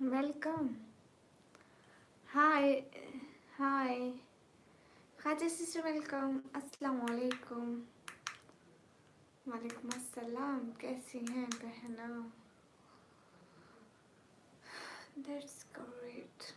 Welcome. Hi. Hi. Khaja sister, welcome. Assalamu alaikum. वालेकुम अस्सलाम. कैसी हैं बहना? That's great.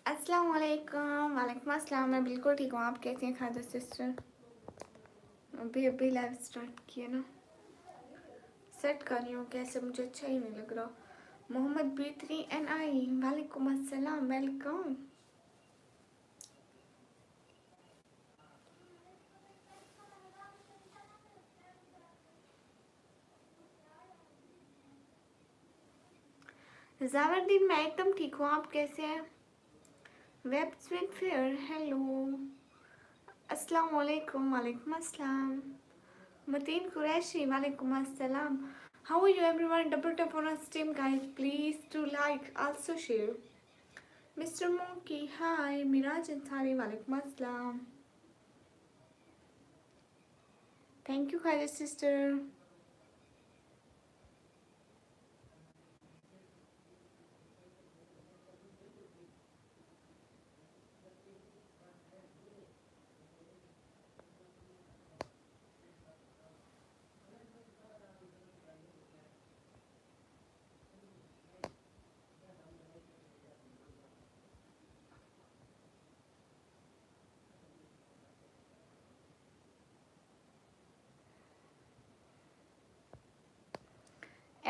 अस्सलाम वालेकुम. वालेकुम अस्सलाम. मैं बिल्कुल ठीक हूँ. आप कैसी हैं खाजा सिस्टर? अभी लाइव स्टार्ट किया ना. सेट कर रही हूँ. कैसे मुझे अच्छा ही नहीं लग रहा. मोहम्मद B3NI. वालेकुम अस्सलाम. वेलकम. जावरदीन, मैं एकदम ठीक हूँ. आप कैसे हैं? Web sweet fair. हेलो. अस्सलाम वालेकुम. वालेकुम अस्सलाम. Mateen Qureshi, walaikum assalam. How are you everyone? Double tap on our stream guys. Please do like, also share. Mr. Monkey, hi. Miraj Ansari, walaikum assalam. Thank you, Khaja sister.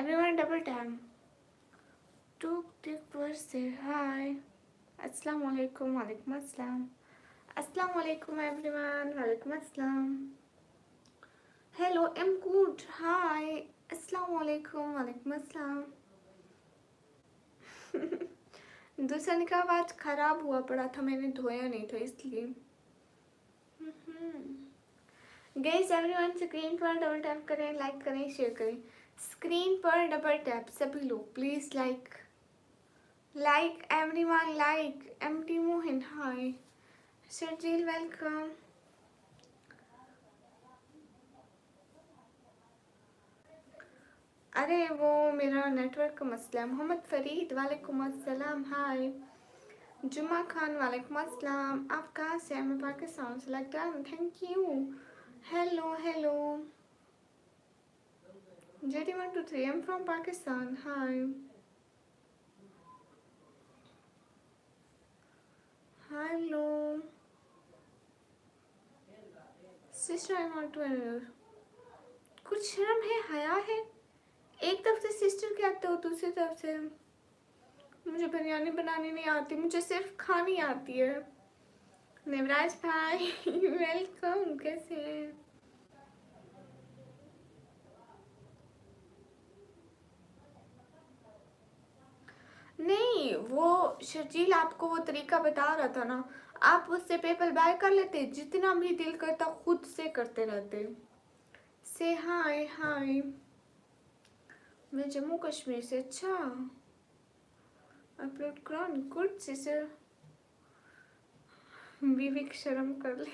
Everyone double tap. Tuk tik say hi. Assalamu alaikum, walaikum assalam. Assalamu alaikum everyone, walaikum assalam. Hello, I'm good. Hi. Assalamu alaikum, walaikum assalam. दूसरा निकाह आज खराब हुआ पड़ा था. मैंने धोया नहीं था इसलिए. गाइस एवरीवन स्क्रीन पर डबल टैप करें, लाइक करें, शेयर करें. स्क्रीन पर डबल टैप सभी लोग please. Like everyone like. MT Mohan hi. Sharjeel welcome. अरे वो मेरा नेटवर्क का मसला है. मोहम्मद फरीद वालेकुम अस्सलाम. हाय. जुम्मा खान वालेकुम अस्सलाम. आप कहाँ से हैं? मैं पाकिस्तान से. लगता है. Thank you. Hello. JD123, I'm from Pakistan. Hi. Hello. Sister, I want to know. कुछ शर्म है, हया है. एक तरफ से सिस्टर कहते हो, दूसरी तरफ से मुझे बिरयानी बनानी नहीं आती. मुझे सिर्फ खानी आती है. नेवराज भाई वेलकम. कैसे हैं? नहीं, वो शर्जील आपको वो तरीका बता रहा था ना. आप उससे पेपल बाय कर लेते. जितना भी दिल करता खुद से करते रहते. से हाय. मैं जम्मू कश्मीर से. अच्छा, अपलोड करो. Good sister. बीवी की शर्म कर ले.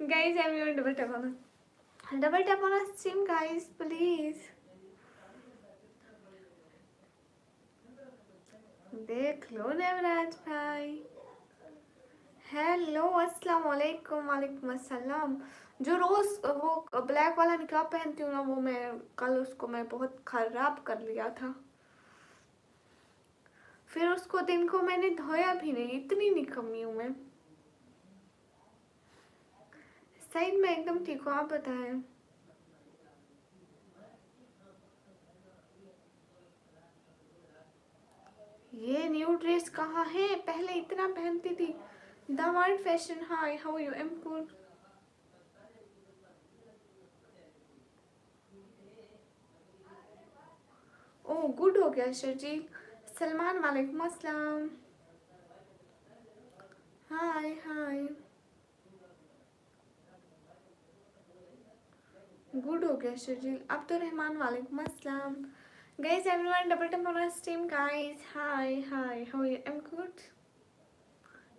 Guys everyone double tap on stream guys please. देख लो देवराज भाई. हेलो अस्सलाम वालेकुम. वालेकुम अस्सलाम. जो रोज वो ब्लैक वाला निकाब पहनती हूँ ना, वो मैं कल उसको मैं बहुत खराब कर लिया था. फिर उसको दिन को मैंने धोया भी नहीं. इतनी निकम्मी हूँ मैं. सही में एकदम ठीक हूँ. आप बताएं. ये न्यू ड्रेस कहाँ है? पहले इतना पहनती थी. The world fashion. Hi, how you? Am good. Oh good हो गया शर्जील. सलमान वालेकुम अस्सलाम. गुड हो गया शर्जील। अब तो रहमान वालेकुम अस्सलाम। Guys everyone double tap on stream guys. Hi hi how are you? I am good.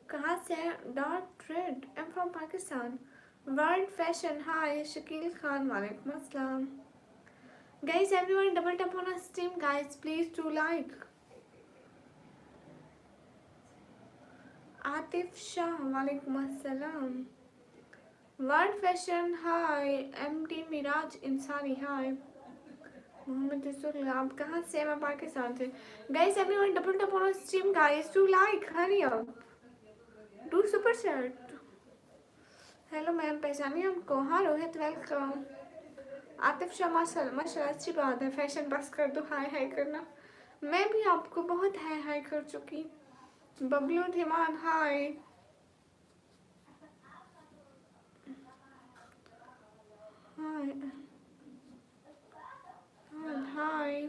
कहाँ से है? Dot red. I am from Pakistan. World fashion. हाय शकील खान वालेकुम अस्सलाम। Guys everyone double tap on stream guys, please do like. Atif Shah वालेकुम अस्सलाम। World fashion hi. MD Miraj Insani hi. Mohammad रसूल आप कहाँ से? मैं पाकिस्तान से। Guys everyone double tap on stream guys, do like, hurry up, do super chat. Hello ma'am, पहचानिए हमको? हाँ रोहित वेलकम। आतिफ शाह माशाल्लाह माशाल्लाह, अच्छी बात है। फैशन बस कर दो, हाय हाय करना। मैं भी आपको बहुत हाय हाय कर चुकी। Bablu Dhiman hi. Hi hi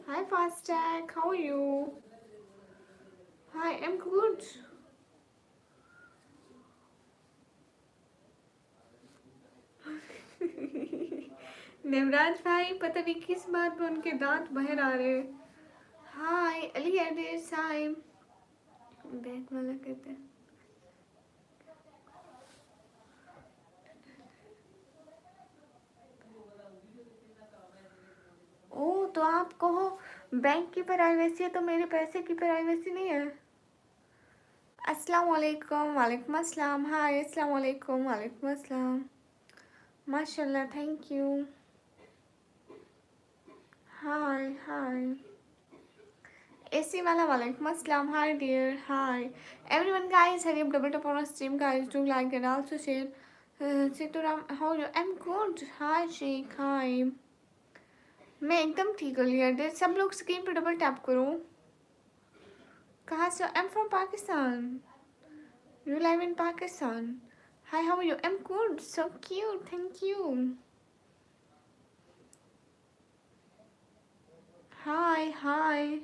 hi FASTag, how are you? Hi I am good. Devraj भाई पता नहीं किस बात में उनके दांत बाहर आ रहे हैं। हाय अली अडेर साइम। बैक वाला कहते हैं। ओ तो आप कहो बैंक की प्राइवेसी है तो मेरे पैसे की प्राइवेसी नहीं है। अस्सलाम वालेकुम। वालेकुम अस्सलाम। हाय अस्सलाम वालेकुम। वालेकुम अस्सलाम। माशाल्लाह, thank you. Hi hi AC वाला वालेकुम अस्सलाम। Hi dear hi everyone guys, hurry up double tap on stream guys, do like and also share. Situram how you? I am good. Hi Sheikh hi. मैं एकदम ठीक हूँ लिया। सब लोग स्क्रीन पर डबल टैप करो। कहाँ से? I am from Pakistan. You live in Pakistan. Hi how are you? I am good, so cute, thank you. Hi hi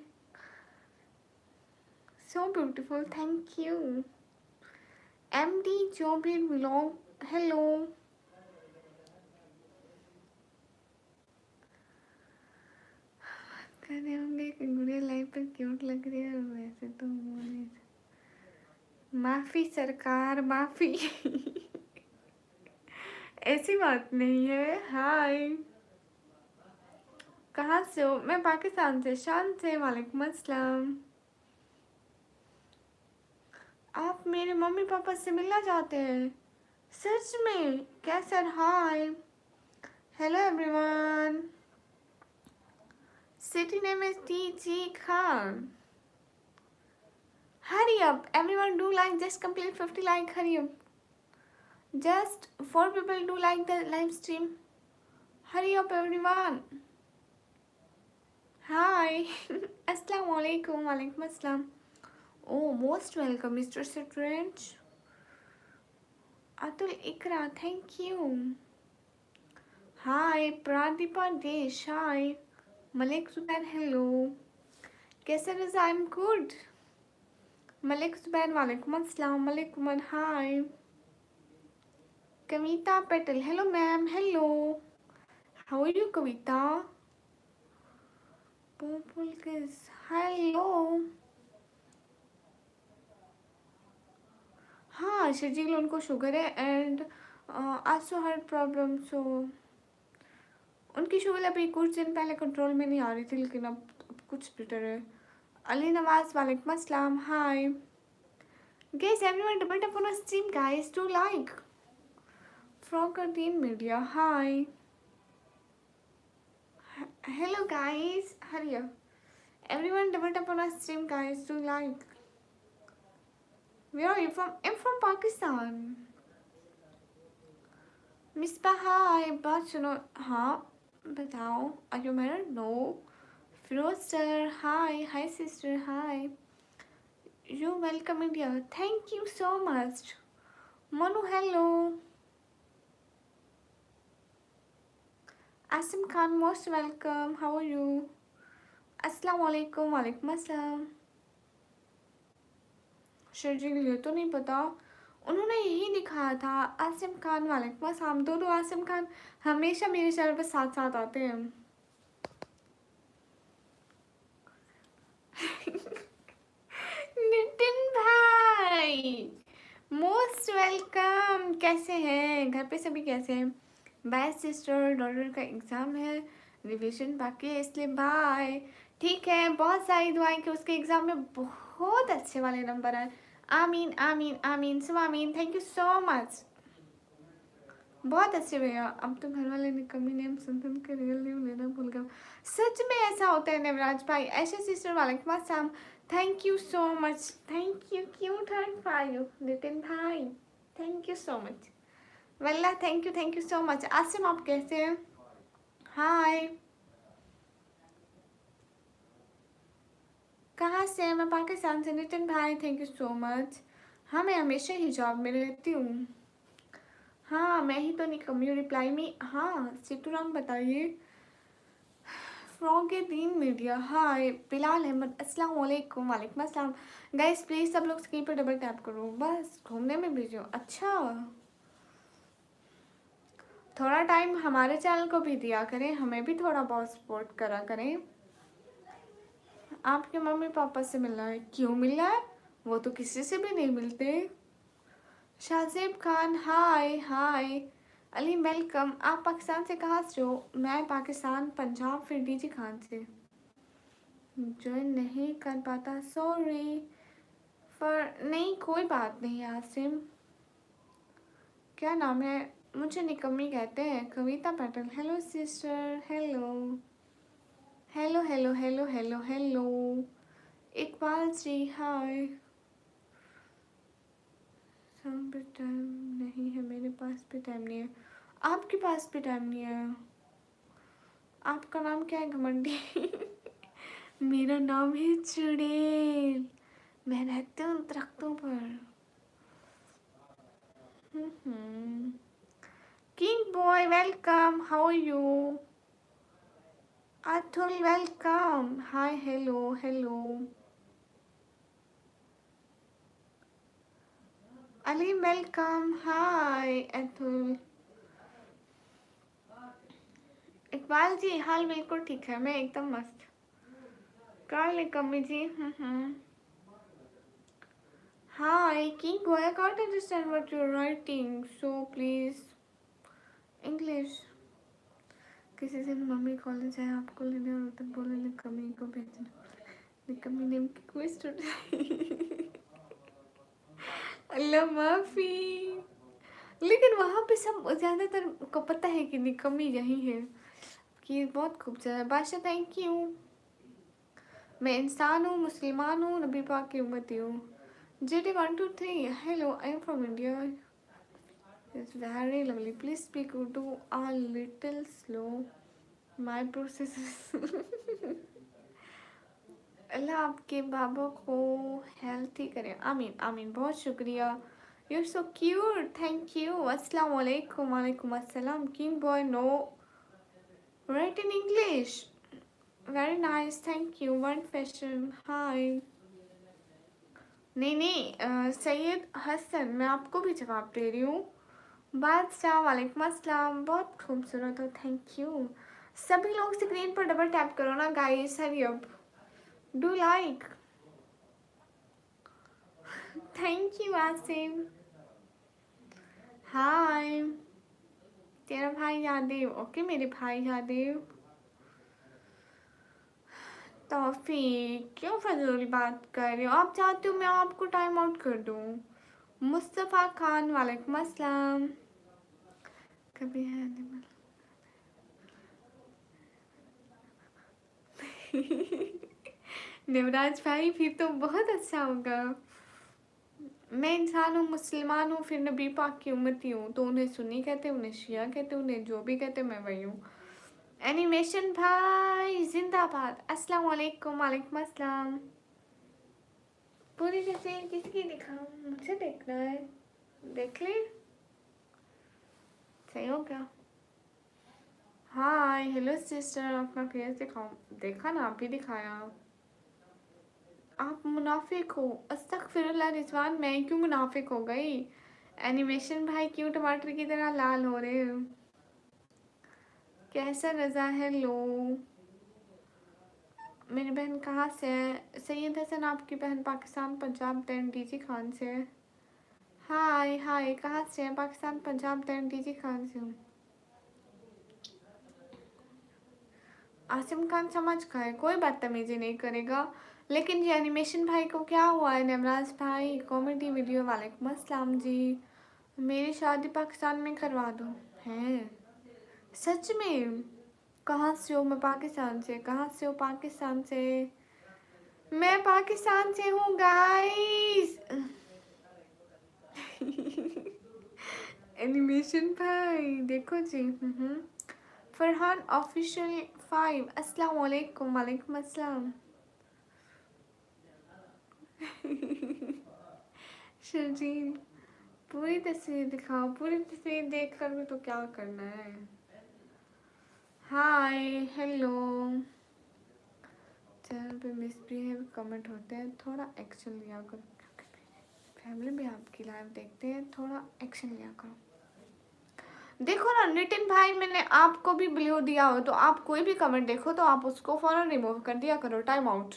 so beautiful, thank you. MD जो भी व्लॉग, हेलो। कर रहे होंगे कि गुड़िया लाइव पर क्यूट लग रही है और वैसे तो माफी सरकार, माफी। ऐसी बात नहीं है। हाय कहाँ से हो? मैं पाकिस्तान से, शान से। वालेकुम अस्सलाम। आप मेरे मम्मी पापा से मिलना चाहते हैं? सच में? क्या sir? Hi hello everyone. City name is TG Khan. Hari up everyone, do like, just complete 50 like, hurry up. Just 4 people do like the live stream. Hurry up everyone. Hi. Assalamu alaikum. Walaikum assalam. Oh, most welcome, Mr. Strange. Atul Ikra, thank you. Hi, Pradeepa Desh. Hi. Malik Zubair, hello. कैसे रज़ा? I'm good. Malik Zubair, walaikum assalam. Malik Umar, hi. Kavita Patel, hello ma'am, hello. How are you, Kavita? Purple kiss, hello. हाँ शर्जील, उनको sugar है and also heart problem. सो उनकी sugar अभी कुछ दिन पहले control में नहीं आ रही थी, लेकिन अब कुछ बेटर है। अली नवाज वालेकुम अस्सलाम। Hi guys everyone double tap on stream guys, do like. फ्रॉकर्टीन media hi. Hello guys, hurry up everyone double tap on stream guys, do like. Where are you from? I am from Pakistan. Misba hi, बात सुनो। हाँ बताओ। Are you married? No. Firoz sir hi. Hi sister hi. You welcome India, thank you so much. Manu hello. Asim Khan most welcome, how are you? अस्सलाम वालेकुम। वालेकुम अस्सलाम। शर्जील ये तो नहीं पता उन्होंने यही दिखाया था। आसिम खान वालेकुम अस्सलाम। दोनों आसिम खान हमेशा मेरे चैनल पर साथ साथ आते हैं। नितिन भाई मोस्ट वेलकम। कैसे हैं? घर पे सभी कैसे हैं? बाय सिस्टर, डॉटर का एग्ज़ाम है, रिवीजन बाकी है, इसलिए बाय। ठीक है, बहुत सारी दुआएं कि उसके एग्ज़ाम में बहुत अच्छे वाले नंबर आए। आमीन आमीन आमीन सुम आमीन। Thank you so much. बहुत अच्छे भैया। अब तो घर वाले ने कमी नेम सुन के रियल नेम लेना भूल गए। सच में ऐसा होता है नवराज भाई। ऐसे सिस्टर वालेकुम अस्सलाम। Thank you so much. Thank you. Cute heart for you Nitin भाई। Thank you so much. वल्ला thank you so much. Asim आप कैसे हैं? हाय। कहाँ से हैं? मैं पाकिस्तान से। नितिन भाई थैंक यू सो मच। हाँ मैं हमेशा हिजाब में रहती हूँ। हाँ मैं ही तो नहीं कमी हूँ रिप्लाई में। हाँ सितुराम बताइए। फ्रॉगे दीन मीडिया। हाय बिलाल अहमद अस्सलाम वालेकुम। वालेकुम अस्सलाम। गाइस प्लीज सब लोग स्क्रीन पर डबल टैप करो। बस घूमने में बिजी हो? अच्छा थोड़ा टाइम हमारे चैनल को भी दिया करें, हमें भी थोड़ा बहुत सपोर्ट करा करें। आपके मम्मी पापा से मिलना है? क्यों मिलना है? वो तो किसी से भी नहीं मिलते। शाहजेब खान हाय हाय। अली वेलकम। आप पाकिस्तान से कहाँ से हो? मैं पाकिस्तान पंजाब फिर डीजी खान से। ज्वाइन नहीं कर पाता सॉरी पर। नहीं कोई बात नहीं आसिम। क्या नाम है? मुझे निकम्मी कहते हैं। Kavita pattern. Hello sister. Hello hello hello hello hello hello. Iqbal ji hi. सब भी टाइम नहीं है मेरे पास भी टाइम नहीं है। आपके पास भी टाइम नहीं है? आपका नाम क्या है घमंडी? मेरा नाम है चुड़ैल। मैं रहती हूँ दरख्तों पर। King boy welcome. How are you? Atul welcome. Hi hello hello. Ali welcome. Hi Atul. Iqbal ji हाल बिल्कुल ठीक है, मैं एकदम मस्त। काले कमी जी। Hi king boy I can't understand what you are writing so please English. किसी दिन मम्मी कॉलेज है आपको लेने और उधर बोले निकम्मी को भेजना। निकम्मी नेम की कोई स्टूडेंट। अल्लाह माफी। लेकिन वहाँ पे सब ज़्यादातर को पता है कि निकम्मी यही है कि बहुत खूबसूरत है। बादशाह थैंक यू। मैं इंसान हूँ, मुसलमान हूँ, नबी पाक की उम्मती हूँ। GT123 hello I am from India. It's very lovely please speak Urdu a little slow my process. Allah आपके बाबा को हेल्थी करे आमीन आमीन। बहुत शुक्रिया। You are so cute thank you. अस्सलाम वालेकुम। वालेकुम अस्सलाम। King boy no write in English very nice thank you. One fashion hi. नहीं नहीं सैयद हसन मैं आपको भी जवाब दे रही हूँ। बादशाह वालेकुम अस्सलाम। बहुत खूबसूरत हो थैंक यू। सभी लोग स्क्रीन पर डबल टैप करो ना guys. Hurry up do like. Thank you Asim. Hi तेरा भाई यादेव। ओके मेरे भाई यादेव। तौफीक क्यों फजूल बात कर रहे हो? आप चाहते हो मैं आपको टाइम आउट कर दूँ? मुस्तफ़ा खान वालेकुम अस्सलाम। कभी है देवराज भाई फिर तो बहुत अच्छा होगा। मैं इंसान हूँ, मुसलमान हूँ, फिर नबी पाक की उम्मती हूँ। तो उन्हें सुन्नी कहते, उन्हें शिया कहते, उन्हें जो भी कहते मैं वही हूँ। एनिमेशन भाई जिंदाबाद। अस्सलाम वालेकुम। वालेकुम अस्सलाम। पूरी तस्वीर किसकी दिखाऊं? मुझे देखना है। देख ली सही हो क्या? हाय हेलो सिस्टर अपना फेस दिखाओ। देखा ना आप ही दिखाया। आप मुनाफिक हो। अस्तगफिरुल्लाह रिजवान मैं क्यों मुनाफिक हो गई? एनिमेशन भाई क्यों टमाटर की तरह लाल हो रहे हो? कैसा रजा है? लो मेरी बहन कहाँ से है? सैयद हसन आपकी बहन पाकिस्तान पंजाब दैन डीजी खान से है। हाय हाय, कहाँ से है? पाकिस्तान पंजाब दैन डीजी खान से हूँ। आसिम खान समझ का है, कोई बदतमीजी नहीं करेगा। लेकिन ये एनिमेशन भाई को क्या हुआ है? नमराज भाई कॉमेडी वीडियो, वालेकुम अस्सलाम जी। मेरी शादी पाकिस्तान में करवा दो। हैं? सच में? कहाँ से हो? मैं पाकिस्तान से। कहाँ से हो? पाकिस्तान से। मैं पाकिस्तान से हूँ गाइस। एनिमेशन भाई देखो जी। फरहान ऑफिशियल 5, अस्सलाम वालेकुम। वालेकुम अस्सलाम। शर्जील पूरी तस्वीर दिखाओ। पूरी तस्वीर देख कर भी तो क्या करना है? Hi hello. चैनल पे मिसबिहेव कमेंट होते हैं, थोड़ा एक्शन लिया करो। फैमिली भी आपकी लाइव देखते हैं, थोड़ा एक्शन लिया करो। देखो ना नितिन भाई, मैंने आपको भी ब्लू दिया हो तो आप कोई भी कमेंट देखो तो आप उसको फौरन रिमूव कर दिया करो। Time out.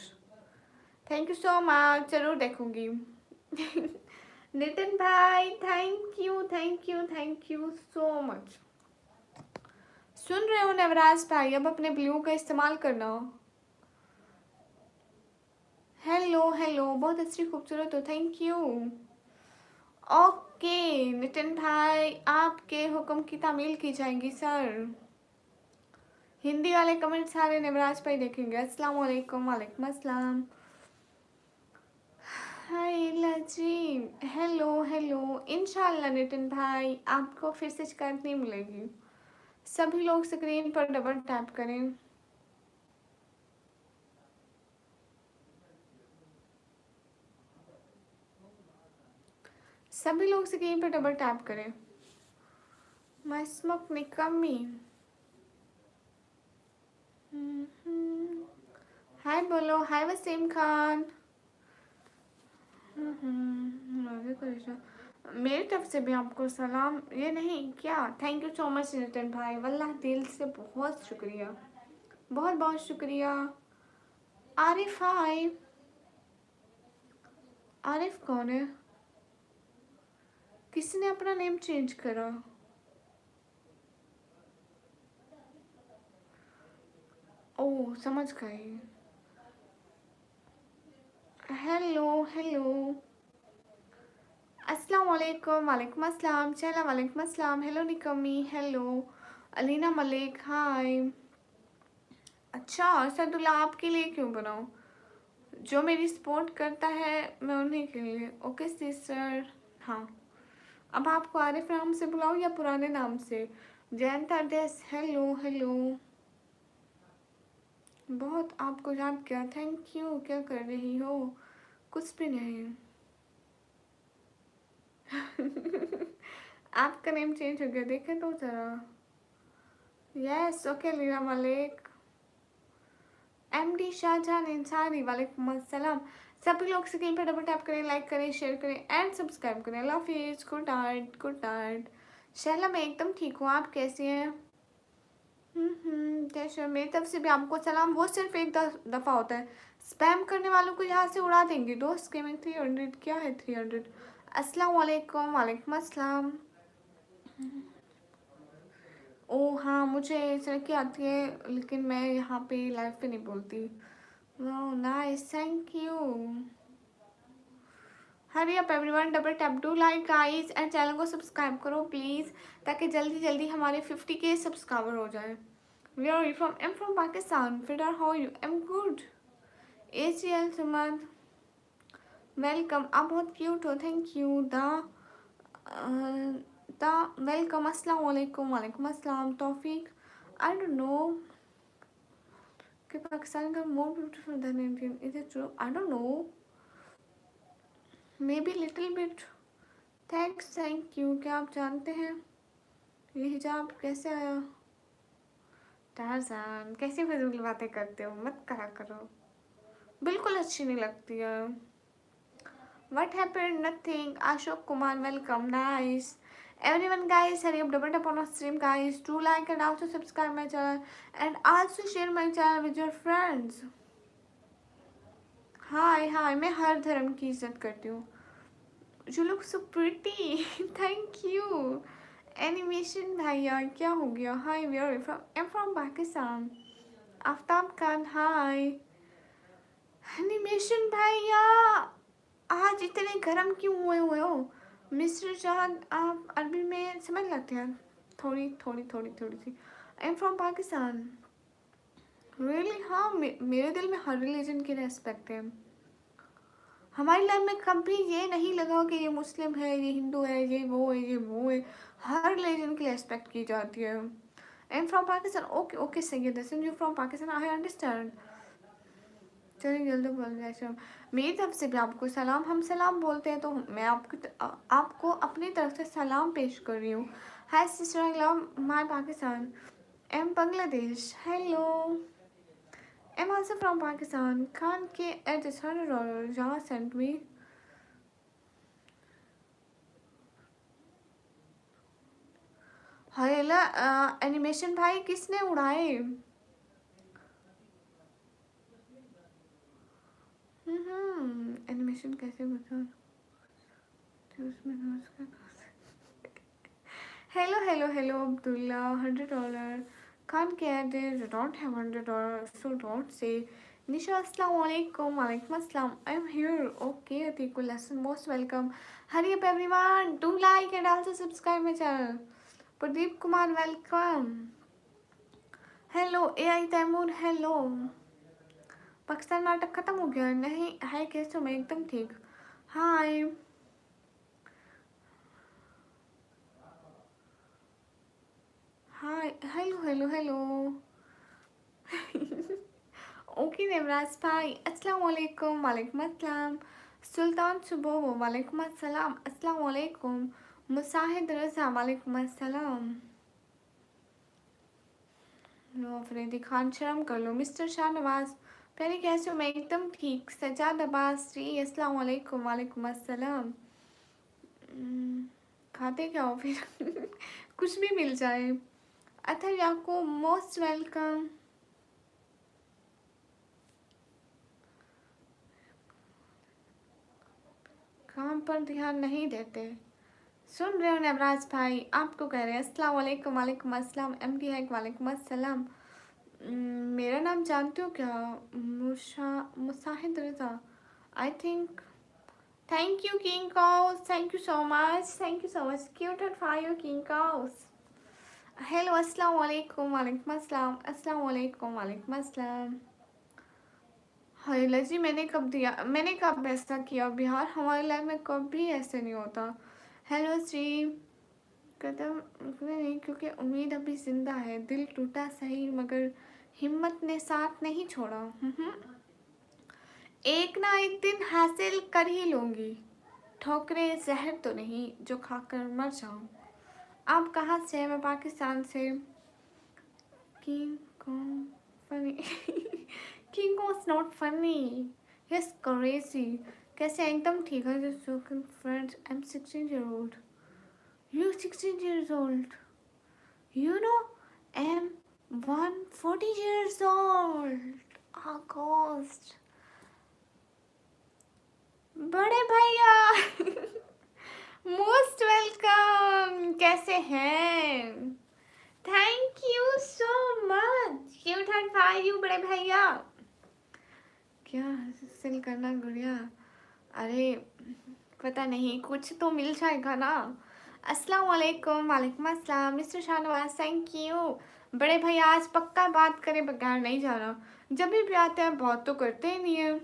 Thank you so much, जरूर देखूंगी। नितिन भाई thank you thank you thank you so much. सुन रहे हो नवराज भाई? अब अपने ब्लू का इस्तेमाल करना। हेलो हेलो, बहुत अच्छी खूबसूरत हो, थैंक यू। ओके नितिन भाई, आपके हुक्म की तामील की जाएगी सर। हिंदी वाले कमेंट सारे नवराज भाई देखेंगे। अस्सलाम वालेकुम। वालेकुम अस्सलाम। हाय लजी, हेलो हेलो। इंशाल्लाह नितिन भाई आपको फिर से शिकायत नहीं मिलेगी। सभी लोग स्क्रीन पर डबल टैप करें। सभी लोग स्क्रीन पर डबल टैप करें। मस्मक निकम्मी। हाय बोलो। हाय वसीम खान। मेरी तरफ से भी आपको सलाम। ये नहीं क्या? Thank you so much Nitin भाई, वल्लाह दिल से बहुत शुक्रिया। बहुत बहुत शुक्रिया। आरिफ हाय। आरिफ कौन है? किसी ने अपना नेम चेंज करा? ओह समझ गई। Hello hello. अस्सलाम वालेकुम। वालेकुम अस्सलाम। चला वालेकुम अस्सलाम। हेलो निकमी। हेलो अलीना मलिक हाय। अच्छा सदुल्ला आपके लिए क्यों बनाऊँ? जो मेरी सपोर्ट करता है मैं उन्हीं के लिए। Okay sister. हाँ, अब आपको आरिफ नाम से बुलाऊँ या पुराने नाम से? जयंता डेस हेलो हेलो। बहुत आपको याद किया, थैंक यू। क्या कर रही हो? कुछ भी नहीं। आपका नेम चेंज हो गया, देखे तो जरा। यस ओके लीला मलिक। एमडी शाहजहान इंसारी वालेकुम अस्सलाम। सभी लोग स्क्रीन पर डबल टैप करें, लाइक करें, शेयर करें एंड सब्सक्राइब करें। Love you. Good night good night. Shaila मैं एकदम ठीक हूँ, आप कैसी हैं? जैसे मेरी तरफ से भी आपको सलाम। वो सिर्फ एक दफ़ा होता है, स्पैम करने वालों को यहाँ से उड़ा देंगे। दोस्त गेमिंग 300 क्या है? 300। अस्सलाम वालेकुम। वालेकुम अस्सलाम। ओ हाँ, मुझे सड़कें आती है लेकिन मैं यहाँ पे लाइव पे नहीं बोलती। वाह nice, thank you. Hurry up everyone, double tap do like guys and channel को सब्सक्राइब करो प्लीज़, ताकि जल्दी जल्दी हमारे 50K सब्सक्राइबर हो जाए। Where are you from? I'm from Pakistan. Fidar, how are you? I'm good. ACL Sumad, welcome. आप बहुत क्यूट हो, थैंक यू। The welcome. अस्सलाम वालेकुम। वालेकुम अस्सलाम। तौफीक, आई डोंट नो कि पाकिस्तान का more beautiful then Indian, is it true? I don't no, may be little bit. Thanks, thank you. क्या आप जानते हैं ये हिजाब कैसे आया? टारजान, कैसी फजूल बातें करते हो, मत करा करो, बिल्कुल अच्छी नहीं लगती है। What happened? Nothing. Ashok Kumar, welcome. Nice. Everyone, guys, hurry up, double tap on our stream, guys. Do like and also subscribe my channel and also share my channel with your friends. Hi, मैं हर धर्म की इज्जत करती हूँ. You look so pretty. Thank you. Animation भैया क्या हो गया? Hi, where are you from? I'm from Pakistan. Aftab Khan, hi. Animation भैया आज इतने गर्म क्यों हुए हो? मिस्टर चांद आप अरबी में समझ लेते हैं थोड़ी सी. I am from Pakistan. Really? हाँ, मेरे दिल में हर रिलीजन की रेस्पेक्ट है. हमारी लाइफ में कभी ये नहीं लगा कि ये मुस्लिम है, ये हिंदू है, ये वो है. हर रिलीजन की रेस्पेक्ट की जाती है. I am from Pakistan. Okay Syed Hasan, you from Pakistan, I understand. चलिए जल्दी बोल जाए. मेरी तरफ से भी आपको सलाम. हम सलाम बोलते हैं तो मैं आपको अपनी तरफ से सलाम पेश कर रही हूँ. Hi sister, I love my Pakistan. Am Bangladesh. Hello. I'm also from Pakistan. Can't get at this $100 Jana sent me. हायला animation भाई किसने उड़ाए? एनिमेशन कैसे बता? Hello Abdullah. $100. Can't get it. You don't have $100, so don't say. Nisha, assalamu alaikum. Walaikum assalam. I'm here. Okay, Atikul lesson. Most welcome. Hurry up, everyone. Do like and also subscribe my channel. Pradeep Kumar, welcome. Hello, AI Taimur. Hello. Pakistan नाटक खत्म हो गया? नहीं है, कैसे हो? मैं एकदम ठीक. हाय. हाय. हेलो. ओके देवराज भाई, अस्सलाम वालेकुम. वालेकुम अस्सलाम. सुल्तान सुबो, वालेकुम अस्सलाम. अस्सलाम वालेकुम. मुसाहिद रजा, वालेकुम अस्सलाम. लो अफरीदी खान, शर्म कर लो. मिस्टर शाहनवाज, पहले कैसे हो? मैं एकदम ठीक. सजाद अब्बास जी, अस्सलाम वालेकुम. वालेकुम अस्सलाम. खाते क्या हो फिर? कुछ भी मिल जाए. अथर याकूब, मोस्ट वेलकम. काम पर ध्यान नहीं देते. सुन रहे हो नवराज भाई? आपको कह रहे हैं अस्सलाम वालेकुम. वालेकुम अस्सलाम. एमडी है, वालेकुम अस्सलाम. मेरा नाम जानते हो क्या? Musahid Raza, I think. Thank you king काउस. Thank you so much. Cute and fire king काउस. हेलो, अस्सलाम वालेकुम. वालेकुम अस्सलाम. अस्सलाम वालेकुम. वालेकुम अस्सलाम. हाय लजी, मैंने कब ऐसा किया? बिहार हमारी लाइफ में कभी ऐसे नहीं होता. हेलो श्री. कदम रुकने नहीं, क्योंकि उम्मीद अभी जिंदा है. दिल टूटा सही मगर हिम्मत ने साथ नहीं छोड़ा. एक ना एक दिन हासिल कर ही लूंगी. ठोकरे जहर तो नहीं जो खाकर मर जाऊं. आप कहाँ से हैं? मैं पाकिस्तान से. King Kong funny. King Kong not funny, yes crazy. कैसे? एकदम ठीक है. Just joking friends, I am 16 year old. You 16 years old. You know, I'm 140 years old. August. बड़े भैया. Most welcome. कैसे हैं? Thank you so much. Cute and fire you बड़े भैया. क्या हासिल करना गुड़िया? अरे पता नहीं, कुछ तो मिल जाएगा ना. अस्सलाम वालेकुम. वालेकुम अस्सलाम. Mister Shahnawaz, thank you. बड़े भैया आज पक्का बात करे बगैर नहीं जाना. जब भी आते हैं बहुत तो करते ही नहीं है.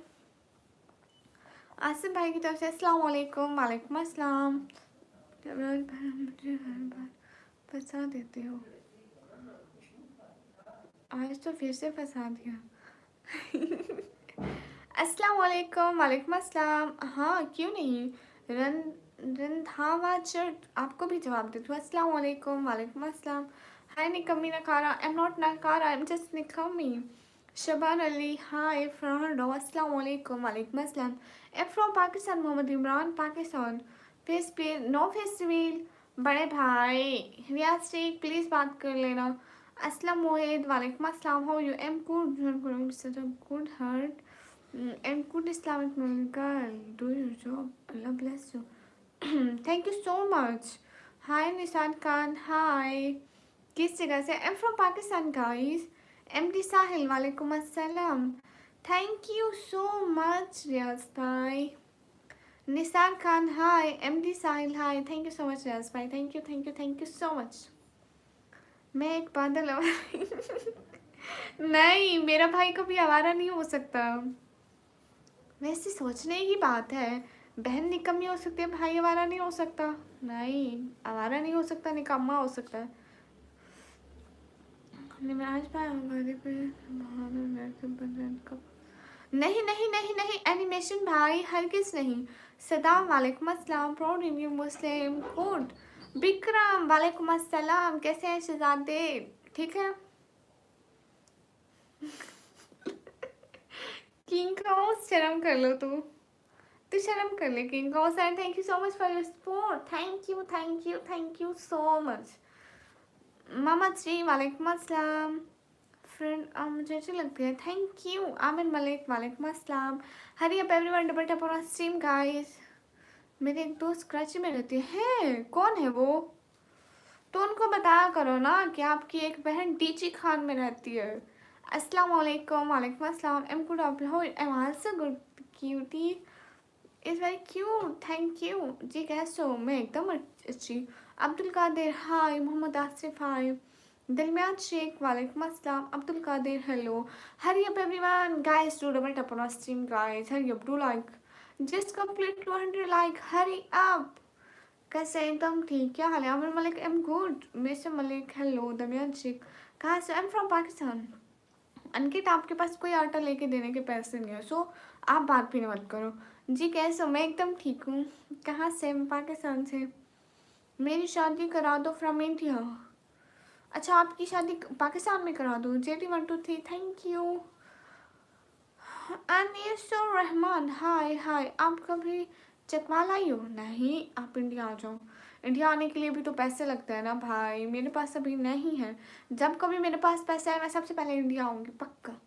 आसिफ भाई की तरफ से अस्सलाम वालेकुम. वालेकुम अस्सलाम. मुझे हर बार फंसा देते हो. आज तो फिर से फंसा दिया. अस्सलाम वालेकुम. वालेकुम अस्सलाम. हाँ क्यों नहीं. रंधावा चर्च, आपको भी जवाब देती हूँ. अस्सलाम वालेकुम. वालेकुम अस्सलाम. हाय निकम्मी नकारा. आई एम नॉट नकारा, आई एम जस्ट निकम्मी. शबान अली हाय फ्रॉम अस्सलाम वालेकुम वालेकुम अस्सलाम। Am from Pakistan Mohammad Imran Pakistan. Face पे नो फेस्टिवल बड़े भाई रियाज शेख प्लीज़ बात कर लेना। अस्सलाम मोहिद वालेकुम अस्सलाम। How you am good heart am good Islamic girl do your job Allah bless you. Thank you so much. Hi Nishan Khan hi. किस जगह से? Am from Pakistan guys. M D Sahil वालेकुम अस्सलाम। Thank you so much Riyaz भाई। Nisar Khan hi. M D Sahil hi. Thank you so much Riyaz भाई। Thank you thank you thank you so much. मैं एक बादल नहीं मेरा भाई कभी आवारा नहीं हो सकता। वैसे सोचने की बात है, बहन निकम्मी हो सकती है भाई आवारा नहीं हो सकता। नहीं आवारा नहीं हो सकता, निकम्मा हो सकता है। निमराज भाई हमारे पे नहीं नहीं नहीं नहीं एनिमेशन भाई हरगिज नहीं। सदाम वालेकुम अस्सलाम। प्राउड रिव्यू मुस्लिम गुड। विक्रम वालेकुम अस्सलाम। कैसे हैं शहजादे? ठीक है। किंग हाउस शर्म कर लो तू शर्म कर ले king house. And thank you so much for your support. Thank you thank you thank you so much. Mohammad ji वालेकुम अस्सलाम। फ्रेंड मुझे अच्छी लगती है थैंक यू। आमिर मलिक वालेकुम अस्सलाम। Hurry up everyone double tap on stream guys. मेरे एक दोस्त कराची में रहती है। कौन है वो? तो उनको बताया करो ना कि आपकी एक बहन डीची खान में रहती है। अस्सलाम वालेकुम वालेकुम अस्सलाम। एम गुड हो am also good cutie is very cute thank you. जी कैसे हो? मैं एकदम अच्छी। अब्दुल कादिर हाय। मोहम्मद आसिफ हाय। दिलमियाद शेख वालेकुम अस्सलाम। Abdul Qadir hello. Hurry up everyone guys do double tap on stream guys. Hurry up do like just complete 200 like. Hurry up. कैसे? एकदम ठीक। क्या हाल है? Amar Malik am good. Mister Malik hello. Damiyad Sheikh कहाँ से? I am from Pakistan. Ankit आपके पास कोई आटा लेके देने के पैसे नहीं है सो आप बात भी मत करो। जी कैसे हो? मैं एकदम ठीक हूँ। कहाँ से? मैं पाकिस्तान से। मेरी शादी करा दो फ्रॉम इंडिया। अच्छा आपकी शादी पाकिस्तान में करा दो। JT123 thank you. Anisur Rahman hi hi. आप कभी चकवाल आई हो? नहीं आप इंडिया आ जाओ। इंडिया आने के लिए भी तो पैसे लगते हैं ना भाई। मेरे पास अभी नहीं है। जब कभी मेरे पास पैसा है मैं सबसे पहले इंडिया आऊँगी पक्का।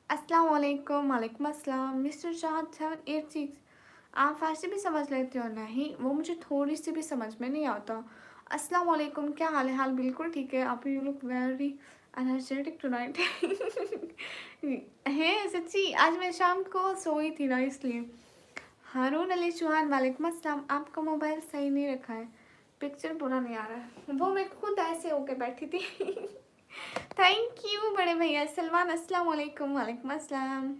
अस्सलाम वालेकुम वालेकुम अस्सलाम। मिस्टर शाह 786 आप फारसी भी समझ लेते हो? नहीं वो मुझे थोड़ी सी भी समझ में नहीं आता। अस्सलाम वालेकुम क्या हाल है? हाल बिल्कुल ठीक है। आप you look very energetic tonight. है सच्ची आज मैं शाम को सोई थी ना इसलिए। हारून अली चौहान वालेकुम अस्सलाम। आपका मोबाइल सही नहीं रखा है, पिक्चर पूरा नहीं आ रहा है। वो मैं खुद ऐसे होके बैठी थी। थैंक यू बड़े भैया सलमान। अस्सलाम वालेकुम वालेकुम अस्सलाम।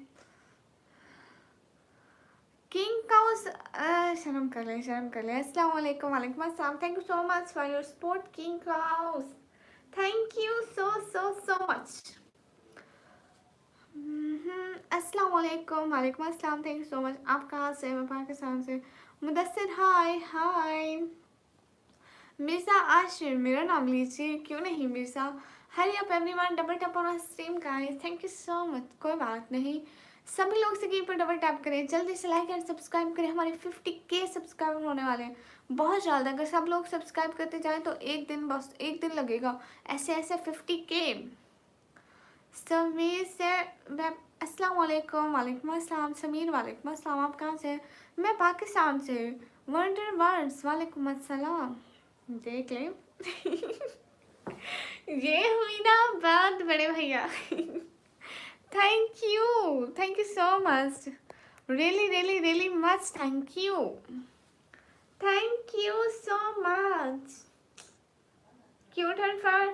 किंग काउस शर्म कर ले। अस्सलाम वालेकुम वालेकुम अस्सलाम। Thank you so much for your support king काउस। Thank you so so so much. अस्सलाम वालेकुम वालेकुम अस्सलाम। Thank you so much. आप कहाँ से? मैं पाकिस्तान से। मुदस्सिर हाय हाय। मिर्ज़ा आशिर मेरा नाम लीजिए क्यों नहीं मिर्ज़ा। हरी up everyone double tap on stream guys. Thank you so much. कोई बात नहीं सभी लोग स्क्रीन पर डबल टैप करें जल्दी से लाइक एंड सब्सक्राइब करें। हमारे 50K सब्सक्राइबर होने वाले हैं बहुत जल्द। अगर सब लोग सब्सक्राइब करते जाएं तो एक दिन बस एक दिन लगेगा ऐसे ऐसे 50K। समीर से अस्सलाम वालेकुम वालेकुम अस्सलाम। समीर वालेकुम अस्सलाम। आप कहाँ से? मैं पाकिस्तान से। वंडर वर्ड्स वालेकुम अस्सलाम। देख ले। ये हुई ना बात बड़े भैया। Thank you so much. Really really really much thank you so much. Cute and for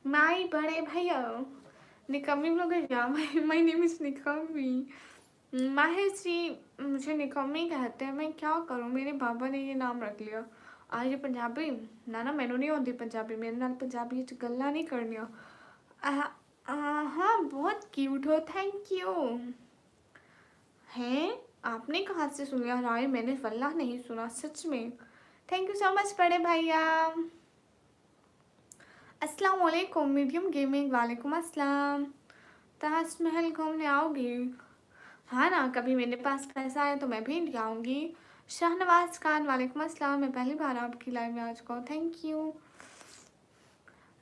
my बड़े भैया। निकम्मी लोग माय नेम इज निकम्मी। माहिर जी मुझे निकम्मी कहते हैं। मैं क्या करूँ मेरे बाबा ने ये नाम रख लिया। आज ये पंजाबी ना मैनू नहीं आती पंजाबी। मेरे नाल पंजाबी च गल्लां नहीं करनियां। हाँ बहुत क्यूट हो थैंक यू। हैं आपने कहाँ से सुन लिया? राय मैंने वल्लाह नहीं सुना सच में। थैंक यू सो मच बड़े भैया। अस्सलाम वालेकुम मीडियम गेमिंग वालेकुम अस्सलाम। ताजमहल घूमने आओगी? हाँ ना, कभी मेरे पास पैसा है तो मैं भी इंडिया आऊँगी। शाहनवाज खान वालेकुम अस्सलाम, मैं पहली बार आपकी लाइव में आज को, थैंक यू।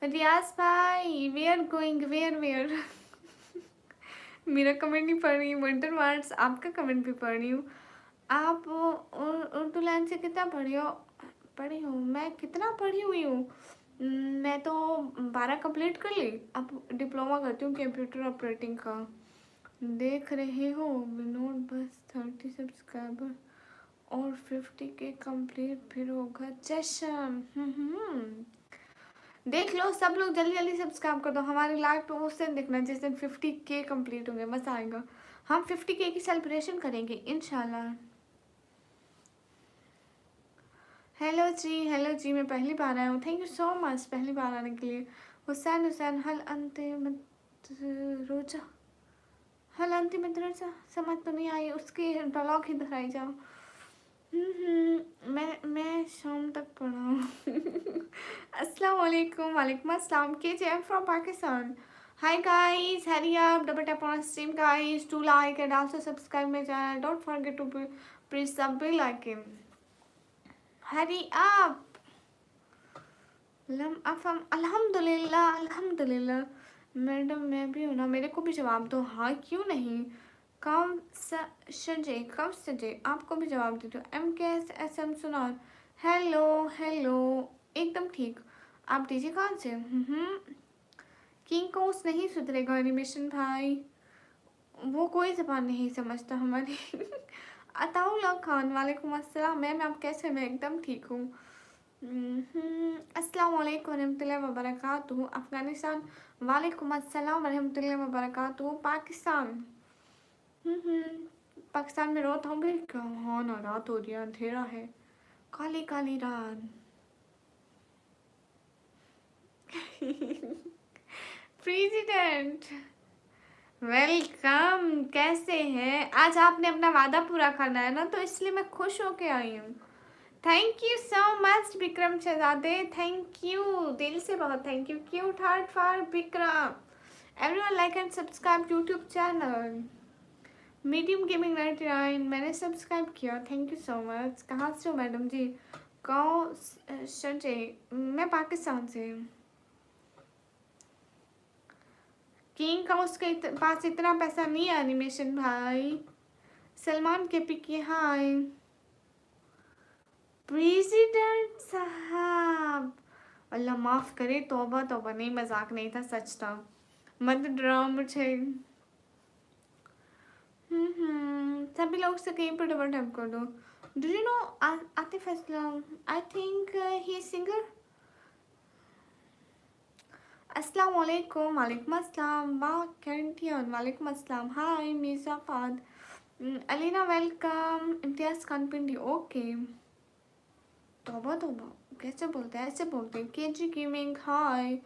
रियाज भाई, वे आर गोइंग, वेयर मेरा कमेंट नहीं पढ़ रही हूँ, वंडर मार्क्स आपका कमेंट भी पढ़ रही हूँ। आप उर्दू लाइन से कितना पढ़ी हो? पढ़ी हूँ मैं, कितना पढ़ी हुई हूँ? मैं तो 12 कंप्लीट कर ली, अब डिप्लोमा करती हूँ कंप्यूटर ऑपरेटिंग का। देख रहे हो विनोद, बस 30 सब्सक्राइबर और 50 के कंप्लीट फिर होगा जश्न। देख लो सब लोग, जल्दी जल्दी सब्सक्राइब कर दो। हमारी लाइव तो उस दिन देखना जिस दिन 50 के कंप्लीट होंगे, मज़ा आएगा। हम 50 के की सेलिब्रेशन करेंगे इंशाल्लाह। हेलो जी, मैं पहली बार आया हूँ, थैंक यू सो मच पहली बार आने के लिए। हुसैन हल अंतिम रोजा, हल अंतिम रोजा समझ तो नहीं आई, उसकी ब्लॉग ही दोहराई जाओ। मैं शाम तक पढ़ा हूँ। अस्सलाम वालेकुम, वालेकुम अस्सलाम। KJ, I'm from Pakistan. Hi guys, hurry up, double tap on stream guys, do like and also subscribe my channel. Don't forget to press the bell icon. Hurry up. अल्हम्दुलिल्लाह। मैडम मैं भी हूँ ना, मेरे को भी जवाब दो। हाँ क्यों नहीं, कब सजे आपको भी जवाब दे दो। MKSM सुनार, हेलो एकदम ठीक। आप डीजे कहाँ से? किंग कोस नहीं सुधरेगा एनिमेशन भाई, वो कोई ज़बान नहीं समझता हमारी। अताउल्ला खान वालेकुम अस्सलाम, मैम आप कैसे? मैं एकदम ठीक हूँ। अस्सलाम वालेकुम रहमतुल्लाहि व बरकातुहू। अफ़गानिस्तान वालेकुम अस्सलाम रहमतुल्लाहि व बरकातुहू। पाकिस्तान पाकिस्तान में रात होंगे क्या? हाँ ना, रात हो रही है, अंधेरा है, काली काली रात। प्रेसिडेंट वेलकम, कैसे हैं? आज आपने अपना वादा पूरा करना है ना, तो इसलिए मैं खुश होके आई हूँ। Thank you so much Vikram शहजादे, थैंक यू दिल से, बहुत thank you. Cute heart for Vikram. Everyone like and subscribe YouTube channel medium gaming 99, मैंने सब्सक्राइब किया, थैंक यू सो मच। कहाँ से हो मैडम जी? गाँव संजय, मैं पाकिस्तान से। किंग का उसके पास इतना पैसा नहीं है एनिमेशन भाई। सलमान के पिक हाय। प्रेसिडेंट साहब, अल्लाह माफ़ करे, तौबा तौबा, नहीं मजाक नहीं था, सच था, मत डराओ मुझे। सभी लोग से कहीं पर डबल टैप कर दो। Do you know Atif Aslam? I think he is singer. अस्सलाम वालेकुम, वालेकुम अस्सलाम। कैंटियन वालेकुम अस्सलाम। Hi Mirzafad, Alina welcome. Imtiaz Khan Pindi, okay. तौबा तौबा, कैसे बोलते हैं? ऐसे बोलते हैं। KG gaming hi.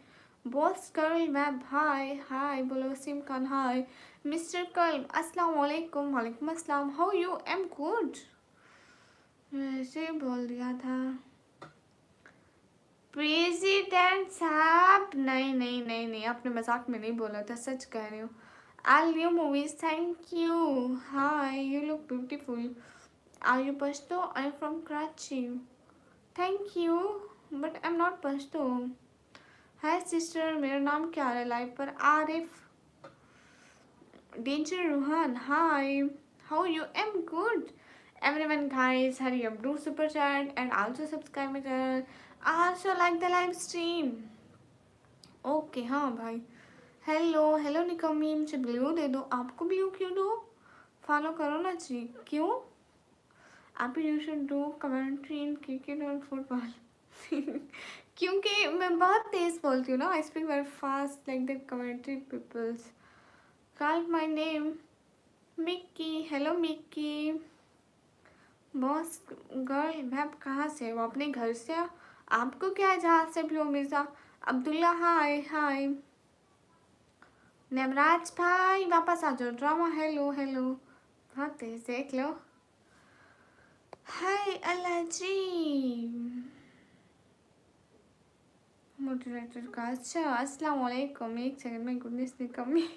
Boss curl map hi बोलो। Wasim Khan hi. Mister curl अस्सलाम वालेकुम, वालेकुम अस्सलाम। How you? एम गुड, ऐसे बोल दिया था। प्रेसिडेंट साहब, नहीं, आपने मजाक में नहीं बोला था, सच कह रही हूँ। All new movies, thank you. Hi, you look beautiful. Are you Pashto? I'm from Karachi. Thank you, but I'm not Pashto. Hi sister, मेरा नाम क्या है लाइव पर? Arif. Danger Ruhan, hi. How you? I'm good. Everyone guys, hurry up, do super chat and also subscribe my channel. Also like the live stream. Okay, हाँ भाई। Hello निकमी, मुझे blue दे दो। आपको ब्लू क्यों दो? फॉलो करो ना जी। क्यों? आप you should do commentary in cricket और फुटबॉल। क्योंकि मैं बहुत तेज़ बोलती हूँ ना, I speak very fast like the commentary peoples. Call my name Mickey. Hello Mickey. Boss girl map कहाँ से? वो अपने घर से। आपको क्या है जहाँ से भी हो? मिर्ज़ा अब्दुल्ला हाय। नवराज भाई वापस आ जाओ। ड्रामा हेलो बहुत तेज, देख लो। हाय अल्लाह जी, मोटिवेटर का। अच्छा अस्सलाम वालेकुम, एक सेकंड में गुडनेस ने कमी।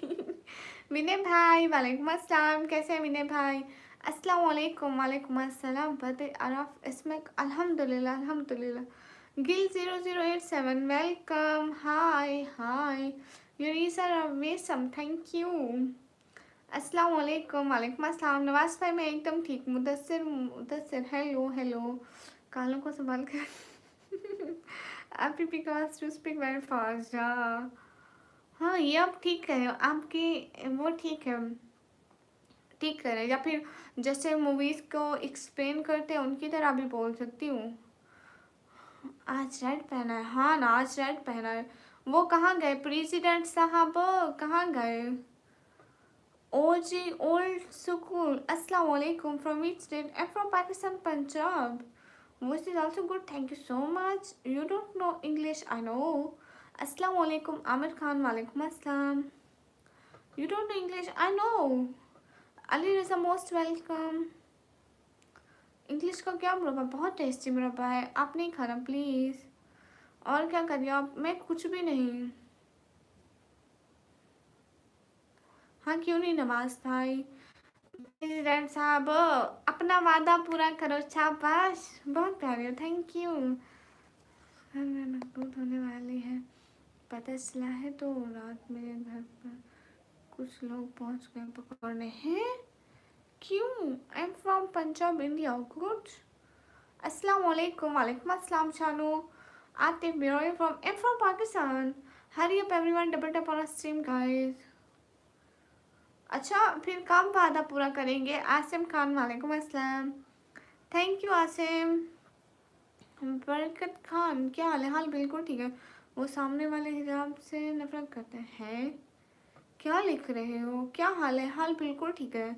विनय भाई वालेकुम अस्सलाम, कैसे हैं विनय भाई? अस्सलाम वालेकुम। वालेकुम अस्सलाम। फतेह अरफ इसमें अल्हम्दुलिल्लाह अल्हम्दुलिल्लाह। Gill 0087 welcome. Hi hi Younis are awesome, thank you. अस्सलाम वालेकुम। वालेकुम अस्सलाम। नवाज भाई मैं एकदम ठीक। Mudassir Mudassir hello hello. कालों को संभाल कर। आप because to speak very fast. हाँ ये आप ठीक है, आपकी वो ठीक है, ठीक करें, या फिर जैसे मूवीज़ को एक्सप्लेन करते हैं उनकी तरह भी बोल सकती हूँ। आज रेड पहना है, हाँ ना आज रेड पहना है। वो कहाँ गए प्रेसिडेंट साहब, कहाँ गए? OG old school. Assalamu alaikum. From which state? I'm from Pakistan, Punjab. Voice is also good. Thank you so much. You don't know English, I know. Assalamu alaikum. Amir Khan. Walaikum assalam. You don't know English, I know. Ali Raza most welcome. English का क्या मुरब्बा? बहुत tasty मुरब्बा है, आप नहीं खाना please. और क्या करिए आप? मैं कुछ भी नहीं। हाँ क्यों नहीं नवाज भाई। प्रेसिडेंट साहब अपना वादा पूरा करो, शाबाश, बहुत प्यारे हो, थैंक यू। मकबूल होने वाली है पता चला है, तो रात मेरे घर पर कुछ लोग पहुंच गए पकड़ने हैं। क्यों? I am from Punjab India. Good. अस्सलाम वालेकुम। वालेकुम अस्सलाम शानू। Atif Biroi from I am from Pakistan. Hurry up everyone, double tap on stream guys. अच्छा फिर काम वादा पूरा करेंगे। आसिम खान वालेकुम अस्सलाम, थैंक यू आसिम। बरकत खान क्या हाल है? हाल बिल्कुल ठीक है। वो सामने वाले हिजाब से नफरत करते हैं। क्या लिख रहे हो? क्या हाल है? हाल बिल्कुल ठीक है।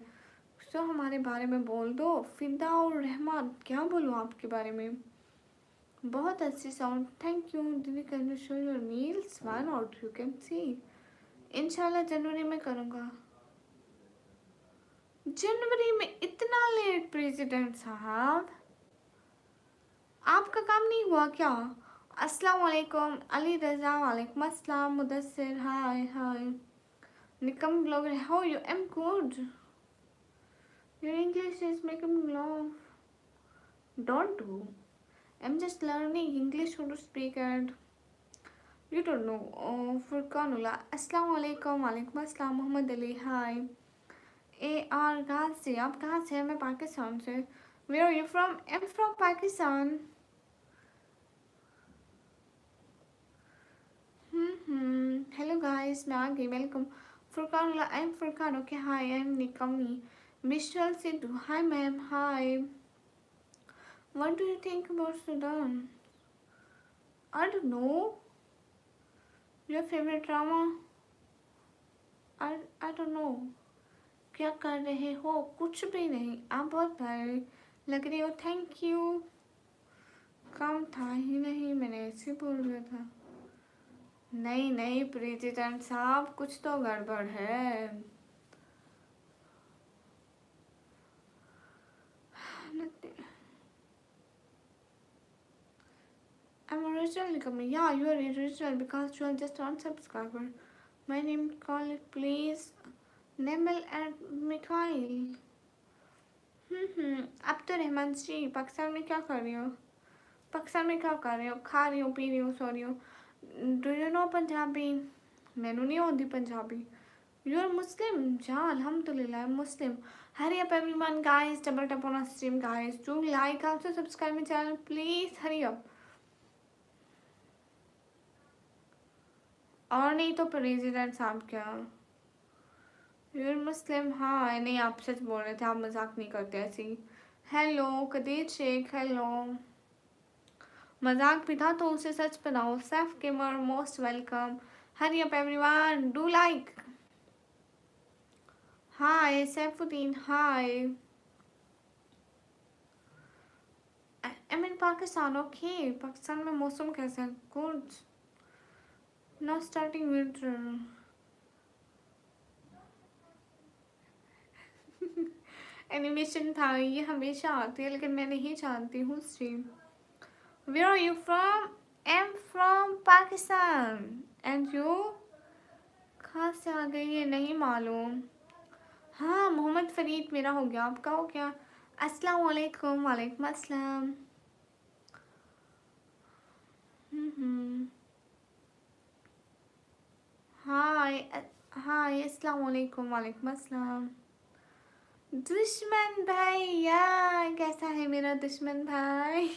तो हमारे बारे में बोल दो। फिदा और रहमान, क्या बोलूँ आपके बारे में? बहुत अच्छी साउंड, थैंक यू। दीदी can you show your meals? Why not, you can see. इंशाल्लाह जनवरी में करूँगा। जनवरी में? इतना लेट प्रेसिडेंट साहब, आपका काम नहीं हुआ क्या? अस्सलाम वालेकुम अली रजा। वालेकुम अस्सलाम Mudassir. Hi hi Nikam blog, how you? Am good. Your English is making me laugh. Don't do, I am just learning English, how to speak and you don't know. Furqanullah अस्सलाम वालेकुम। वालेकुम अस्सलाम मोहम्मद अली। हाय AR गाजी, आप कहाँ से हैं? मैं पाकिस्तान से। Where are you from? I am from Pakistan. Hello guys, मैं आ गई, welcome. Furqan, I am Furqan, okay hi I am निकमी। Mishal Sidhu, hi ma'am, hi. What do you think about Sudan? I don't know. Your favourite drama? I don't know. क्या कर रहे हो? कुछ भी नहीं, आप बहुत प्यारे लग रही हो, थैंक यू। काम था ही नहीं, मैंने ऐसे बोल दिया था। नहीं नहीं प्रेसिडेंट साहब, कुछ तो गड़बड़ है। I'm original coming. Yeah, you are original because you are just one subscriber. My name call it please. Nemel and Mikhail. अब तो रहमान जी पाकिस्तान में क्या कर रही हो? पाकिस्तान में क्या कर रहे हो? खा रही हो, पी रही हो, सो रही हो? Do you know Punjabi? मैनू नहीं आती पंजाबी। You are Muslim? हाँ अल्हम्दुलिल्लाह Muslim. Hurry up everyone guys, double tap on stream guys, do like also subscribe my channel please, hurry up. और नहीं तो प्रेसिडेंट साहब क्या? You're Muslim? हाँ नहीं आप सच बोल रहे थे, आप मजाक नहीं करते ऐसी। Hello Qadir Shaikh, hello. मजाक भी था तो उसे सच बनाओ। Saif gamer most welcome. Hurry up everyone, do like. Hi Saifuddin, hi. I mean Pakistan, okay. Pakistan में मौसम कैसा है? Good. Now starting winter. Animation था, ये हमेशा आती है लेकिन मैं नहीं जानती हूँ stream. Where are you from? am from Pakistan and you? कहाँ से आ गई ये नहीं मालूम। हाँ मोहम्मद फरीद मेरा हो गया, आपका हो गया। अस्सलाम वालेकुम। वालेकुम अस्सलाम। हाय हाय अस्सलाम वालेकुम। वालेकुम अस्सलाम। दुश्मन भाई यार, कैसा है मेरा दुश्मन भाई?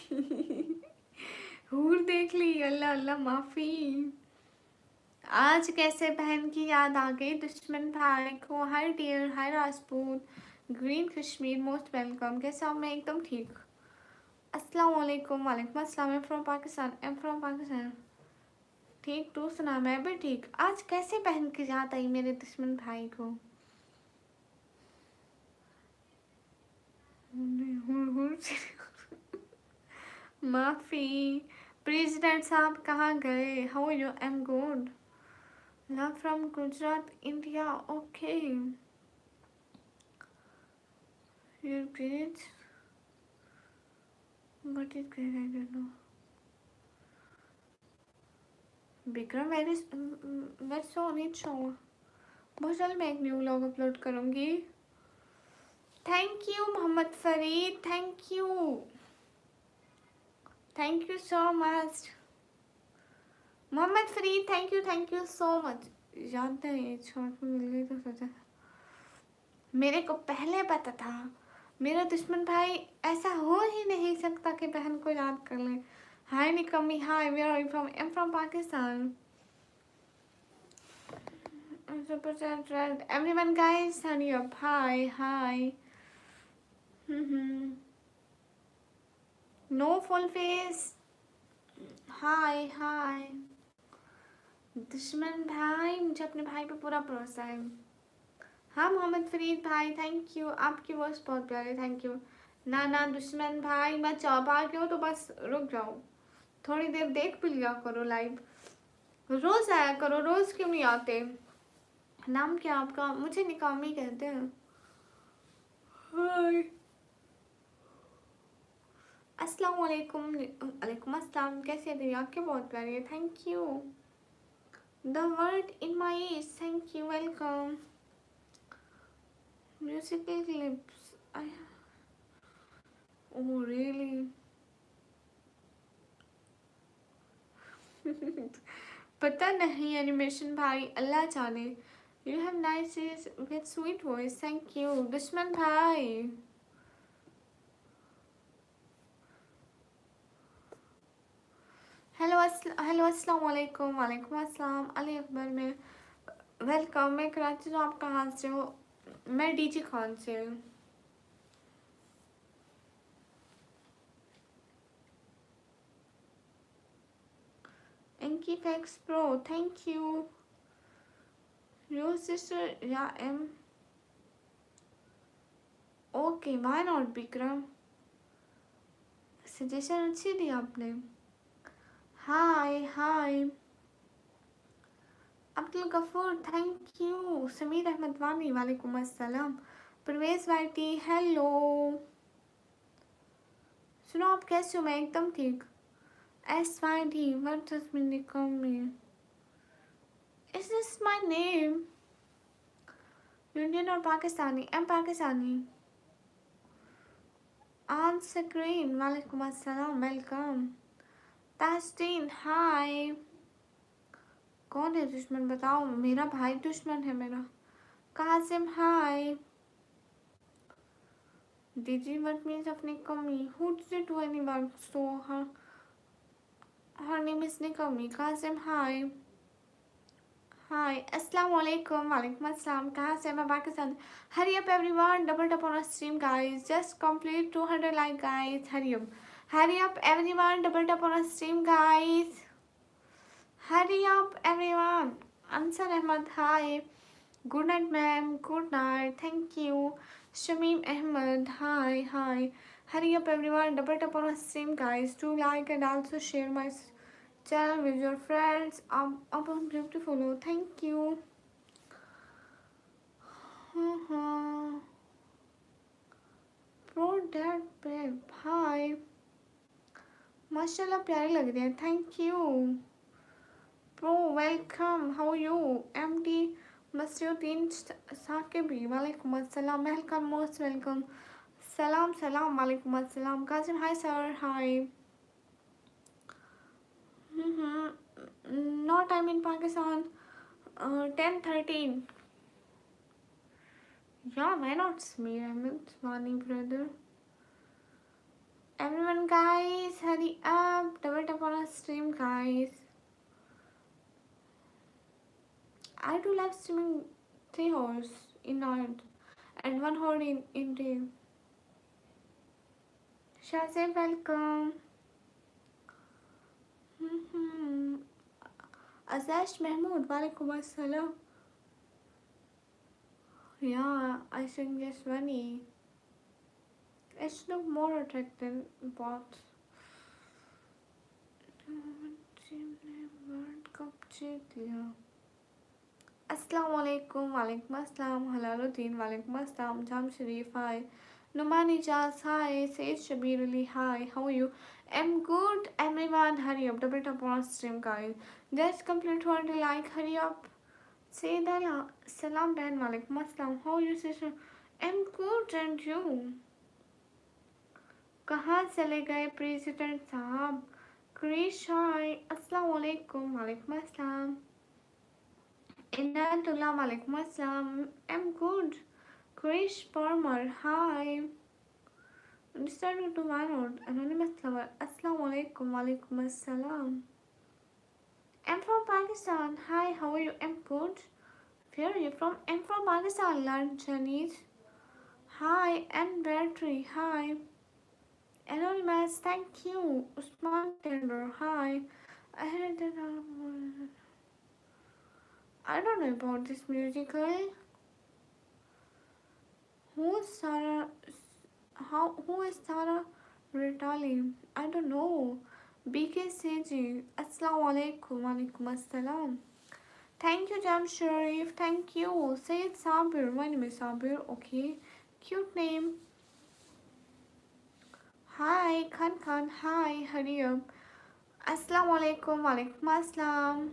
हूर देख ली, अल्लाह अल्लाह माफी। आज कैसे बहन की याद आ गई दुश्मन भाई को। Hi dear, hi Rajput, green Kashmir, most welcome. कैसा हूँ मैं? एकदम ठीक। अस्सलाम वालेकुम। वालेकुम अस्सलाम। I am from Pakistan. I am from Pakistan. ठीक, तू सुना? मैं भी ठीक। आज कैसे बहन की याद आई मेरे दुश्मन भाई को? माफी। प्रेसिडेंट साहब कहाँ गए? How you? I am good. Love from Gujarat India. Okay. Your great. What is great? I don't know. Vikram very sorry show. बहुत जल्द मैं एक न्यू व्लॉग अपलोड करूँगी। Thank you Mohammad Farid, thank you, thank you so much Mohammad Farid, thank you so much. याद है short में मिल गई तो सोचा, मेरे को पहले पता था मेरा दुश्मन भाई ऐसा हो ही नहीं सकता कि बहन को याद कर ले। हाय निकमी, hi where are you from? I am from Pakistan. Super chat red. Everyone guys, hurry up. Hi, hi. No full face. Hi, hi. दुश्मन भाई, मुझे अपने भाई पे पूरा भरोसा है। हाँ मोहम्मद फरीद भाई, थैंक यू, आपकी वॉइस बहुत प्यारी, थैंक यू। ना ना दुश्मन भाई, मैं चौपा के हो तो बस रुक जाओ, थोड़ी देर देख भी लिया करो लाइव। रोज आया करो, रोज क्यों नहीं आते? नाम क्या आपका? मुझे निकामी कहते हैं। हाय, अस्सलाम वालेकुम। वालेकुम अस्सलाम। कैसे हैं दीदी? आपके बहुत प्यारे है, thank you. The word in my is, thank you, welcome. Musical clips, oh really? पता नहीं एनिमेशन भाई, अल्लाह जाने। You have nice with sweet voice, thank you दुश्मन भाई। हेलो हेलो अस्सलाम वालेकुम। वालेकुम अस्सलाम। अली अकबर में वेलकम। मैं कराची से, आप कहाँ से हो? मैं डीजी खान से हूँ। Inky Fax Pro, thank you. Your sister, yeah, okay, why not Bikram? Suggestion अच्छी दी आपने। Hi hi Abdul Ghafoor, thank you. Sameer Ahmad Wani, वालेकुम अस्सलाम। परवेज वाइटी, हेलो। सुनो आप कैसे हो? मैं एकदम ठीक। S Y D, what does mean Nikam? Is this my name? Indian और Pakistani? Am Pakistani. On screen, वालेकुम अस्सलाम, वेलकम। तास्टीन, हाय। कौन है दुश्मन बताओ? मेरा भाई दुश्मन है मेरा। कासिम, हाय। दीदी what means अपनी कमी? Who did do anyone? So her name is Nikami. Qasim, हाय हाय। अस्सलाम वालेकुम। वालेकुम अस्सलाम। कहाँ से? मैं Pakistan. Hurry up everyone, double tap on stream guys, just complete 200 like guys. Hurry up everyone, double tap on stream guys. Hurry up everyone. Ansar Ahmad, hi. Good night ma'am, good night, thank you. Shamim Ahmad, hi hi. Hurry up everyone, double tap on our stream guys, do like and also share my channel with your friends. Up on beautiful, thank you. Pro dad babe, hi. माशाल्लाह प्यारे लग रहे हैं, thank you pro, welcome, how you am T Masruddin Saqibi, वालेकुम अस्सलाम, welcome, most welcome, सलाम सलाम, वालेकुम अस्सलाम, Kazim, hi sir, hi. No time in Pakistan, 10:13. Yeah, why not Smear Ahmed, morning brother. Everyone guys, hurry up, double tap on our stream guys. I do live streaming 3 hours in night and 1 hour in day. Shazay, welcome. Azash Mahmood, walaikum assalam. Yeah, I think that's funny. It's look more attractive, but world cup जीत लिया। अस्सलाम वालेकुम, वालेकुम अस्सलाम, हलालुद्दीन, वालेकुम अस्सलाम, जाम शरीफ, हाय, नुमानी जास, हाय, Said Shabir Ali, hi, how are you? I'm good, everyone, hurry up, double tap on stream guys. Just complete one like, hurry up. Say Dala, salam Ben, walaikum assalam, how are you sister? I'm good and you? कहाँ चले गए president साहब? क्रिश, हाय, अस्सलाम वालेकुम, वालेकुम अस्सलाम, Inatullah, walaikum assalam, I'm good. Krish Parmar, hi. Decided to my note, anonymous lover, assalamu alaikum, walaikum assalam. I'm from Pakistan, hi, how are you? I'm good. Where are you from? I'm from Pakistan, learn Chinese. Hi, and Battery, hi. Anonymous, thank you. Usman Tender, hi. I heard that I don't know about this musical. Who's Sarah? Who is Sarah Ritali? I don't know. BK Seji. Assalamu alaikum. Walaikum assalam. Thank you, Jam Sharif. Thank you. Sayyid Sabir. My name is Sabir. Okay. Cute name. Hi, Khan Khan. Hi, hurry up. Assalamu alaikum. Walaikum assalam.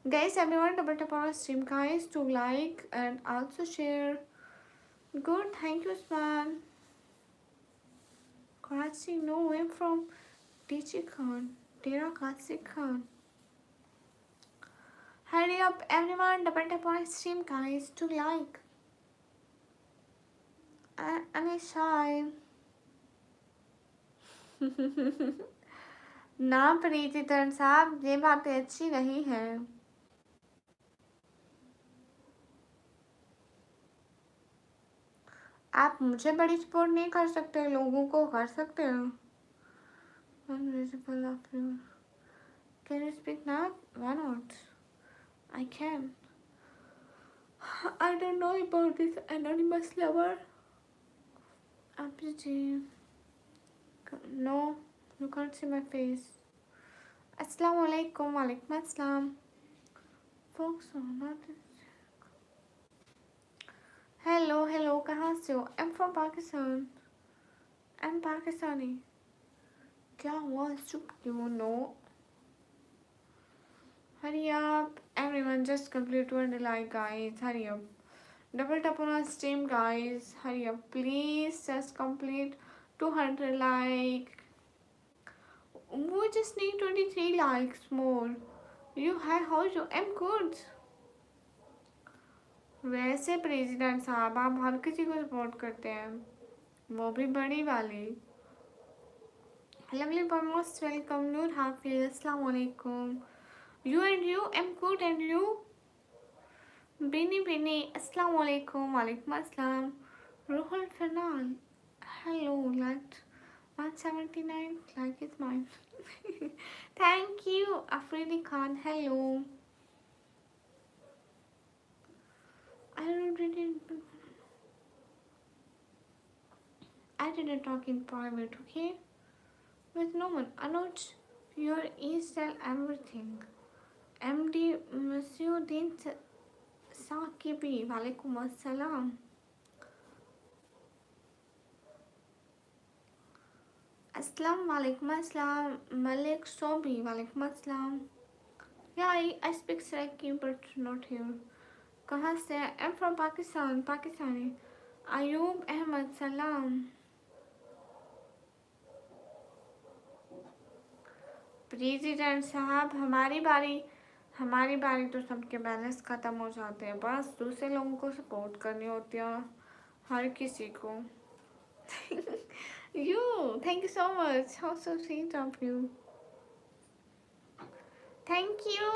Guys, everyone double tap on our stream, guys, to like and also share. Good, thank you, Usman. Karachi, no, I'm from DJ Khan, Tera Kasi Khan. Hurry up, everyone, double tap on our stream, guys, to like. And shy. ना प्रीतितन साहब, ये बातें अच्छी नहीं है। आप मुझे बड़ी सपोर्ट नहीं कर सकते, लोगों को कर सकते हो। Unreachable of you. Can you speak now? Why not? I can. I don't know about this anonymous lover. RPG. No, you can't see my face. Assalamu alaikum, walaikum assalam. Folks are not. Hello, hello, कहाँ से हो? I'm from Pakistan. I'm Pakistani. क्या हुआ? चुप क्यों? No. Hurry up, everyone! Just complete 200 like, guys. Hurry up. Double tap on our stream, guys. Hurry up, please. Just complete 200 like. We just need 23 likes more. You, hi, how are you? I'm good. वैसे president साहब आप हर किसी को support करते हैं, वो भी बड़ी वाली। लवली मोस्ट वेलकम नूर हाफिज, अस्सलाम वालेकुम। You and you, I'm good and you? Bini Bini, assalamu alaikum, walaikum assalam. Ruhul Fanal, hello, liked 179, like is mine. Thank you, Afridi Khan, hello. I didn't talk in private, okay? With no one. Anuj, your e-style everything. MD Masuddin Sakibi, walaikum assalam. अस्सलाम वालेकुम अस्सलाम मलिक सोबी वालेकुम अस्सलाम। या I speak Saraiki but not here. कहाँ से? I am from Pakistan, Pakistani. Ayub Ahmad सलाम। President साहब हमारी बारी तो सबके बैलेंस ख़त्म हो जाते हैं, बस दूसरे लोगों को सपोर्ट करनी होती है, हर किसी को। You thank you so much, how so sweet of you. Thank you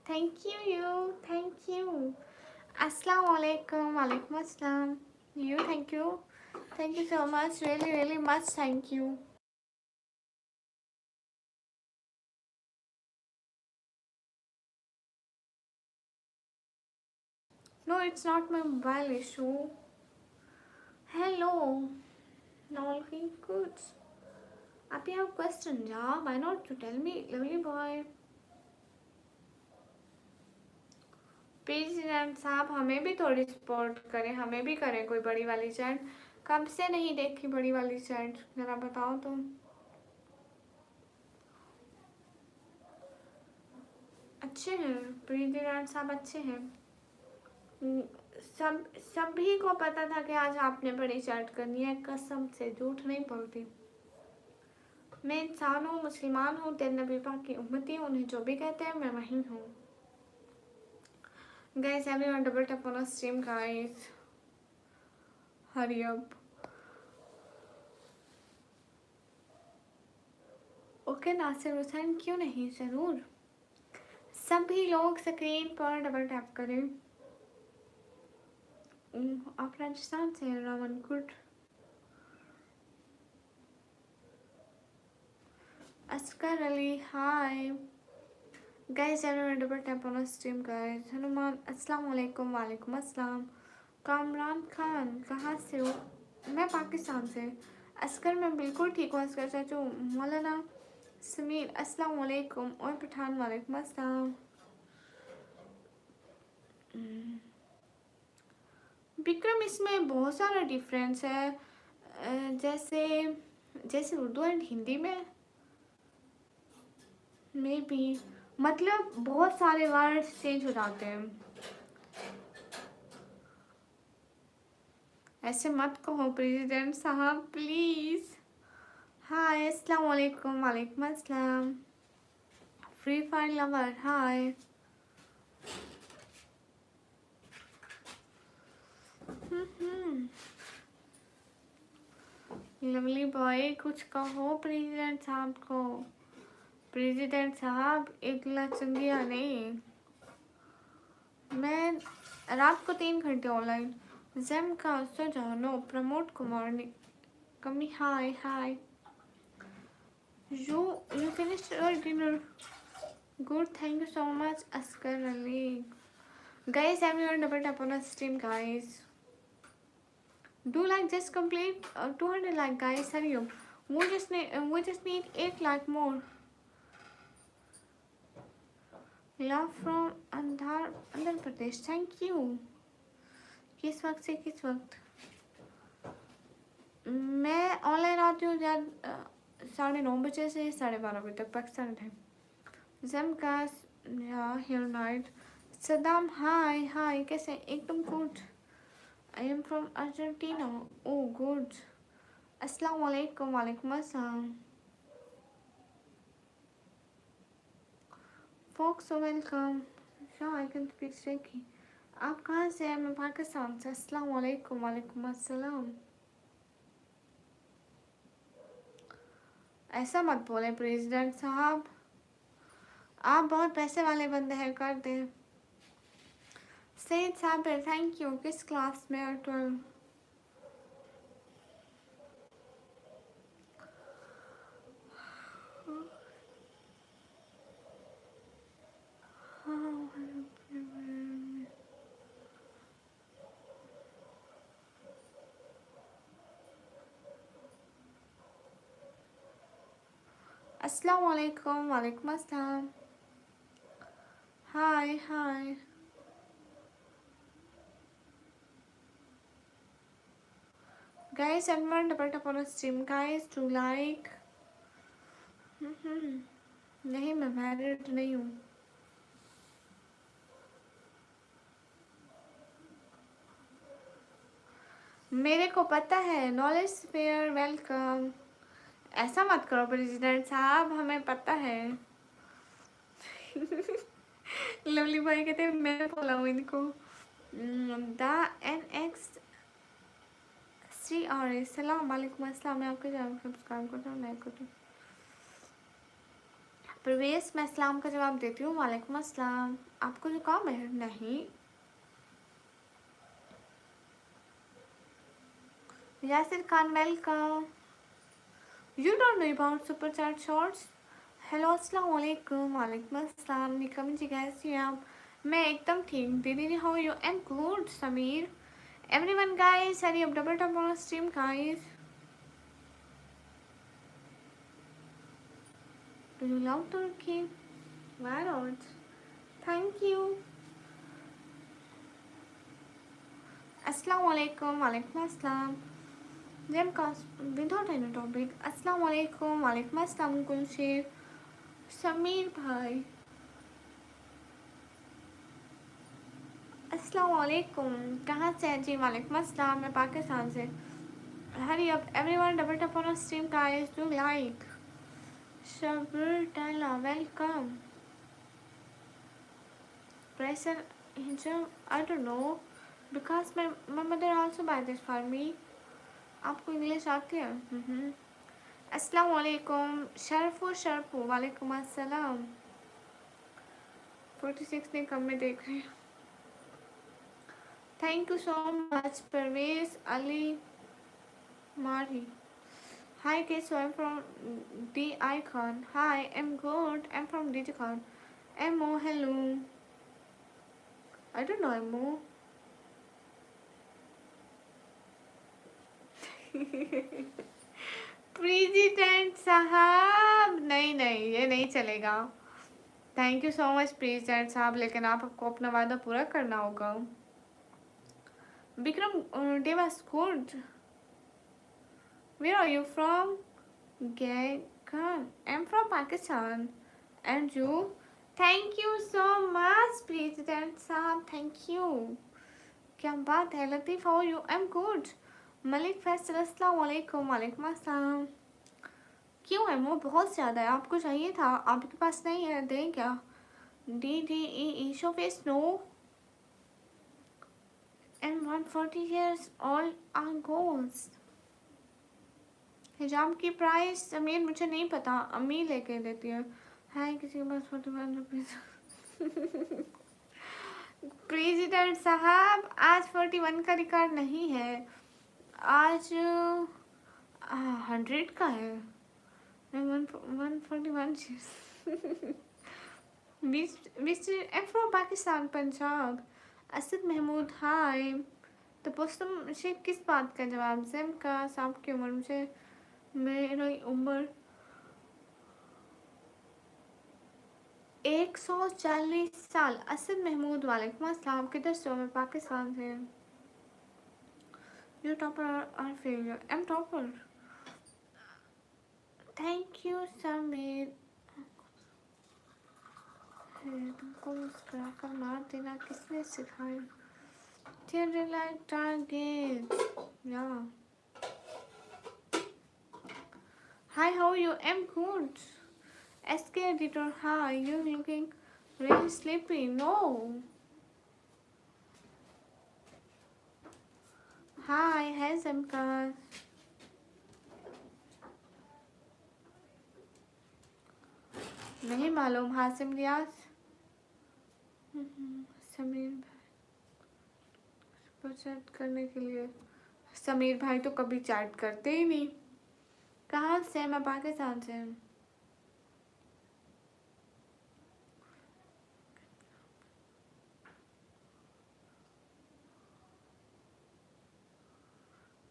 thank you. अस्सलाम वालेकुम, वालेकुम अस्सलाम। You thank you so much, really really much thank you. No, it's not my mobile issue. Hello. Now looking good. Up you have question, yeah? Why not you tell me, lovely boy? President साहब हमें भी थोड़ी support करें, हमें भी करें कोई बड़ी वाली चैट। कब से नहीं देखी बड़ी वाली चैट, जरा बताओ तो। अच्छे हैं प्रेसिडेंट साहब, अच्छे हैं। सभी को पता था कि आज आपने बड़ी चैट करनी है, कसम से झूठ नहीं बोलती। मैं इंसान हूँ, मुसलमान हूँ, तेरे नबी पाक की उम्मती हूँ, उन्हें जो भी कहते हैं मैं वही हूँ। Guys, everyone double tap on a stream, guys. Hurry up. Okay Nasir Hussain, क्यों नहीं, ज़रूर। सभी लोग स्क्रीन पर डबल टैप करें। आप राजस्थान से हैं, Ravan good. Askar Ali hi. Guys everyone double tap on a stream, guys. Hanuman अस्सलाम वालेकुम, वालेकुम अस्सलाम। कामरान खान कहाँ से हो? मैं पाकिस्तान से। अस्कर मैं बिल्कुल ठीक हूँ अस्कर चाचू। मौलाना समीर अस्सलाम वालेकुम और पठान वालेकुम अस्सलाम। विक्रम इसमें बहुत सारा डिफरेंस है, जैसे जैसे उर्दू एंड हिंदी में भी मतलब बहुत सारे वर्ड्स चेंज हो जाते हैं। ऐसे मत कहो प्रेसिडेंट साहब प्लीज़। हाय अस्सलाम वालेकुम, वालेकुम अस्सलाम। फ्री फायर लवर हाय। लवली बॉय कुछ कहो प्रेसिडेंट साहब को। प्रेसिडेंट साहब एक लचंगिया नहीं, मैं रात को 3 घंटे ऑनलाइन। जेम का जानो प्रमोट कुमार कमी hi hi. You finished your dinner? Good, thank you so much Askar Ali. Guys everyone double tap on a stream, guys. Do like just complete 200 like, guys. Hurry up. We just need 8 like more. Love from Andhra Pradesh, thank you. किस वक्त से किस वक्त? मैं online आती हूँ 9:30 बजे से 12:30 बजे तक पाकिस्तान टाइम। जम का here night. Saddam hi hi, कैसे? एकदम good. I am from Argentina. Oh good. अस्सलाम वालेकुम, वालेकुम अस्सलाम। Folks welcome. I can speak शेकी। आप कहाँ से हैं? मैं पाकिस्तान से। अस्सलाम वालेकुम, वालेकुम अस्सलाम। ऐसा मत बोले प्रेसिडेंट साहब, आप बहुत पैसे वाले बंदे हैं, कर दें। Saeed Sabir thank you. किस क्लास में? 12। अस्सलाम वालेकुम, वालेकुम अस्सलाम। Hi hi. Guys, everyone double tap on a stream. Guys, to like. नहीं, मैं मैरिड नहीं हूँ. मेरे को पता है. Knowledge fair welcome. ऐसा मत करो प्रेसिडेंट साहब, हमें पता है. लवली भाई कहते हैं मैं बोला हूँ इनको. The N X C R A. सलाम वालेकुम अस्सलाम. मैं आपके जवाब सब्सक्राइब करता हूँ, लाइक करता हूँ. प्रवेश, मैं सलाम का जवाब देती हूँ. वालेकुम अस्सलाम. आपको जो काम है नहीं. Yasir Khan welcome. You don't know about super chat shorts. Hello अस्सलाम वालेकुम. वालेकुम अस्सलाम. निकम जी कैसी हैं आप? मैं एकदम ठीक. दीदी how you? I am good. Sameer. Everyone guys, hurry up double tap on stream guys. Do you love Turkey? Why not? Thank you. अस्सलाम वालेकुम. वालेकुम अस्सलाम. जेम का विदाउट एनी टॉपिक. अस्सलाम वालेकुम. वालेकुम अस्सलाम. गुलशेर. समीर भाई. अस्सलाम वालेकुम. कहाँ से हैं जी? वालेकुम अस्सलाम. मैं पाकिस्तान से. Hurry up everyone double tap on stream guys. Do like. शबर टाला welcome. Pressure hijab, I don't know because my mother also buy this for me. आपको इंग्लिश आती है? अस्सलाम वालेकुम. शरफो वालेकुम अस्सलाम. 46 ने कम में देख रहे हैं. Thank you so much. Parvez Ali Mari. Hi guys, so I'm from D Icon. Hi, I'm good. I'm from D Icon. Mo, hello. I don't know Mo. President साहब नहीं नहीं, ये नहीं चलेगा. Thank you so much president साहब, लेकिन आपको अपना वादा पूरा करना होगा. Vikram day was good. Where are you from? Gaykan. I'm from Pakistan. And you? Thank you so much president साहब. Thank you. क्या बात है. Latif how you? I am good. Malik Faisal अस्सलाम वालेकुम. वालेकुम अस्सलाम. क्यों है वो? बहुत ज़्यादा है. आपको चाहिए था, आपके पास नहीं है, दें क्या? DDE show face no. And 140 years old are ghosts. हिजाब की प्राइस अमीर मुझे नहीं पता, अम्मी लेके देती है. हाय किसी के पास 41 रुपीज़. प्रेसिडेंट साहब आज 41 का रिकॉर्ड नहीं है, आज 100 का है. 141 फ्रॉम पाकिस्तान पंजाब. असद महमूद हाय. तो पोस्तम मुझे किस बात का जवाब? जैम का साहब की उम्र मुझे, मेरी उम्र 140 साल. असद महमूद वालेकुम अस्सलाम. किधर से हो? मैं पाकिस्तान से. यू टॉपर और failure? I am topper. Thank you Sameer. तुमको मुस्कुरा कर मार देना किसने सिखाया? तेरे लाइक टारगेट. या hi how you? I am good. SK editor, hi, you're looking really sleepy. No. Hi, Zamka. नहीं मालूम. हासिम रियाज. समीर भाई सुपर चैट करने के लिए. समीर भाई तो कभी चैट करते ही नहीं. कहाँ से? मैं पाकिस्तान से.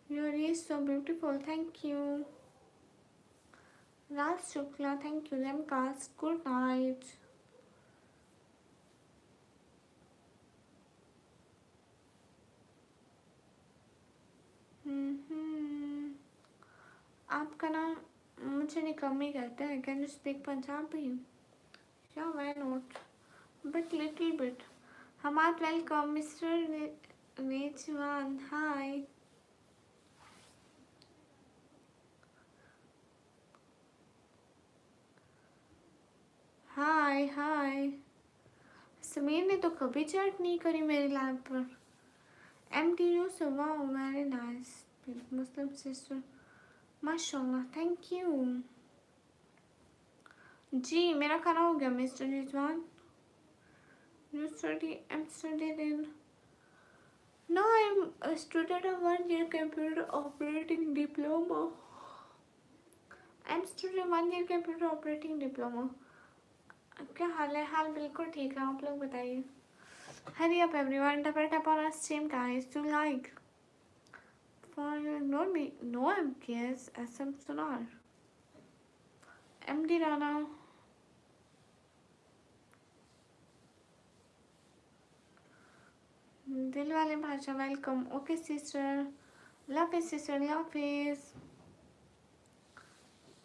Your is so beautiful. Thank you. Raj Shukla. Thank you. Zamkas. Good night. आपका नाम मुझे निकम्मी कहते हैं। Can you speak Punjabi? या why not, but little bit. Hammad welcome. Mister नेजवान हाय। Hi hi. समीर ने तो कभी चैट नहीं करी मेरे लैब पर। MTU से वाओ वेरी नाइस। मुस्लिम सिस्टर माशाल्लाह, थैंक यू जी। मेरा खाना हो गया mister Rizwan. You study, I'm studying in. Now I'm a student of 1 year computer operating diploma. I'm studying 1 year computer operating diploma. क्या हाल है? हाल बिल्कुल ठीक है, आप लोग बताइए। Hurry up everyone, tap on our stream guys to like. For no MKS SM Sonar. MD Rana. दिल वाले भाषा welcome. Okay sister, love is sister, love is.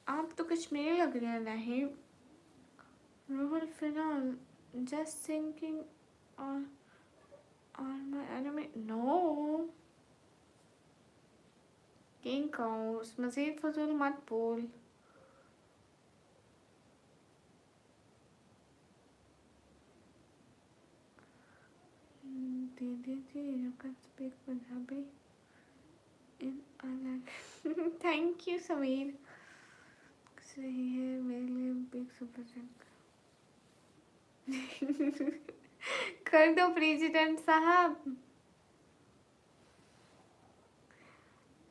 आप तो कश्मीरी लग रहे हैं। नहीं रूहल फिलहाल जस्ट थिंकिंग और माय एनिमी नो। किंग काउस मजीद फजूल मत बोल। दीदी जी you can speak Punjabi in अलग। Thank you Sameer. सही है मेरे लिए बिग सुपर चैट कर दो प्रेसिडेंट साहब।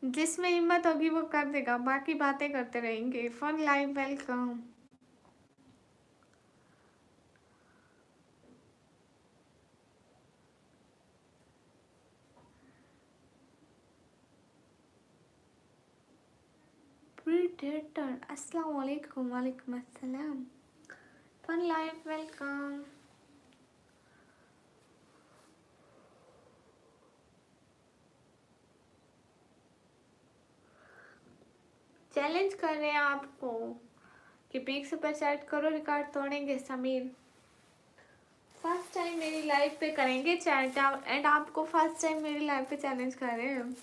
जिसमें हिम्मत होगी वो कर देगा, बाकी बातें करते रहेंगे। Fun live welcome. प्रीडेटर अस्सलाम वालेकुम। वालेकुम अस्सलाम। Fun live welcome. चैलेंज कर रहे हैं आपको कि बिग सुपर चैट करो, रिकॉर्ड तोड़ेंगे। समीर फर्स्ट टाइम मेरी लाइफ पे करेंगे चैट एंड आपको फर्स्ट टाइम मेरी लाइफ पे चैलेंज कर रहे हैं।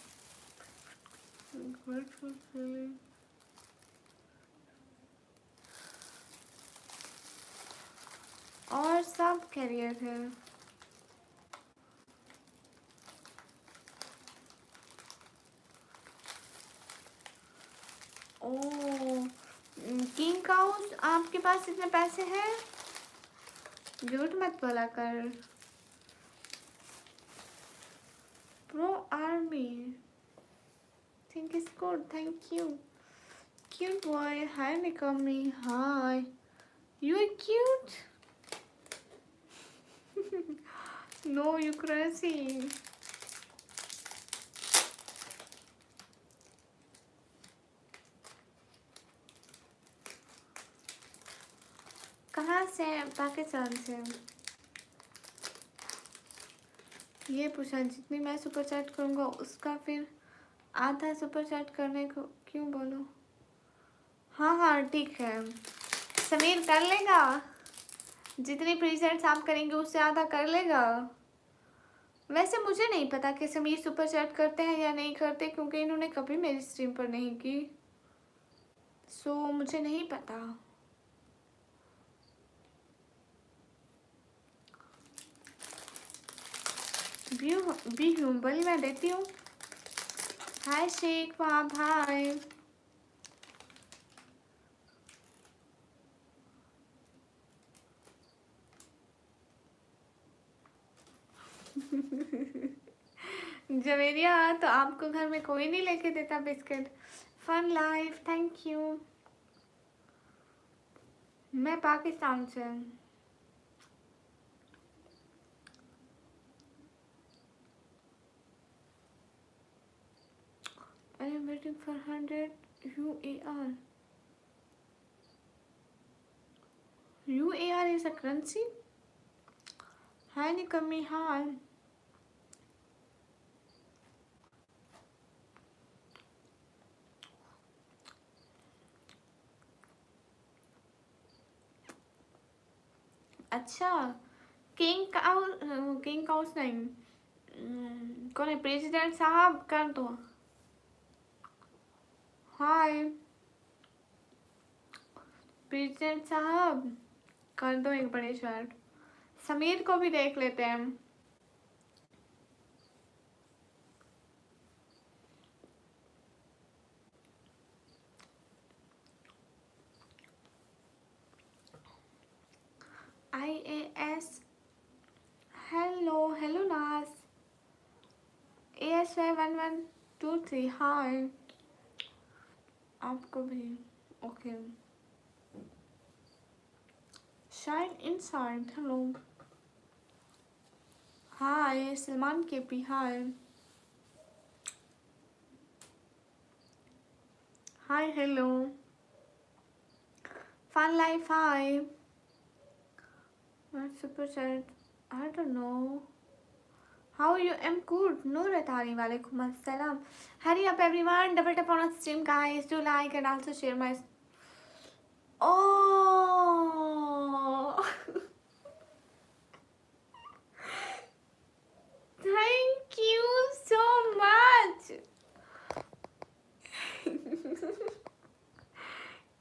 और सब कैरियर है। ओह किंग काउस, आपके पास इतने पैसे हैं? झूठ मत बोला कर। Pro army think is good, thank you. Cute boy hi निकम्मी hi. You are cute. No you crazy. कहाँ से? पाकिस्तान से। ये पूछा जितनी मैं सुपर चैट करूँगा उसका फिर आधा सुपर चैट करने को क्यों बोलो? हाँ हाँ ठीक है, समीर कर लेगा। जितनी प्रीसेट्स आप करेंगे उससे आधा कर लेगा। वैसे मुझे नहीं पता कि समीर सुपर चैट करते हैं या नहीं करते, क्योंकि इन्होंने कभी मेरी स्ट्रीम पर नहीं की, सो मुझे नहीं पता। बी ह्यूम्बल मैं देती हूँ। हाय शेख वाह हाय। जवेरिया तो आपको घर में कोई नहीं लेके देता biscuit. Fun life thank you. मैं पाकिस्तान से हूँ। I am waiting for 100 UAR. UAR is a currency? Hi Nikami, hi. अच्छा, किंग काउस नहीं, कौन है? प्रेसिडेंट साहब कर दो। हाय प्रेसिडेंट साहब, कर दो एक बड़े शर्ट। समीर को भी देख लेते हैं हम। IAS, हेलो हेलो नास। ASY 1123 हाय, आपको भी। Okay, shine inside hello. Hi Salman K P hi. Hi hello fun life hi. Super chat I don't know how you am good. Noor Attari वालेकुम अस्सलाम। Hurry up everyone, double tap on stream guys, do like and also share my. Oh thank you so much.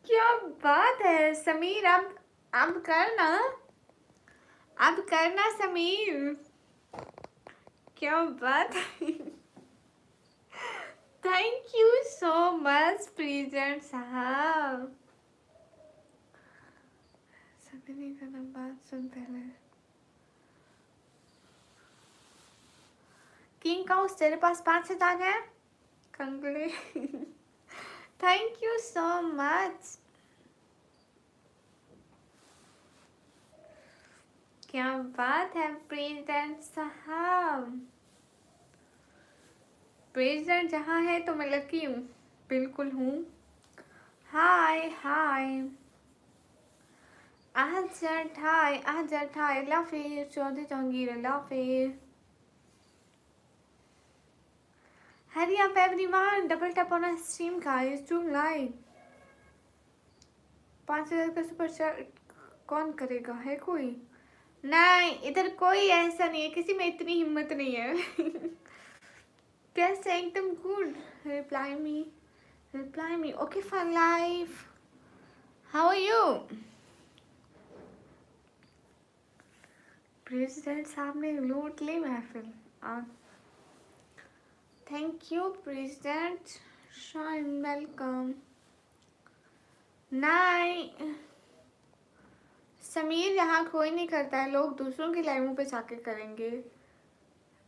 क्या बात है समीर, अब करना, अब करना समीर, क्या बात है। Thank you so much president साहब। सभी नहीं करना, बात सुन पहले। किंग काउस तेरे पास 5 दाग है, कंगले। Thank you so much. क्या बात है प्रेसिडेंट साहब। प्रेसिडेंट जहाँ है तो मैं लकी हूँ, बिल्कुल हूँ। हाय हाय अहजट हाय, अहजट हाय, लाफिर चौधरी जहांगीर लाफिर। Hurry up everyone, double tap on stream guys, do like. 5,000 का सुपर चैट कौन करेगा? है कोई? नहीं, इधर कोई ऐसा नहीं है, किसी में इतनी हिम्मत नहीं है। कैसे? एकदम good. Reply me okay fun life, how are you? President साहब ने लूट ली महफिल। Thank you president, shine welcome. नहीं समीर, यहाँ कोई नहीं करता है, लोग दूसरों की लाइवों पे जाके करेंगे।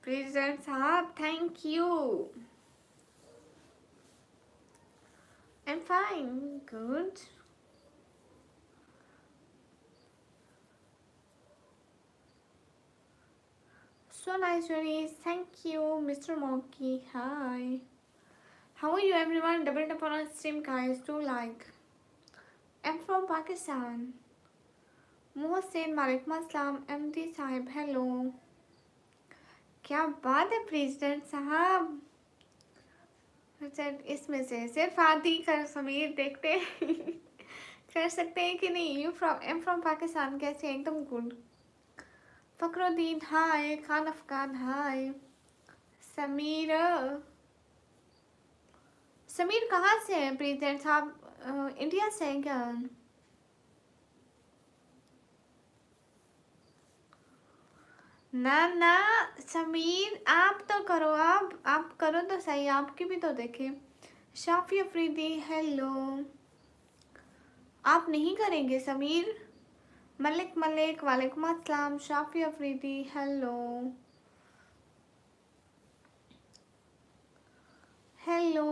प्रेसिडेंट साहब thank you. I am fine good. So nice, Johnny. Thank you, Mr. Monkey. Hi. How are you, everyone? Double tap on our stream, guys. Do like. I'm from Pakistan. Mohsin, Walaikum Assalam. MD Sahib, hello. क्या बात है president साहब। इसमें से सिर्फ आदि कर समीर देखते कर सकते हैं कि नहीं। You from M from Pakistan, कैसे? एकदम गुड। फखरुद्दीन हाय, खान अफगान हाय। समीर, समीर कहाँ से है प्रेसिडेंट साहब? इंडिया से हैं क्या? ना ना समीर, आप तो करो, आप करो तो सही, आपकी भी तो देखे। शाफी अफरीदी हेलो। आप नहीं करेंगे समीर? मलिक मलिक वालेकुम अस्सलाम। Shafi Afridi hello hello.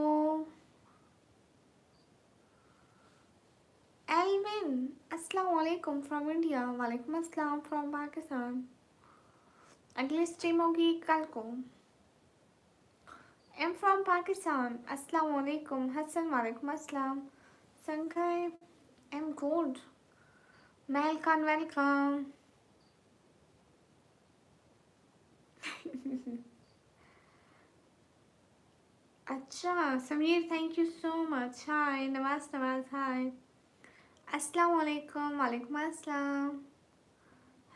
Elvin अस्सलाम वालेकुम फ्रॉम इंडिया। वालेकुम अस्सलाम फ्रॉम पाकिस्तान। अगली स्ट्रीम होगी कल को। Am from Pakistan. अस्सलाम वालेकुम हसन, वालेकुम अस्सलाम। संखय am good. Mahal Khan welcome. अच्छा Sameer thank you so much. Hi Nawaz, Nawaz hi. अस्सलाम वालेकुम, वालेकुम अस्सलाम।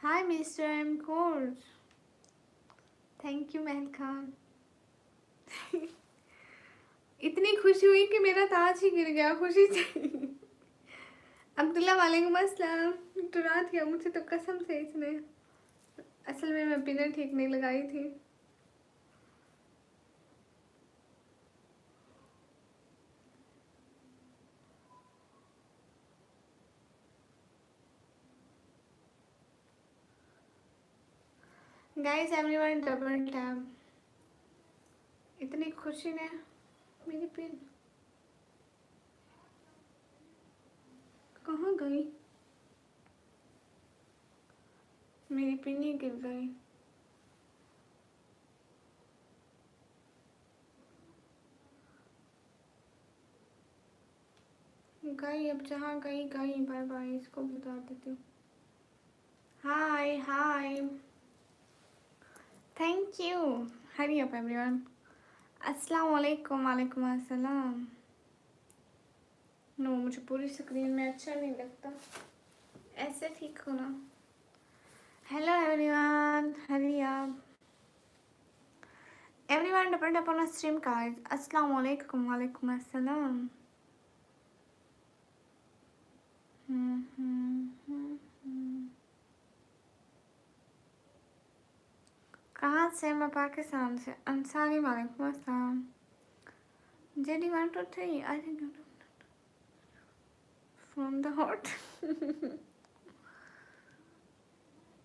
Hi mister M course, thank you Mahal Khan. इतनी खुशी हुई कि मेरा ताज ही गिर गया खुशी से। अब्दुल्ला वालेकुम अस्सलाम। डरा दिया मुझे तो कसम से इसने। असल में मैं पिनर ठीक नहीं लगाई थी। Guys everyone double tap. इतनी खुशी ने मेरी पिन कहाँ गई? मेरी पिन ही गिर गई। गई, अब जहाँ गई गई। बाय बाय, इसको बता देती हूँ। Hi hi, thank you. Hurry up everyone. अस्सलाम वालेकुम। वालेकुम अस्सलाम। नो, मुझे पूरी स्क्रीन में अच्छा नहीं लगता, ऐसे ठीक हो ना। Hello everyone, Hari up everyone, double tap on stream guys. अस्सलाम वालेकुम। वालेकुम अस्सलाम। कहाँ से? मैं पाकिस्तान से। अंसारी, वालेकुम अस्सलाम। JD 1 2 3, I think from the hot.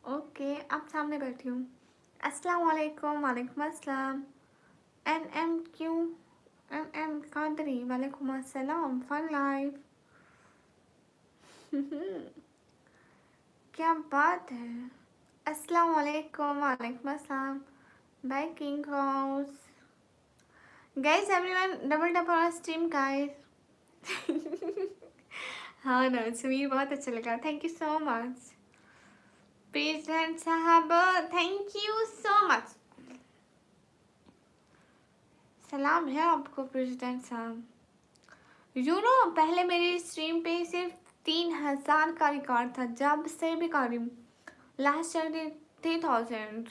Okay, आप सामने बैठी हूँ। अस्सलाम वालेकुम। वालेकुम अस्सलाम। एम कादरी, वालेकुम अस्सलाम। Fun life. क्या बात है। अस्सलाम वालेकुम। वालेकुम अस्सलाम। Bye king house. Guys everyone double tap on stream guys. हाँ ना, समीर बहुत अच्छा लगा, thank you so much. President साहब थैंक यू सो मच। सलाम है आपको प्रेसिडेंट साहब। यू नो, पहले मेरी स्ट्रीम पे सिर्फ 3000 का रिकॉर्ड था, जब से भी कर रही हूँ। लास्ट ईयर 3000,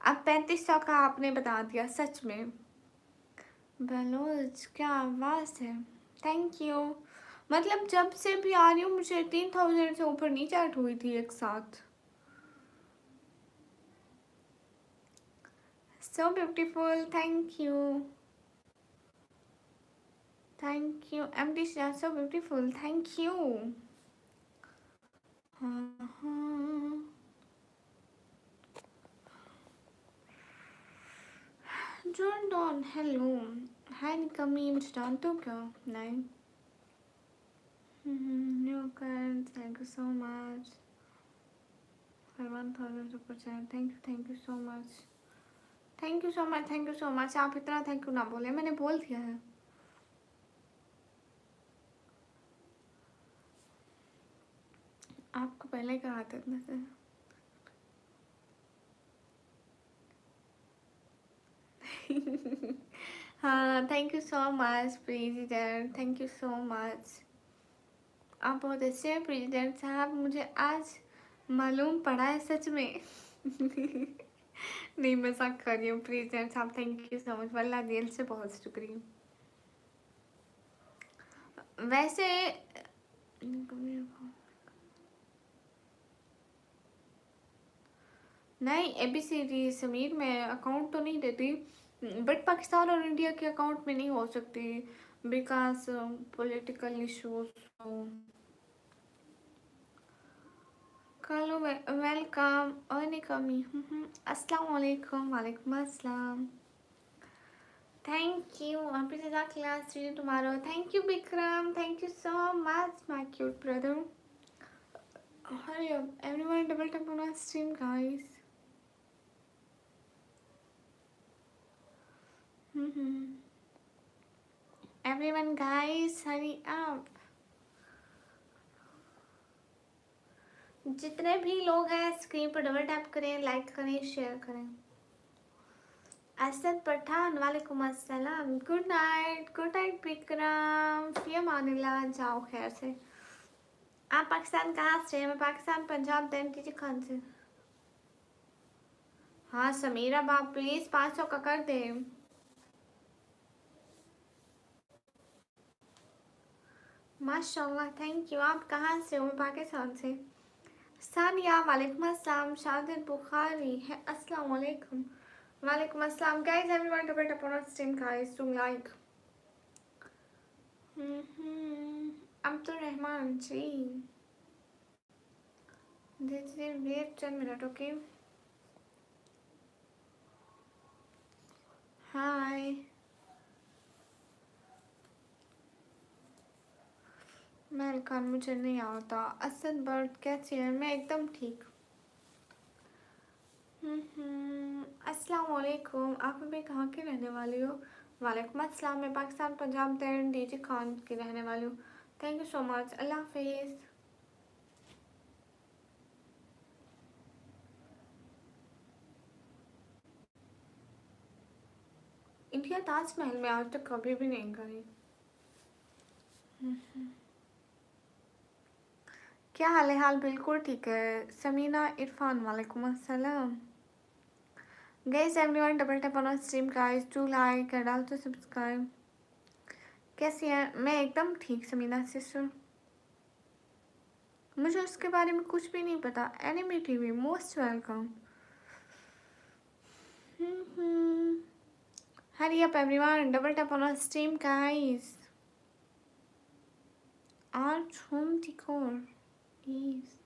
अब 3500 का आपने बता दिया, सच में। बलोच, क्या आवाज़ है। Thank you. मतलब जब से भी आ रही हूँ मुझे 3000 से ऊपर नहीं चैट हुई थी एक साथ। So beautiful, thank you. Thank you MD, so beautiful, thank you. John, hello. Hi कमी, मुझे जानते हो क्या? नहीं। New current, thank you so much for 1000 super chat. Thank you so much. Thank you so much, thank you so much. आप इतना thank you ना बोले, मैंने बोल दिया है। आपको पहले कहा था इतना से। हाँ, thank you so much president, thank you so much. आप बहुत अच्छे हैं प्रेसिडेंट साहब, मुझे आज मालूम पड़ा है सच में। नहीं, मजाक कर रही हूँ प्रेसिडेंट साहब, थैंक यू सो मच, वल्लाह दिल से बहुत शुक्रिया। वैसे नहीं, एबीसीडी समीर, मैं अकाउंट तो नहीं देती, बट पाकिस्तान और इंडिया के अकाउंट में नहीं हो सकती because political issues. Hello, welcome और कमी। अस्सलाम वालेकुम। वालेकुम अस्सलाम। Thank you. हैप्पी जज़ाक class, see you tomorrow. Thank you Vikram, thank you so much my cute brother. Hurry up everyone, double tap on stream guys. Everyone guys, hurry up. जितने भी लोग हैं स्क्रीन पर डबल टैप करें, like करें, share करें। असद पठान, वालेकुम अस्सलाम। गुड नाइट विक्रम, फिर मानिल्लाह, जाओ खैर से। आप पाकिस्तान कहाँ से? मैं पाकिस्तान पंजाब देन कीजिए खान से। हाँ समीरा बाप प्लीज 500 का कर दे। माशाल्लाह थैंक यू। आप कहाँ से हो? मैं पाकिस्तान से। सानिया वालेकुम अस्सलाम। शादिद बुखारी है अस्सलाम वालेकुम। वालेकुम अस्सलाम guys everyone to bet upon stream guys to like. Abdul Rahman ji दीजिए वेट 10 मिनट ओके। हाय मेलकान मुझे नहीं आता। असद बर्ड कैसी है? मैं एकदम ठीक। अस्सलाम वालेकुम। आप अभी कहाँ के रहने वाली हो? वालेकुम अस्सलाम। मैं पाकिस्तान पंजाब दैन डीजी खान की रहने वाली हूँ। Thank you so much. Allah हाफिज़। इंडिया ताजमहल में आज तक कभी भी नहीं गई। क्या हाल है? हाल बिल्कुल ठीक है। समीना इरफान वालेकुम अस्सलाम। Guys everyone double tap on stream guys to like and also subscribe. कैसी है? मैं एकदम ठीक समीना सिस्टर। मुझे उसके बारे में कुछ भी नहीं पता। Enemy TV most welcome. Hurry up everyone double tap on stream guys. आज होम डिकोर प्लीज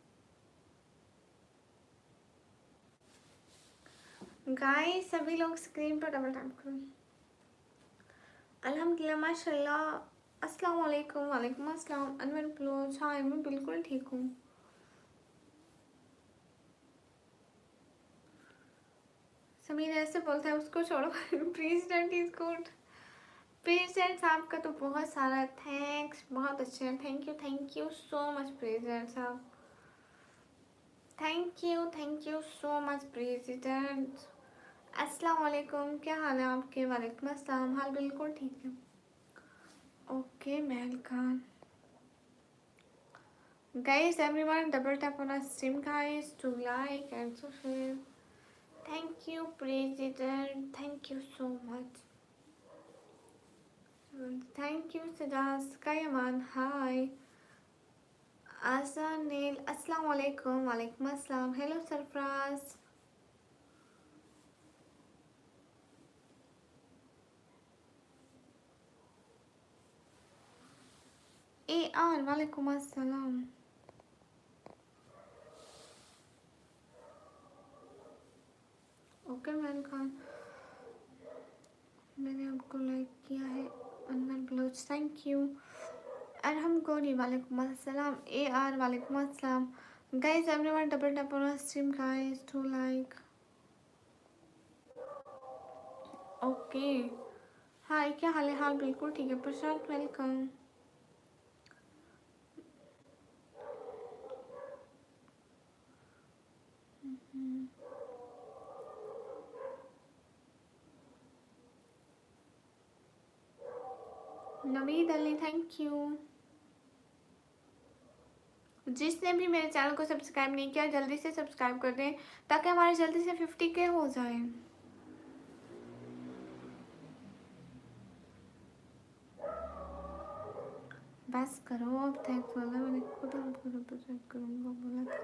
गाइस सभी लोग स्क्रीन पर डबल टैप करो। अल्हम्दुलिल्लाह माशाल्लाह। अस्सलाम वालेकुम। वालेकुम अस्सलाम अनवर ब्लोच। हाँ मैं बिल्कुल ठीक हूँ। समीर ऐसे बोलता है उसको छोड़ो। President is good. प्रेसिडेंट साहब का तो बहुत सारा थैंक्स। बहुत अच्छे हैं। Thank you so much president साहब। Thank you so much president. अस्सलाम वालेकुम। क्या हाल है आपके? वालेकुम अस्सलाम। हाल बिल्कुल ठीक है। Okay Mahal Khan. Guys everyone double tap on stream guys to like and to share. Thank you president. Thank you so much. Thank you सजास कायमान। हाय आजा नील अस्सलाम वालेकुम। वालेकुम अस्सलाम। हेलो सरफराज। ए आर वालेकुम अस्सलाम। ओके मैन खान मैंने आपको लाइक किया है। Anwar Baloch thank you. अरहम गोरी वालेकुम अस्सलाम। ए आर वालेकुम अस्सलाम। Guys everyone double tap on stream guys to like. Okay hi क्या हाल है? हाल बिल्कुल ठीक है। Prashant welcome. Naveed Ali thank you. जिसने भी मेरे चैनल को सब्सक्राइब नहीं किया जल्दी से सब्सक्राइब कर दें ताकि हमारे जल्दी से 50K हो जाए। बस करो अब थैंक्स वाला। मैंने खुद आपको रिप्रेजेंट करूँगा बोला था।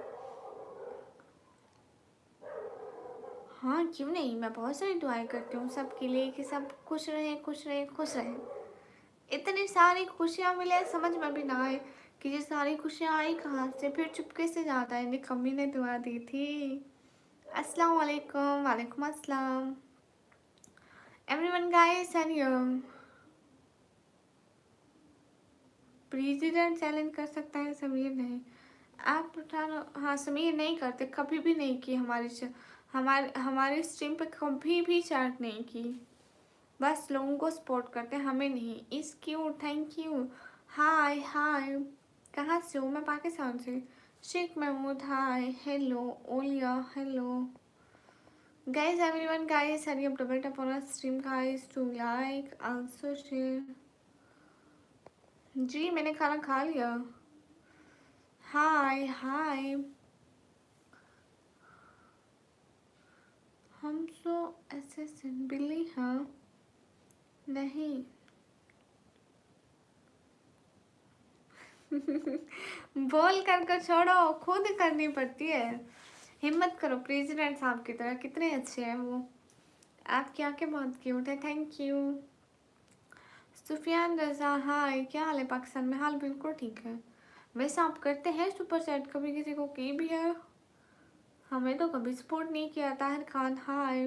हाँ क्यों नहीं। मैं बहुत सारी दुआएं करती हूँ सबके लिए कि सब खुश रहे खुश रहे खुश रहे। इतनी सारी खुशियाँ मिले समझ में भी ना आए कि ये सारी खुशियाँ आई कहाँ से। फिर चुपके से जाता है। कम्मी ने दुआ दी थी। अस्सलाम वालेकुम। वालेकुम अस्सलाम everyone guys and president challenge कर सकता है। समीर नहीं आप उठाना। हाँ समीर नहीं करते कभी भी नहीं की। हमारे स्ट्रीम पे कभी भी चैट नहीं की। बस लोगों को सपोर्ट करते हैं हमें नहीं। इस cute thank you. Hi hi कहाँ से हो? मैं पाकिस्तान से। Sheikh Mahmood hi hello. Olia hello. Guys everyone guys hurry up double tap on stream guys to like also share. जी मैंने खाना खा लिया। हाय हाय। हम सो ऐसे बिल्ली हाँ नहीं। बोल कर छोड़ो, खुद करनी पड़ती है। हिम्मत करो, प्रेसिडेंट साहब की तरह। कितने अच्छे हैं वो। आपकी आंखें बहुत क्यूट है। Thank you. Sufiyan Raza hi, क्या हाल है? पाकिस्तान में हाल बिल्कुल ठीक है। वैसे आप करते हैं सुपर चैट? कभी किसी को की भी है? हमें तो कभी सपोर्ट नहीं किया। Tahir Khan hi.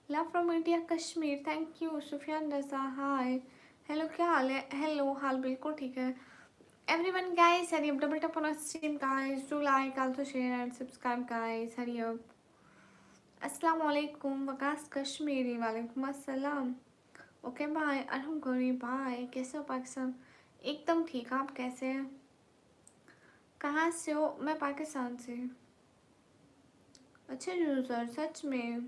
Love from India Kashmir, thank you. Sufiyan Raza hi. Hello, क्या हाल है? हेलो, हाल बिल्कुल ठीक है। Everyone guys, hurry up, double tap on our stream guys, do like, also share and subscribe guys, hurry up. अस्सलाम वालेकुम वकास कश्मीरी, वालेकुम अस्सलाम। ओके बाय, अरहम गोरी बाय। कैसे हो पाकिस्तान? एकदम ठीक, आप कैसे हैं? कहाँ से हो? मैं पाकिस्तान से। अच्छे यूज़र, सच में।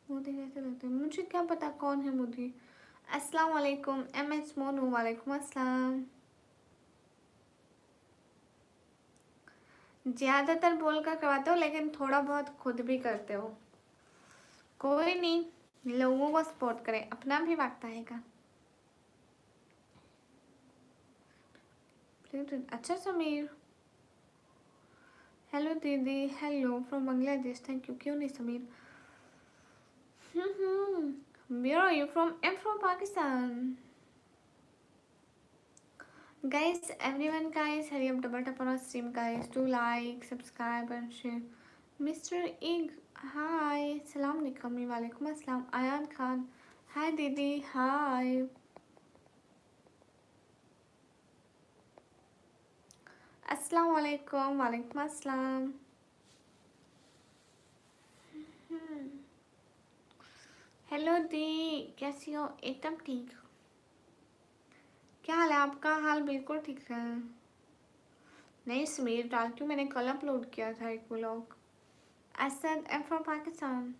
मोदी कैसे लगते हैं? मुझे क्या पता कौन है मोदी। अस्सलाम वालेकुम एम एच मोनू, वालेकुम अस्सलाम। ज़्यादातर बोल कर करवाते हो, लेकिन थोड़ा बहुत खुद भी करते हो। कोई नहीं, लोगों को सपोर्ट करें, अपना भी वक्त आएगा। अच्छा समीर, हेलो दीदी, hello from Bangladesh, thank you. क्यों नहीं Sameer? Where are you from? I am from Pakistan. Guys, everyone guys, hurry up, double tap on our stream guys, do like, subscribe and share. Mr. Ig, hi, salam alaikum, walaikum assalam. Ayan Khan, hi दीदी, hi. अस्सलाम वालेकुम, वालेकुम अस्सलाम। Hello दी, कैसी हो? एकदम ठीक। क्या हाल है आपका? हाल बिल्कुल ठीक है। नहीं समीर, डाल क्यों? मैंने कल अपलोड किया था एक vlog. Asad, I am from Pakistan.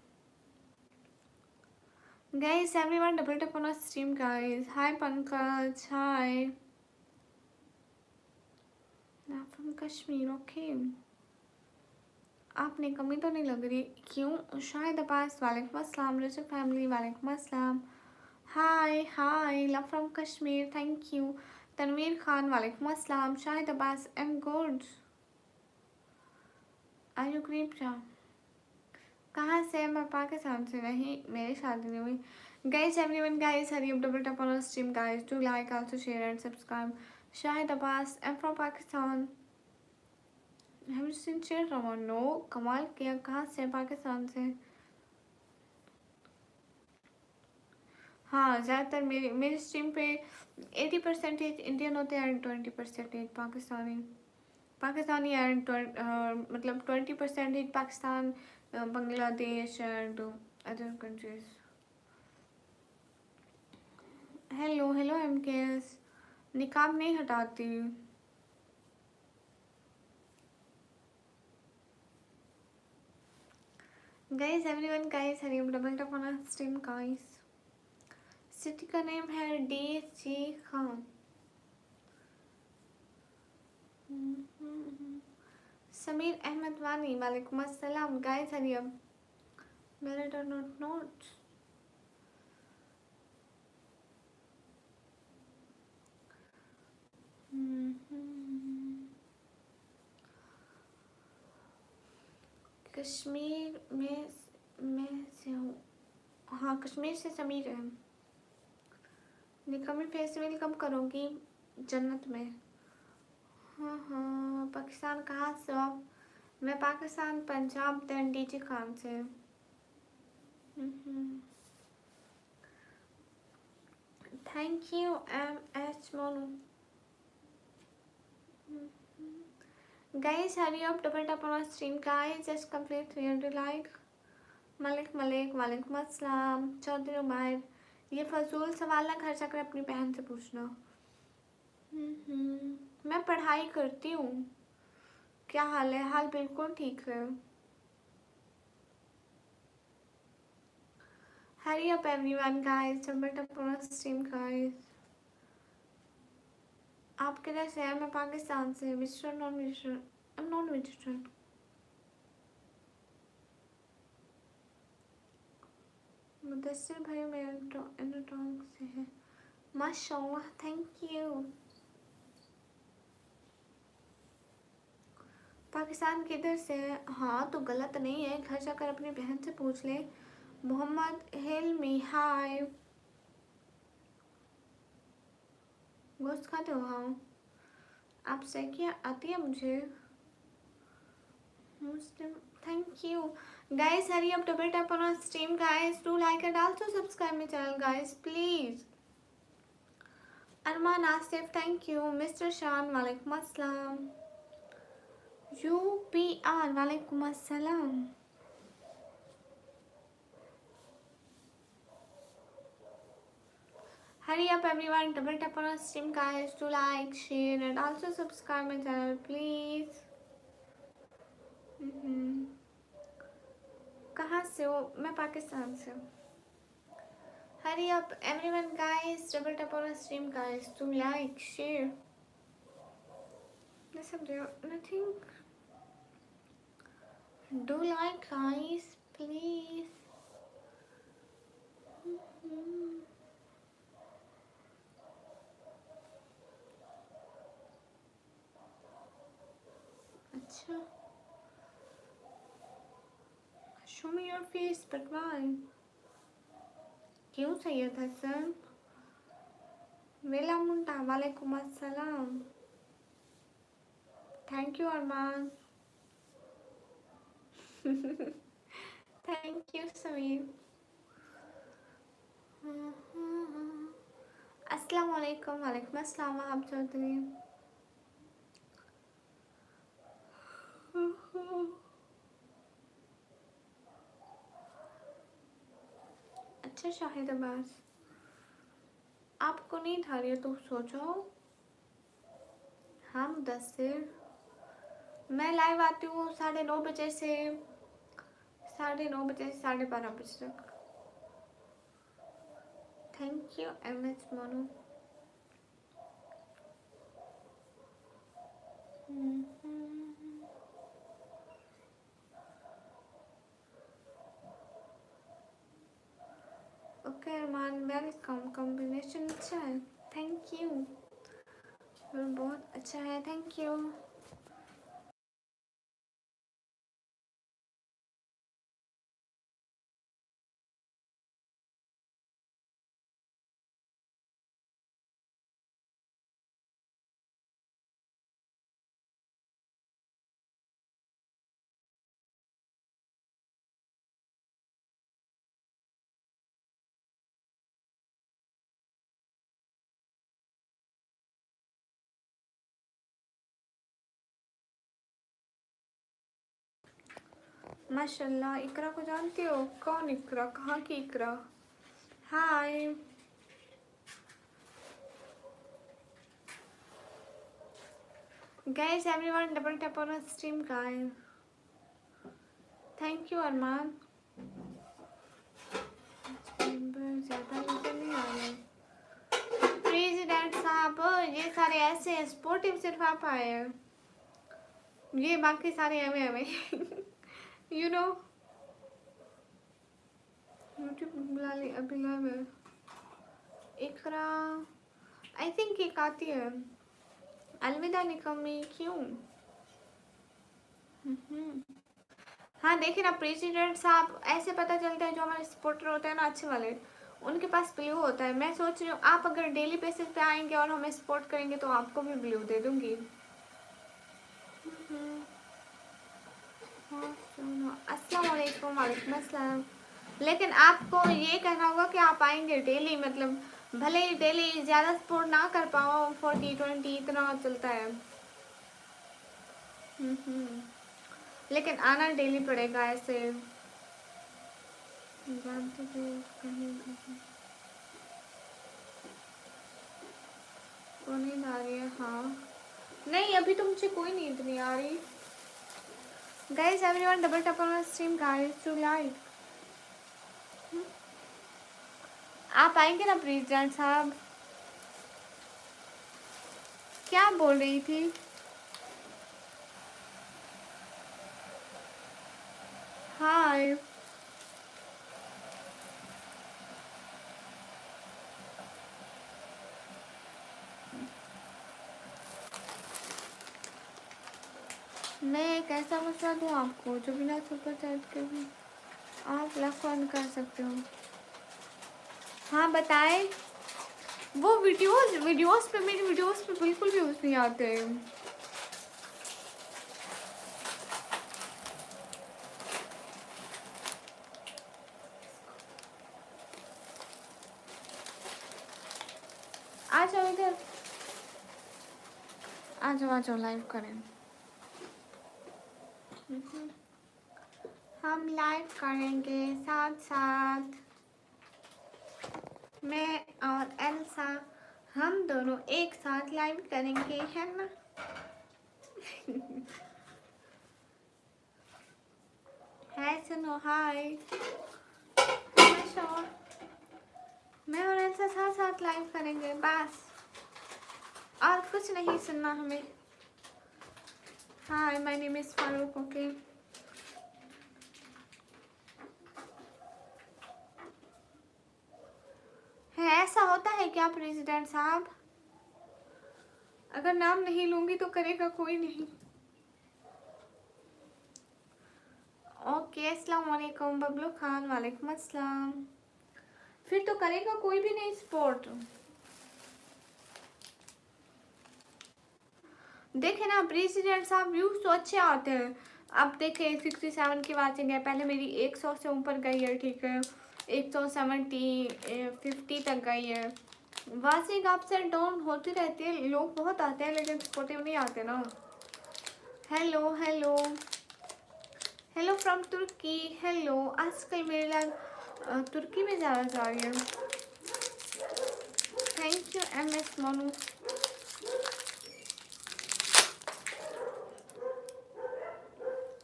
Guys everyone double tap on our stream guys. Hi Pankaj, hi. I am from Kashmir, okay. आपने कमी तो नहीं लग रही। क्यों? शायद अब्बास, वालेकुम अस्सलाम। रजब फैमिली, वालेकुम अस्सलाम। Hi hi, love from Kashmir, thank you. Tanveer Khan, वालेकुम अस्सलाम। Shahid Abbas, I am good. Are you green? कहाँ से? मैं पाकिस्तान से नहीं, मेरी शादी नहीं हुई। Guys everyone guys, hurry up, double tap on our stream guys, do like, also share and subscribe. Shahid Abbas, I am from Pakistan. Have you seen share Raman? No, कमाल किया। कहाँ से? पाकिस्तान से। हाँ, ज़्यादातर मेरी स्ट्रीम पे 80% इंडियन होते हैं एंड 20% पाकिस्तानी। पाकिस्तानी एंड मतलब 20% Pakistan, Bangladesh and other countries. Hello hello M K S. निकाब नहीं हटाती। Guys everyone guys, hurry double tap on stream guys. City का नेम है डी जी खान। समीर अहमद वानी, वालेकुम अस्सलाम। गाइस हरी अब, मेरे डर नोट नोट। कश्मीर में मैं से हूँ। हाँ, कश्मीर से समीर है। निकामी फेस्टिवल कब करोगी? जन्नत में। हाँ हाँ, पाकिस्तान कहाँ से हो? मैं पाकिस्तान, पंजाब, दैन डीजी खान से। Thank you M H Monu. Guys, hurry up, double tap on our stream guys, just complete 300 like. Malik Malik, वालेकुम अस्सलाम। चौधरी उमैर, ये फजूल सवाल ना घर जाकर अपनी बहन से पूछना। मैं पढ़ाई करती हूँ। क्या हाल है? हाल बिल्कुल ठीक है। Hurry up everyone guys, double tap on our stream guys. आप किधर से हैं? मैं पाकिस्तान से। Vegetarian non vegetarian? I am non vegetarian. Mudassir भाई मेरा टोंक से है। माशाल्लाह, थैंक यू। पाकिस्तान किधर से है? हाँ तो गलत नहीं है, घर जाकर अपनी बहन से पूछ ले। मोहम्मद हिलमी, हाय। गोश्त खाते हो? हाँ। आप सेकिया आती है मुझे। मुस्लिम, thank you. Guys, hurry up, double tap on our stream, guys. Do like and also subscribe my channel, guys, please. Arman Asif, thank you. Mr. Shan, walaikum assalam. UPR, walaikum assalam. Hurry up, everyone. Double tap on our stream, guys. Do like, share, and also subscribe my channel, please. कहाँ से हो? मैं पाकिस्तान से हूँ। Hurry up, everyone, guys. Double tap on our stream, guys. Do like, share. Listen, nothing. Do like, guys, please. अच्छा, show me your face, but why? क्यों सैयद हसन? वेला मुंटा, वालेकुम अस्सलाम। Thank you, Arman. Thank you, Sameer. अस्सलाम वालेकुम। वालेकुम अस्सलाम आप चौधरी। अच्छा शाहिद अब्बास, आपको नहीं था रही तो सोचो। हाँ मुदस्सिर, मैं लाइव आती हूँ 9:30 बजे से 9:30 बजे से 12:30 बजे तक। Thank you MS Monu. Okay Arman, welcome. Combination अच्छा है, थैंक यू। बहुत अच्छा है, थैंक यू। माशाल्लाह। इकरा को जानती हो? कौन इकरा? कहाँ की Iqra? Hi. Guys everyone, double tap on stream guys. Thank you Arman. ज़्यादा नजर नहीं आ रहे। प्रेसिडेंट साहब, ये सारे ऐसे स्पोर्टिव सिर्फ आप आए हैं, ये बाकी सारे हमें हमें यू नो। यूट्यूब बुला ली अभी लाइव है। इकरा आई थिंक एक आती है। अलविदा निकम्मी, क्यों? हाँ देखिए ना प्रेसिडेंट साहब, ऐसे पता चलता है जो हमारे सपोर्टर होते हैं ना अच्छे वाले, उनके पास ब्लू होता है। मैं सोच रही हूँ आप अगर डेली बेसिस पे आएंगे और हमें सपोर्ट करेंगे तो आपको भी ब्लू दे दूंगी। अस्सलाम वालेकुम। वालेकुम अस्सलाम। लेकिन आपको ये कहना होगा कि आप आएंगे डेली, मतलब भले ही डेली ज़्यादा सपोर्ट ना कर पाओ, 40-20 इतना चलता है। लेकिन आना डेली पड़ेगा ऐसे। जानते थे कहीं को नींद आ रही है? हाँ नहीं, अभी तो मुझे कोई नींद नहीं आ रही। Guys everyone, double tap on stream guys to like. आप आएंगे ना प्रेसिडेंट साहब? क्या बोल रही थी? हाय। मैं एक ऐसा मसला दूँ आपको जो बिना सुपर चैट के भी आप लाख अर्न कर सकते हो। हाँ बताएं। वो वीडियोस पे, मेरी वीडियोस पे बिल्कुल भी व्यूज नहीं आते। आ जाओ इधर, आ जाओ लाइव करें। हम लाइव करेंगे साथ साथ, मैं और एल्सा, हम दोनों एक साथ लाइव करेंगे, है ना? है सुनो, हाय। मैं श्योर, मैं और एल्सा साथ साथ लाइव करेंगे बस, और कुछ नहीं सुनना हमें। Hi, my name is Farooq. Okay, है ऐसा होता है क्या प्रेसिडेंट साहब? अगर नाम नहीं लूंगी तो करेगा कोई नहीं। ओके, अस्सलाम वालेकुम बबलू खान। वालेकुम अस्सलाम। फिर तो करेगा कोई भी नहीं सपोर्ट। देखे ना प्रेसिडेंट साहब, व्यूज तो अच्छे आते हैं। अब देखे 67 की वाचिंग है, पहले मेरी 100 से ऊपर गई है, ठीक है, 170 50 तक गई है। वाचिंग अप्स एंड डाउन होती रहती है, लोग बहुत आते हैं लेकिन सपोर्टिव नहीं आते ना। Hello hello hello from Turkey. Hello, आजकल मेरे लाइफ तुर्की में ज़्यादा जा रही है। Thank you MS Monu.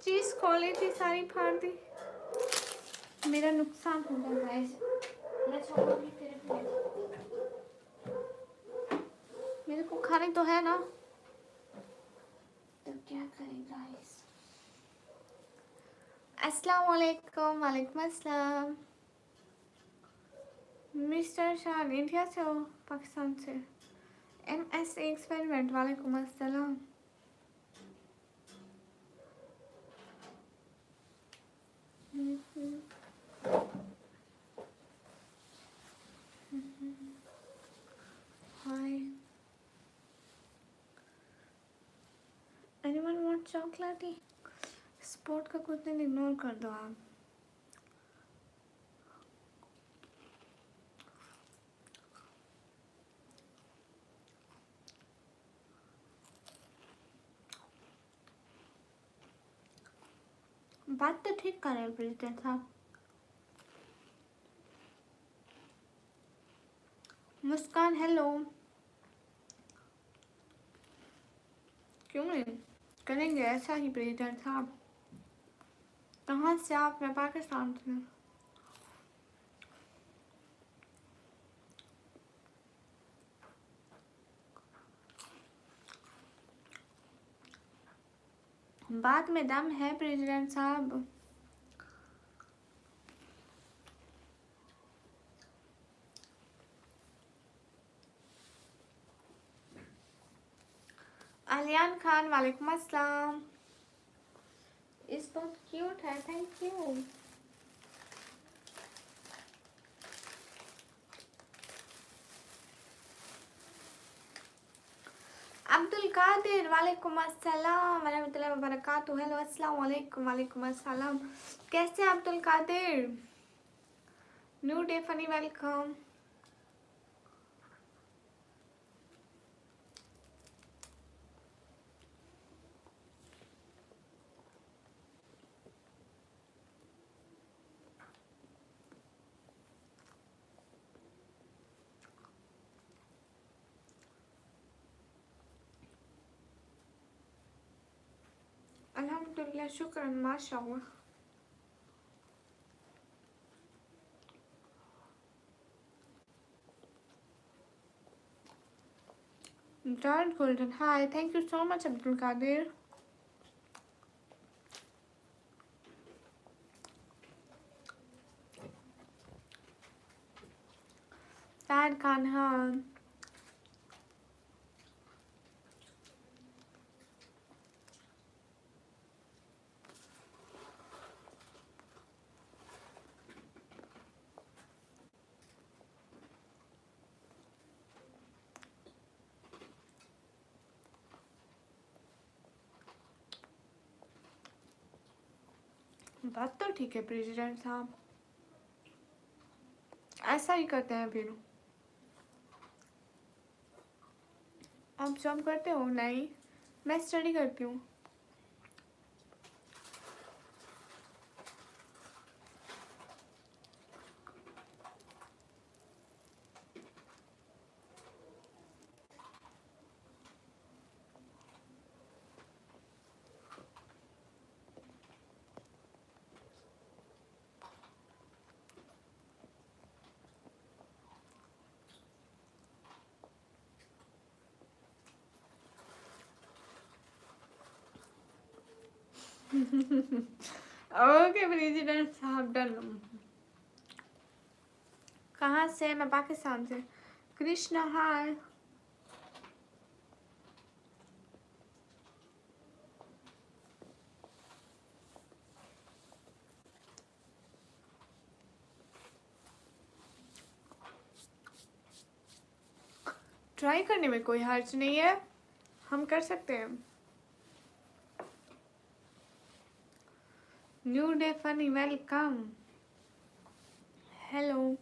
चीज़ खोली थी, सारी फाड़ दी, मेरा नुकसान होगा गाइस। मैं छोड़ूंगी तेरे पे, मेरे को खाने तो है ना, तो क्या करें गाइस। अस्सलाम वालेकुम। वालेकुम अस्सलाम। मिस्टर शान इंडिया से हो? पाकिस्तान से? MS experiment. वालेकुम अस्सलाम। हाय, एनीवन वांट चॉकलेटी? स्पोर्ट का कुछ दिन इग्नोर कर दो आप। बात तो ठीक कर रहे हैं प्रेसिडेंट साहब। मुस्कान हेलो। क्यों नहीं करेंगे ऐसा ही प्रेसिडेंट साहब। कहाँ से आप? मैं पाकिस्तान से। बात में दम है प्रेसिडेंट साहब। अलियान खान। वालेकुम अस्सलाम। इस बहुत क्यूट है, थैंक यू। अब्दुल कादिर। वालेकुम अस्सलाम वरहमतुल्लाहि वबरकातुहू। हेलो, अस्सलाम वालेकुम। वालेकुम अस्सलाम। कैसे हैं Abdul Qadir? New day funny welcome. अल्हम्दुलिल्लाह, शुक्रन, माशाअल्लाह। Dark Golden. Hi, thank you so much, Abdul Kadir. Sad Khan, हाँ. बात तो ठीक है प्रेसिडेंट साहब, ऐसा ही करते हैं फिर। आप जॉब करते हो? नहीं, मैं स्टडी करती हूँ। ओके प्रेसिडेंट साहब, डन। कहाँ से? मैं पाकिस्तान से। कृष्णा, हाय। ट्राई करने में कोई हर्ज नहीं है, हम कर सकते हैं। New day funny, welcome. Hello.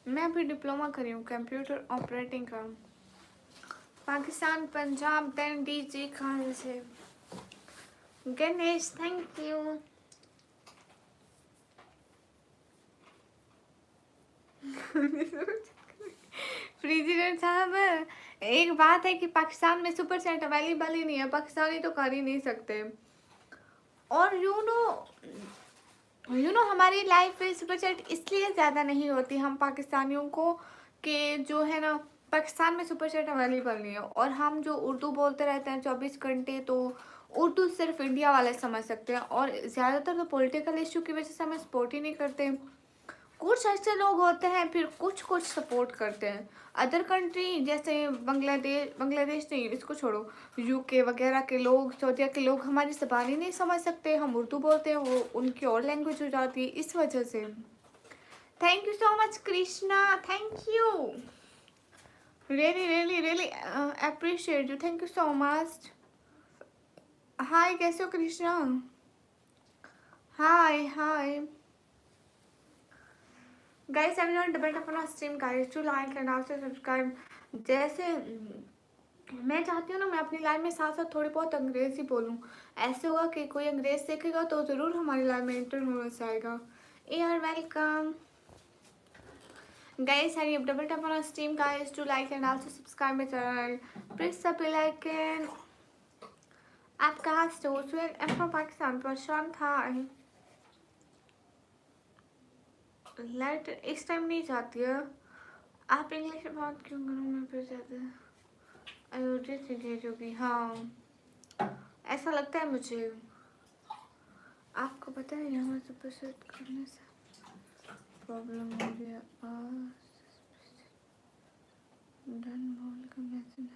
मैं अभी डिप्लोमा करी हूँ कंप्यूटर ऑपरेटिंग का। पाकिस्तान, पंजाब, देन डीजी खान से। Ganesh, thank you. प्रेसिडेंट साहब, एक बात है कि पाकिस्तान में सुपर सेट अवेलेबल ही नहीं है, पाकिस्तानी तो कर ही नहीं सकते। और यू नो हमारी लाइफ में सुपर चैट इसलिए ज़्यादा नहीं होती हम पाकिस्तानियों को कि जो है ना, पाकिस्तान में सुपर चैट अवेलेबल नहीं है, और हम जो उर्दू बोलते रहते हैं 24 घंटे, तो उर्दू सिर्फ इंडिया वाले समझ सकते हैं, और ज़्यादातर तो पॉलिटिकल इशू की वजह से हमें सपोर्ट ही नहीं करते। कुछ ऐसे लोग होते हैं, फिर कुछ कुछ सपोर्ट करते हैं। अदर कंट्री जैसे बांग्लादेश नहीं, इसको छोड़ो, यूके वगैरह के लोग, सऊदीया के लोग हमारी ज़बान ही नहीं समझ सकते, हम उर्दू बोलते हैं, वो उनकी और लैंग्वेज हो जाती है, इस वजह से। Thank you so much Krishna, thank you, really really really appreciate you, thank you so much. Hi, कैसे हो Krishna? Hi hi guys, everyone depend upon our stream guys to like and also subscribe। जैसे मैं चाहती हूँ ना, मैं अपनी लाइफ में साथ साथ थोड़ी बहुत अंग्रेजी बोलूँ। ऐसे होगा कि कोई अंग्रेज सीखेगा तो ज़रूर हमारी लाइफ में इंटर होना चाहेगा। यार welcome guys, hurry up double tap on our stream guys to like and also subscribe my channel, press the bell icon. आप कहाँ से हो? I am from Pakistan. Prashant, hi. Light इस टाइम नहीं जाती है। आप इंग्लिश में बात क्यों करूँ? मैं फिर ज़्यादा अयोध्या होगी, हाँ ऐसा लगता है मुझे। आपको पता है यहाँ सुपर सेट करने से प्रॉब्लम हो गया। डन बोल का मैसेज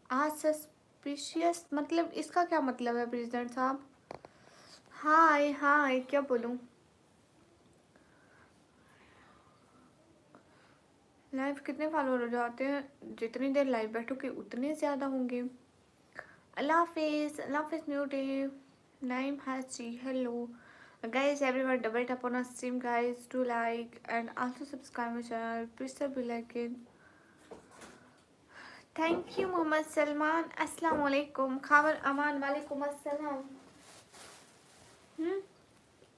आज सस्पिशियस मतलब इसका क्या मतलब है प्रेसिडेंट साहब? हाय हाय, क्या बोलूँ? लाइव कितने फॉलोअर हो जाते हैं? जितनी देर लाइव बैठोगे उतने ज़्यादा होंगे। अल्लाह हाफिज़, अल्लाह हाफिज़, new day. नाइम Haji, hello guys, everyone double tap on our stream guys to like and also subscribe my channel, press the bell icon। Thank you Mohammad Salman, अस्सलाम वालेकुम। खाबर अमान, वालेकुम अस्सलाम।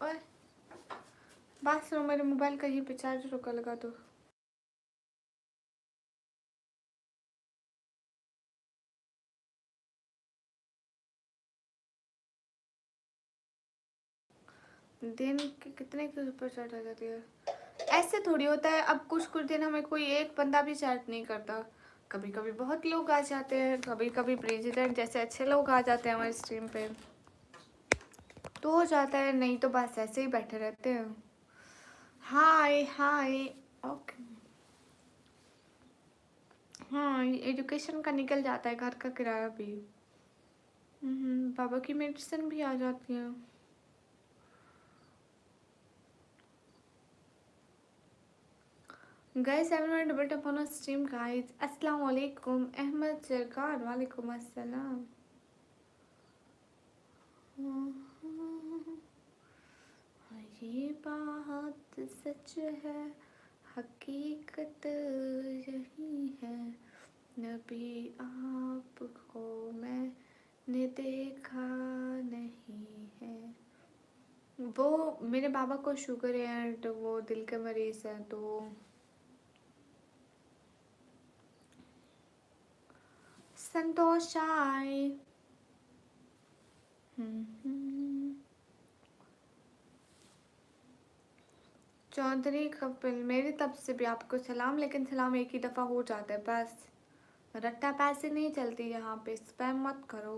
और बात सुनो, मेरे मोबाइल का ही पे चार्जर रोका लगा दो। दिन के कितने के ऊपर चढ़ आ जाती है? ऐसे थोड़ी होता है। अब कुछ कुछ दिन हमें कोई एक बंदा भी चैट नहीं करता, कभी कभी बहुत लोग आ जाते हैं, कभी कभी प्रेसिडेंट जैसे अच्छे लोग आ जाते हैं हमारे स्ट्रीम पे, तो हो जाता है, नहीं तो बस ऐसे ही बैठे रहते हैं। हाय हाय। ओके। हाँ, एजुकेशन का निकल जाता है, घर का किराया भी। पापा की मेडिसिन भी आ जाती है। Guys everyone double tap on stream guys. अस्सलाम वालेकुम अहमद सरकार, वालेकुम अस्सलाम। ये बात सच है, हकीकत यही है, नबी आपको मैंने देखा नहीं है। वो मेरे बाबा को शुगर है एंड वो दिल के मरीज है, तो संतोष आए। चौधरी कपिल, मेरी तरफ से भी आपको सलाम, लेकिन सलाम एक ही दफ़ा हो जाता है बस, रट्टा पैसे नहीं चलती यहाँ पे, स्पैम मत करो।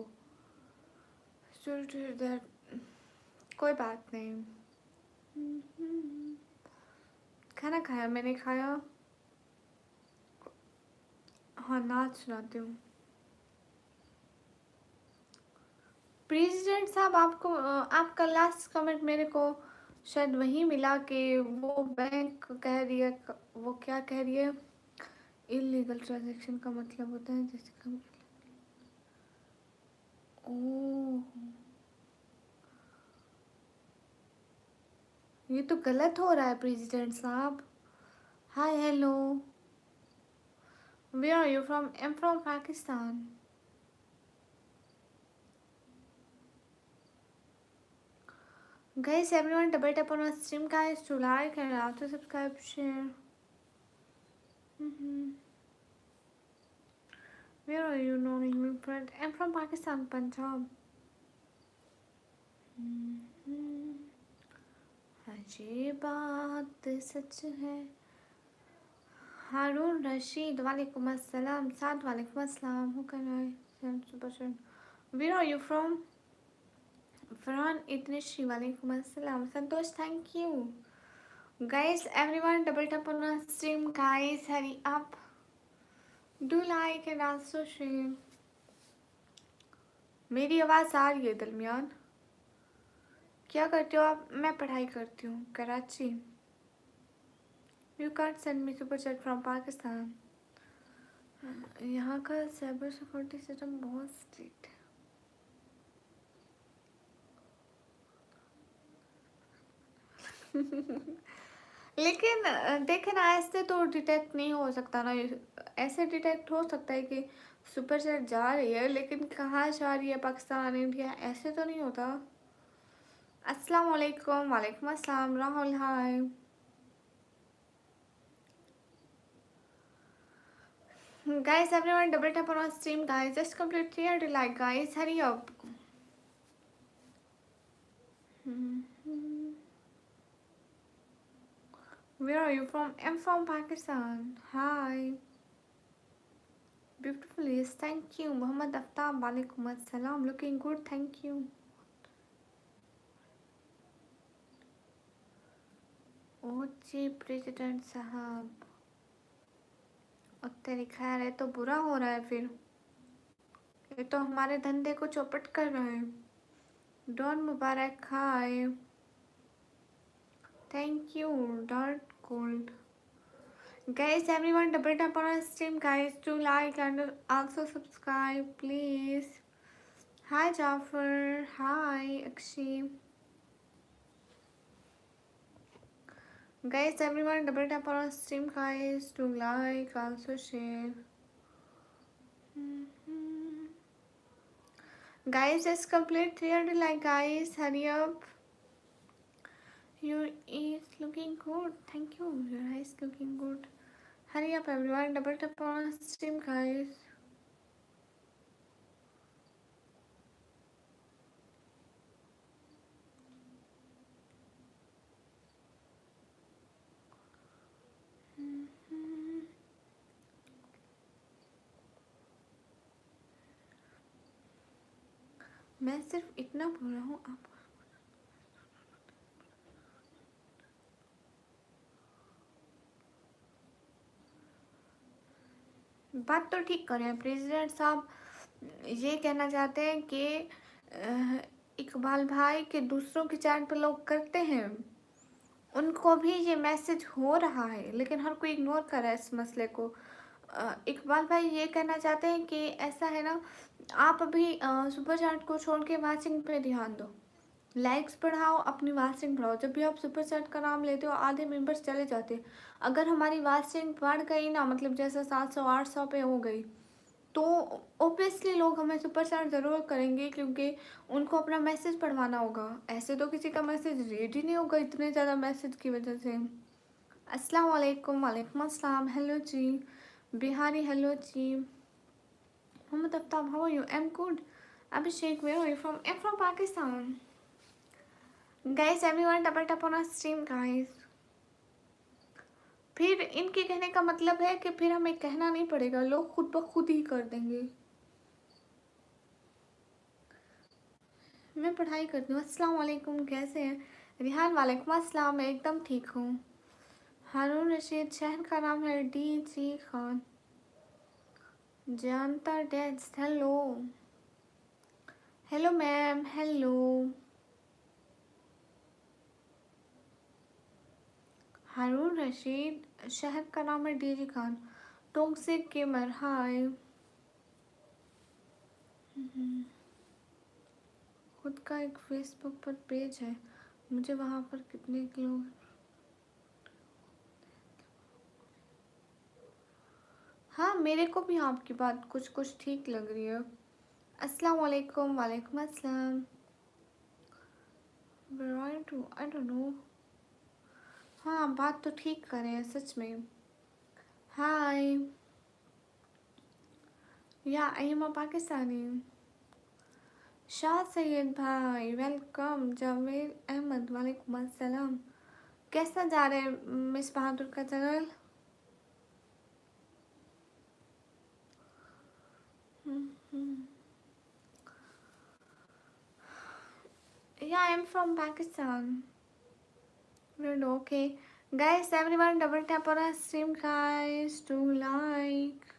कोई बात नहीं। खाना खाया, मैंने खाया। हाँ, नाच सुनाती हूँ। प्रेसिडेंट साहब, आपको आपका लास्ट कमेंट मेरे को शायद वही मिला कि वो बैंक कह रही है, वो क्या कह रही है, इलीगल ट्रांजैक्शन का मतलब होता है जैसे कम। ओह, ये तो गलत हो रहा है प्रेसिडेंट साहब। Hi hello, where are you from? I am from Pakistan. Guys, everyone double tap on our stream guys to like and also subscribe, share. Where are you knowing me friend? I'm from Pakistan, Punjab. ये बात सच है। हारून रशीद, वालेकुम अस्सलाम। साद, वालेकुम अस्सलाम। Who can I send super chat? Where are you from? Farhan Itnishi, वालेकुम अस्सलाम। संतोष, thank you. Guys, everyone double tap on our stream guys. Hurry up. Do like and also share. मेरी आवाज़ आ रही है दरमियान? क्या करते हो आप? मैं पढ़ाई करती हूँ, Karachi. You can send me super chat from Pakistan. यहाँ का साइबर सिक्योरिटी सिस्टम बहुत स्ट्रिक्ट है। लेकिन देखे ना, ऐसे तो डिटेक्ट नहीं हो सकता ना। ऐसे डिटेक्ट हो सकता है कि सुपर चैट जा रही है, लेकिन कहाँ जा रही है, पाकिस्तान, इंडिया, ऐसे तो नहीं होता। अस्सलाम वालेकुम। वालेकुम अस्सलाम राहुल, हाय। Guys, everyone double tap on our stream guys. Just complete 300 like guys. Hurry up. Where are you from? I'm from Pakistan. Hi. Beautiful, yes. Thank you. Muhammad Aftab. Walaikum assalam. Looking good. Thank you. ओ जी president साहब, और तेरी खैर है तो बुरा हो रहा है फिर। ये तो हमारे धंधे को चौपट कर रहे हैं। Don Mubarak, hi. Thank you dot gold. Guys, everyone double tap on our stream guys to like and also subscribe please. Hi Jafar, hi Akshi. Guys, everyone double tap on our stream guys to like, also share. Guys, just complete 300 like guys, hurry up. Your eyes looking good, thank you. Your eyes looking good. Hurry up everyone, double tap on our stream guys. मैं सिर्फ इतना बोल रहा हूँ आप। बात तो ठीक करें प्रेसिडेंट साहब। ये कहना चाहते हैं कि इकबाल भाई के दूसरों की चैट पे लोग करते हैं, उनको भी ये मैसेज हो रहा है, लेकिन हर कोई इग्नोर कर रहा है इस मसले को। इकबाल भाई ये कहना चाहते हैं कि ऐसा है ना, आप अभी सुपर चैट को छोड़ के वाचिंग पे ध्यान दो, लाइक्स बढ़ाओ, अपनी वाचिंग बढ़ाओ। जब भी आप सुपर चैट का नाम लेते हो आधे मेंबर्स चले जाते। अगर हमारी वाचिंग बढ़ गई ना, मतलब जैसे 700 800 पे हो गई, तो ओबियसली लोग हमें सुपर चैट ज़रूर करेंगे, क्योंकि उनको अपना मैसेज पढ़वाना होगा। ऐसे तो किसी का मैसेज रीड ही नहीं होगा इतने ज़्यादा मैसेज की वजह से। अस्सलाम वालेकुम। वालेकुम अस्सलाम। हेलो जी बिहारी। हेलो जी Mohammad Aftab. How are you? I am good. Abhishek, where are you from? I am from Pakistan. Guys everyone double tap on stream guys. फिर इनके कहने का मतलब है कि फिर हमें कहना नहीं पड़ेगा, लोग खुद ब खुद ही कर देंगे। मैं पढ़ाई करती हूँ। अस्सलाम वालेकुम, कैसे हैं? रिहान, वालेकुम अस्सलाम, मैं एकदम ठीक हूँ। हारून रशीद, शहर का नाम है डी जी खान। जानता डेट्स, hello. Hello ma'am, hello. Haroon Rashid, शहर का नाम है डी जी खान। टोंगसिक गेमर, हाय। खुद का एक फेसबुक पर पेज है, मुझे वहाँ पर कितने लोग। हाँ, मेरे को भी आपकी बात कुछ कुछ ठीक लग रही है। अस्सलाम वालेकुम। वालेकुम अस्सलाम। आई डोंट नो। हाँ, बात तो ठीक कर रहे हैं सच में। हाय, या I am a Pakistani. Shah Syed भाई वेलकम। जावेद अहमद, वालेकुम अस्सलाम। कैसा जा रहा है मिस बहादुर का चैनल? या आई am from Pakistan. Okay. Guys, everyone double tap on our stream guys to like.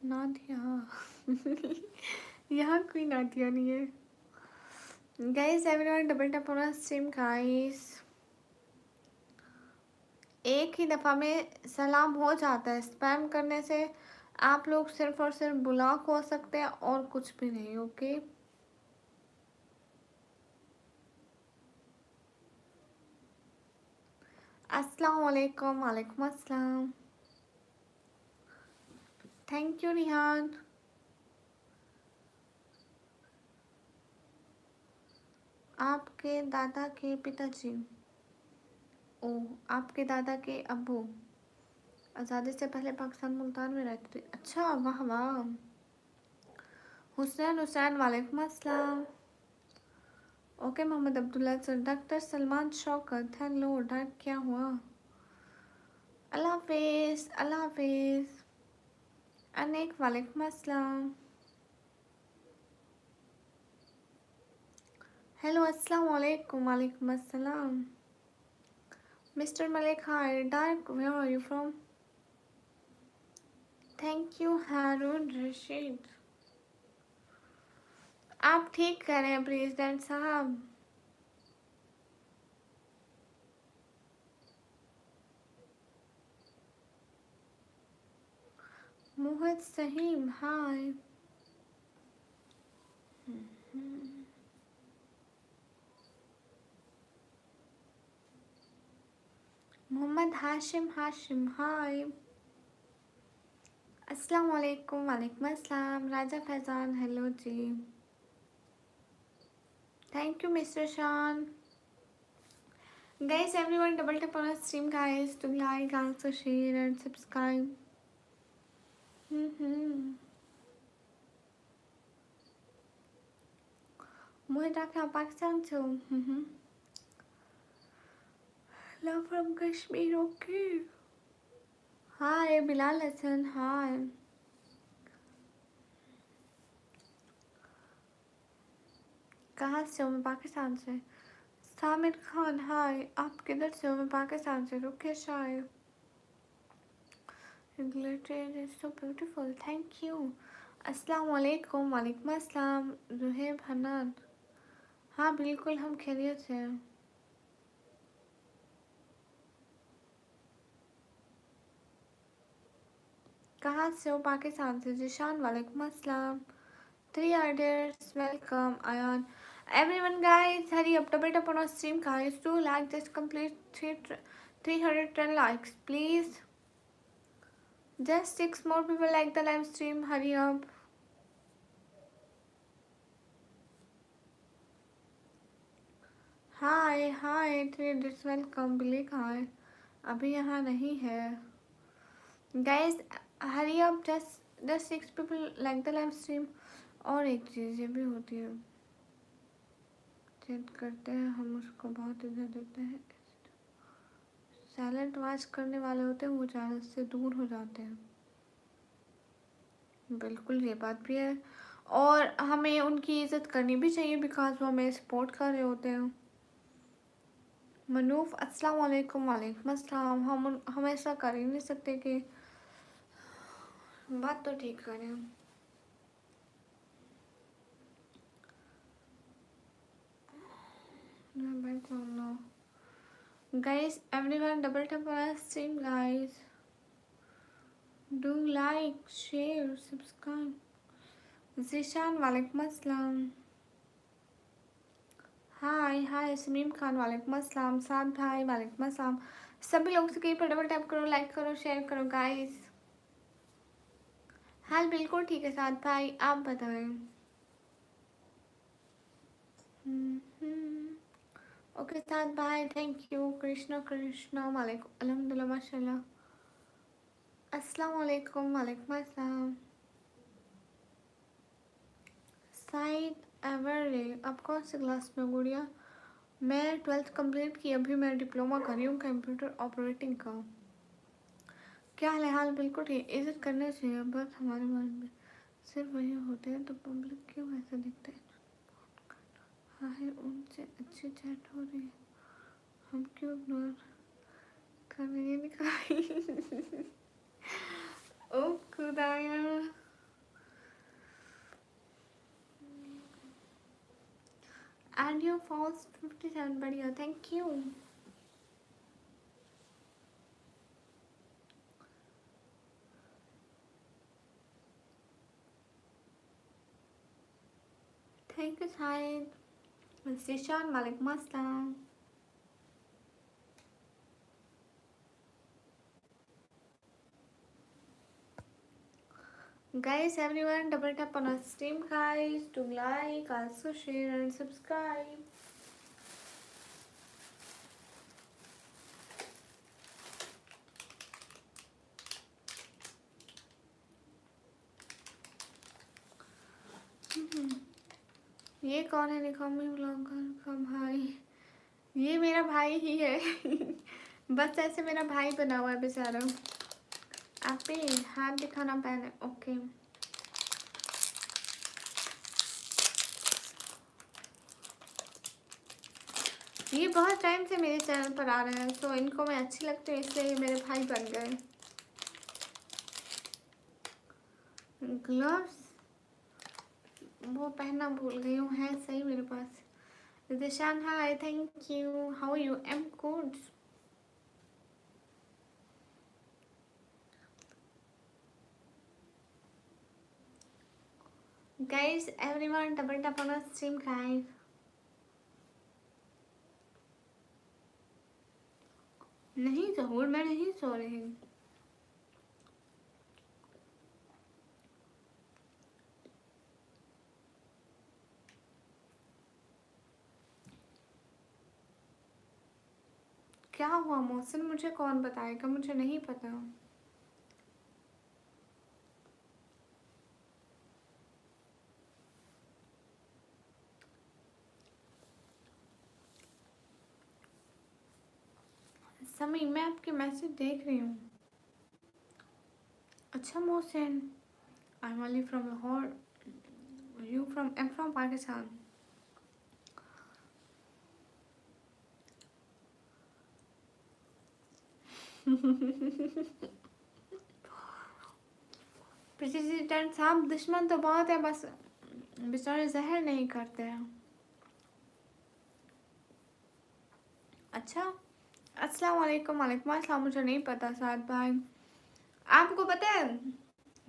Nadia. यहाँ कोई नादिया नहीं है। Guys, everyone double tap on our stream guys. एक ही दफ़ा में सलाम हो जाता है, स्पैम करने से आप लोग सिर्फ और सिर्फ ब्लॉक हो सकते हैं और कुछ भी नहीं। ओके, अस्सलाम वालेकुम। वालेकुम अस्सलाम। Thank you Rihan. आपके दादा के पिताजी, ओ, आपके दादा के अब्बू आज़ादी से पहले पाकिस्तान मुल्तान में रहते थे। अच्छा, वाह वाह। हुसैन हुसैन, वालेकुम अस्सलाम। Okay Mohammad Abdullah sir. Doctor Salman Shaukat, hello. Doctor क्या हुआ? अल्लाह हाफिज़, अल्लाह हाफिज़। अनेक, वालेकुम अस्सलाम। हेलो, अस्सलाम वालेकुम। वालेकुम अस्सलाम। Mister Malik, hi. Dark, where are you from? Thank you Haroon Rashid. आप ठीक कह रहे हैं प्रेसिडेंट साहब। मोहम्मद सहीम, हाय। मोहम्मद हाशिम, हाशिम, हाय। अस्सलाम वालेकुम। वालेकुम अस्सलाम। राजा फैजान, हेलो जी। Thank you mister Shaan. Guys, everyone double tap on our stream, guys, to like, also share and subscribe. मुझे आप पाकिस्तान से हो. Love from Kashmir, okay. Hi, Bilal Hassan, hi. कहाँ से हो? मैं पाकिस्तान से. सामिर खान, हाय. आप किधर से हो? मैं पाकिस्तान से. रुके शायद. Glitter is so beautiful. Thank you. अस्सलाम वालेकुम. वालेकुम अस्सलाम. जुहेब हनान. हाँ बिल्कुल, हम खैरियत से हैं. कहाँ से हो? पाकिस्तान से. जिशान, वालेकुम अस्सलाम. 3 orders, welcome. Ayan. Everyone, guys, hurry up, double tap on our stream, guys. Do like this, complete 310 likes, please. Just 6 more people like the live stream. Hurry up. Hi, 3 orders, welcome. Billy, hi. अभी यहाँ नहीं है. Guys, hurry up. Just 6 people like the live stream. और एक चीज़ ये भी होती है, चेक करते हैं हम उसको, बहुत इधर देते हैं. साइलेंट वॉच करने वाले होते हैं वो चैनल से दूर हो जाते हैं. बिल्कुल, ये बात भी है. और हमें उनकी इज़्ज़त करनी भी चाहिए, बिकॉज वो हमें सपोर्ट कर रहे होते हैं. मनूफ, अस्सलाम वालेकुम. वालेकुम अस्सलाम. हम ऐसा कर ही नहीं सकते कि बात तो ठीक करें. Guys, everyone double tap on our stream, guys. Do like, share, subscribe. Zishan, वालेकुम अस्सलाम. हाय समीम खान, वालेकुम अस्सलाम. साद भाई, वालेकुम अस्सलाम. सभी लोग स्क्रीन पर डबल टैप करो, लाइक करो, शेयर करो, गाइस. हाल बिल्कुल ठीक है साद भाई, आप बताएं. ओके साद भाई, थैंक यू. कृष्णा, वालेकुम. अल्हम्दुलिल्लाह, माशाल्लाह. अस्सलाम वालेकुम. वालेकुम अस्सलाम. साइड एवर, आप कौन से क्लास में गुड़िया? मैं 12th कंप्लीट की, अभी मैं डिप्लोमा कर रही हूँ कंप्यूटर ऑपरेटिंग का. क्या हाल बिल्कुल ठीक. इज्जत करने चाहिए, बस हमारे मन में सिर्फ वही होते हैं, तो पब्लिक क्यों ऐसा दिखते हैं? हाँ, उनसे अच्छी चैट हो रही है, हम क्यों इग्नोर कर रहे हैं? ओ खुदाया. एंड योर फॉल्स 57, बढ़िया, thank you. Thank you Shahid. Zeeshan, वालेकुम अस्सलाम. Guys, everyone, double tap on our stream, guys. Do like, also share and subscribe. ये कौन है? निकम्मी ब्लॉगर का भाई. ये मेरा भाई ही है. बस ऐसे मेरा भाई बना हुआ है बेचारा. आप पे हाथ दिखाना पहले, ओके. ये बहुत टाइम से मेरे चैनल पर आ रहे हैं, तो इनको मैं अच्छी लगती हूँ, इसलिए ये मेरे भाई बन गए. ग्लव्स वो पहनना भूल गई हूँ, है सही मेरे पास. Dishan, hi, thank you. How you? Am good. Guys, everyone, double tap on our stream, guys. नहीं जहूर, मैं नहीं सो रही हूँ. क्या हुआ मोहसिन, मुझे कौन बताएगा, मुझे नहीं पता। समी मैं आपके मैसेज देख रही हूँ। अच्छा Mohsin, I am only from Lahore, you from, I am from Pakistan. President साहब दुश्मन तो बहुत है, बस बेचारे जहर नहीं करते हैं। अच्छा, अस्सलाम वालेकुम। वालेकुम अस्सलाम। मुझे नहीं पता साद भाई, आपको पता है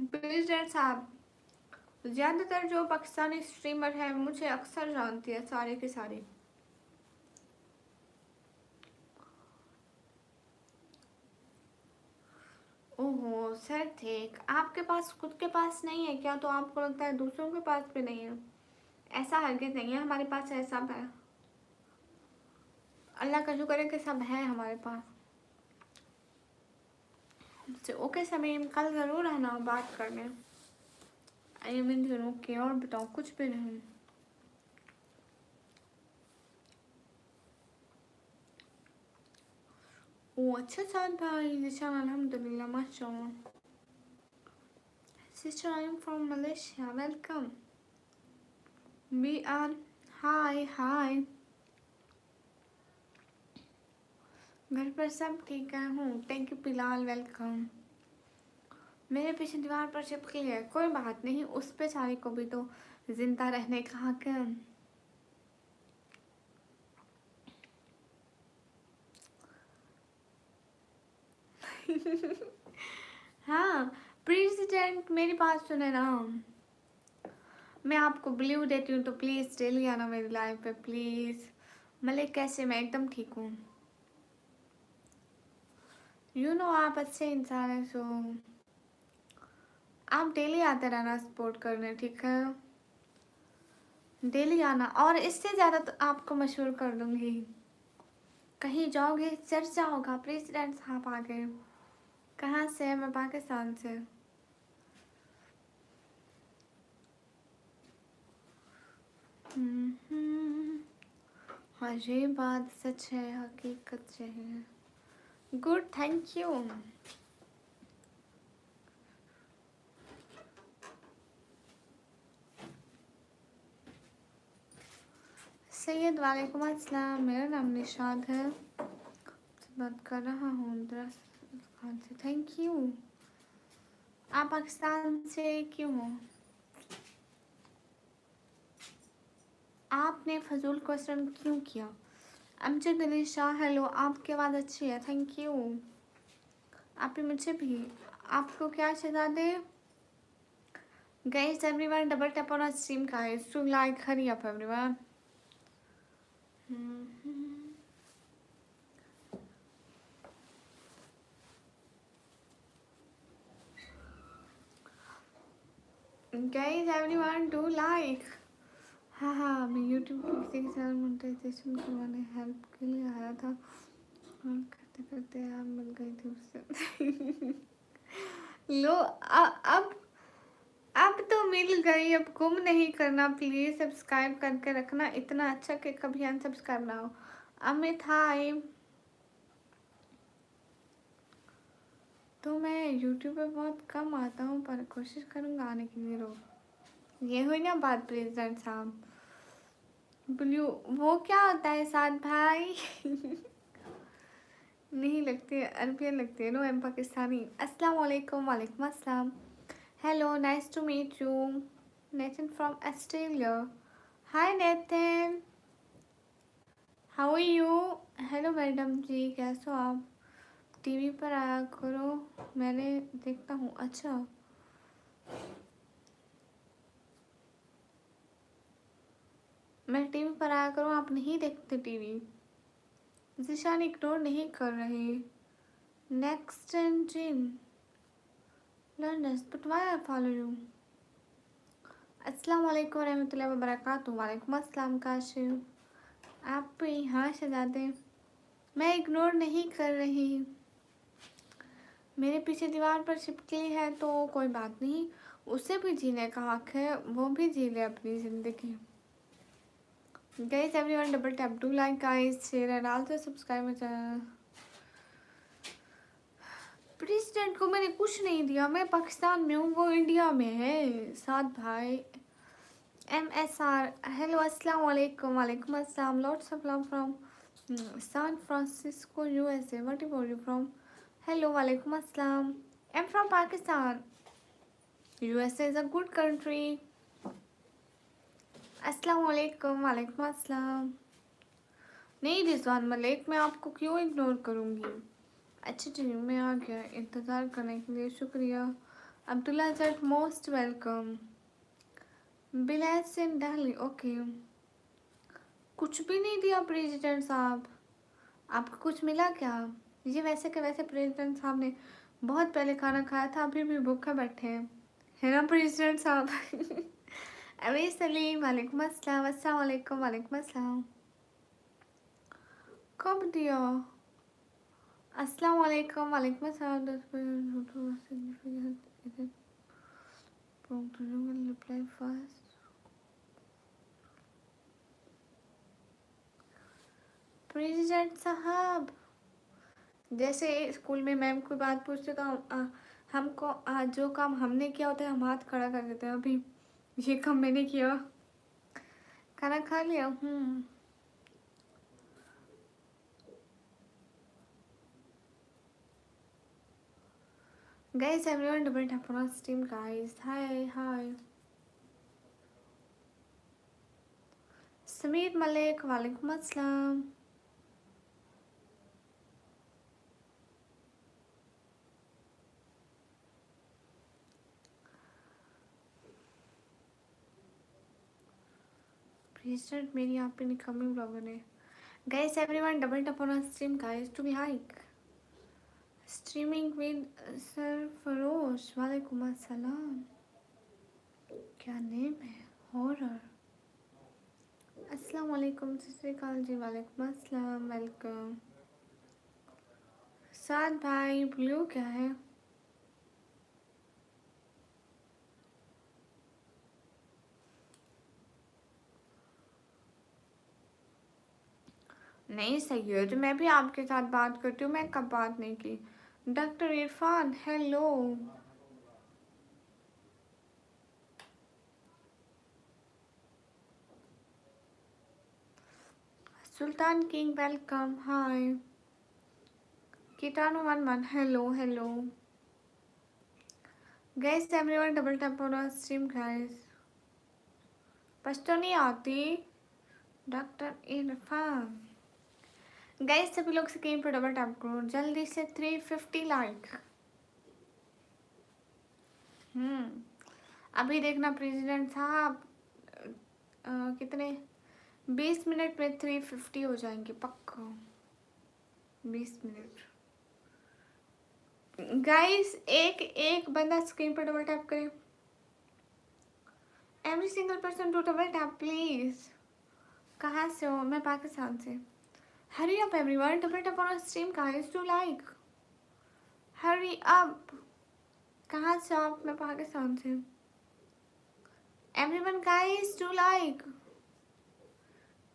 प्रेसिडेंट साहब, ज़्यादातर जो पाकिस्तानी स्ट्रीमर है मुझे अक्सर जानती है, सारे के सारे। ओहो सर ठीक, आपके पास खुद के पास नहीं है क्या? तो आपको लगता है दूसरों के पास भी नहीं है? ऐसा हरगिज़ नहीं है, हमारे पास है, सब है। अल्लाह का शुक्र है कि सब है हमारे पास। ओके समय कल ज़रूर आना बात करने। आई मीन ओके, और बताओ, कुछ भी नहीं। ओ अच्छा साथ भाई, निशान अल्हम्दुलिल्लाह माशाल्लाह। Sister I am from Malaysia, welcome. We are, hi hi. घर पर सब ठीक है? हूँ, थैंक यू बिलाल, वेलकम। मेरे पीछे दीवार पर चिपकी है, कोई बात नहीं, उस बेचारी को भी तो जिंदा रहने का हक है। हाँ प्रेसिडेंट, मेरी बात सुने ना, मैं आपको ब्लू देती हूँ तो प्लीज़ डेली आना मेरी लाइफ पे प्लीज़। मलिक कैसे? मैं एकदम ठीक हूँ। यू नो आप अच्छे इंसान हैं, सो आप डेली आते रहना सपोर्ट करने, ठीक है? डेली आना, और इससे ज़्यादा तो आपको मशहूर कर दूँगी। कहीं जाओगे चर्चा होगा प्रेसिडेंट साहब आ गए। कहाँ से है? मैं पाकिस्तान से। हाँ ये बात सच है, हकीकत से है। Good, thank you. सैयद वालेकुम अस्सलाम, मेरा नाम निशाद है, बात कर रहा हूँ खान से। Thank you. आप पाकिस्तान से क्यों हो? आपने फजूल क्वेश्चन क्यों किया? अमजद अली शाह, हेलो, आपकी आवाज़ अच्छी है, थैंक यू। आप मुझे भी, आपको क्या शहजादे? Guys everyone double tap on stream guys to like, hurry up everyone. Guys everyone do like. हाँ हाँ, मैं यूट्यूब पे किसी के साथ मोनेटाइजेशन करवाने हेल्प के लिए आया था, और करते करते आप मिल गई थी उससे। लो अब तो मिल गई, अब गुम नहीं करना प्लीज, सब्सक्राइब करके रखना, इतना अच्छा कि कभी अनसब्सक्राइब ना हो। अमित हाय। तो मैं यूट्यूब पे बहुत कम आता हूँ, पर कोशिश करूँगा आने की जरूर। ये हुई ना बात प्रेसिडेंट साहब। ब्लू वो क्या होता है साथ भाई? नहीं लगती है, अरबियन लगती है। No I am Pakistani. अस्सलाम वालेकुम। वालेकुम अस्सलाम। Hello, nice to meet you. Nathan from Australia. Hi Nathan, how are you? Hello madam जी, कैसे हो आप? टीवी पर आया करो, मैंने देखता हूँ। अच्छा, मैं टीवी पर आया करूँ, आप नहीं देखते टीवी? जिशान इग्नोर नहीं कर रही। Next engine learners, but why I follow you? अस्सलाम वालेकुम रहमतुल्लाहि व बरकातुहू। वालेकुम अस्सलाम काशिफ। आप भी? हाँ शहजादे। मैं इग्नोर नहीं कर रही। मेरे पीछे दीवार पर चिपकली है तो कोई बात नहीं, उसे भी जीने का हक है, वो भी जी ले अपनी ज़िंदगी। Guys everyone double tap do like guys, share and also subscribe my channel. President को मैंने कुछ नहीं दिया, मैं पाकिस्तान में हूँ, वो इंडिया में है। साथ भाई MSR, हेलो अस्सलाम वालेकुम। वालेकुम अस्सलाम, lots of love from San Francisco USA, what you from? Hello वालेकुम अस्सलाम, I am from Pakistan, USA is a good country. अस्सलाम वालेकुम। वालेकुम अस्सलाम। नहीं रिजवान मलिक, मैं आपको क्यों इग्नोर करूँगी। अच्छा चलिए मैं आ गया, इंतज़ार करने के लिए शुक्रिया। अब्दुल्ला जट मोस्ट वेलकम। बिलास इन दिल्ली, ओके। कुछ भी नहीं दिया प्रेसिडेंट साहब, आपको कुछ मिला क्या? ये वैसे के वैसे प्रेसिडेंट साहब ने बहुत पहले खाना खाया था, अभी भी भूखे बैठे हैं, है ना प्रेसिडेंट साहब? अभी सलीम, वालेकुम अस्सलाम। अस्सलाम वालेकुम। वालेकुम अस्सलाम। कब दिया? अस्सलाम वालेकुम। वालेकुम अस्सलाम। Reply fast. प्रेसिडेंट साहब, जैसे स्कूल में मैम कोई बात पूछते तो हमको जो काम हमने किया होता है हम हाथ खड़ा कर देते हैं। अभी ये काम मैंने किया। खाना खा लिया। Guys everyone double tap on stream guys, hi hi. Sameer Malik, वालेकुम अस्सलाम। प्रेसिडेंट मेरी यहाँ पे निकम्मी ब्लॉगर ने। Guys everyone double tap on stream guys to like streaming with Sarfarosh, वालेकुम अस्सलाम। क्या नेम है? हॉरर। अस्सलाम वालेकुम, सत श्री अकाल जी। वालेकुम अस्सलाम, वेलकम। साथ भाई ब्लू क्या है? नहीं सही है तो मैं भी आपके साथ बात करती हूँ, मैं कब बात नहीं की। Doctor Irfan hello. Sultan king welcome, hi. कीटाणु 11 hello hello. Guys everyone double tap on stream guys. Pashto नहीं आती। डॉक्टर इरफान। गाइस सभी लोग स्क्रीन पर डबल टैप करो जल्दी से, 350 लाइक। अभी देखना प्रेसिडेंट साहब कितने 20 मिनट में 350 हो जाएंगे पक्का। 20 मिनट। गाइस एक एक बंदा स्क्रीन पर डबल टैप करे। Every single person to double tap please. कहाँ से हो? मैं पाकिस्तान से। Hurry up everyone, double tap on stream guys to like. Hurry up. कहाँ से हो आप? मैं पाकिस्तान से। Everyone guys to like.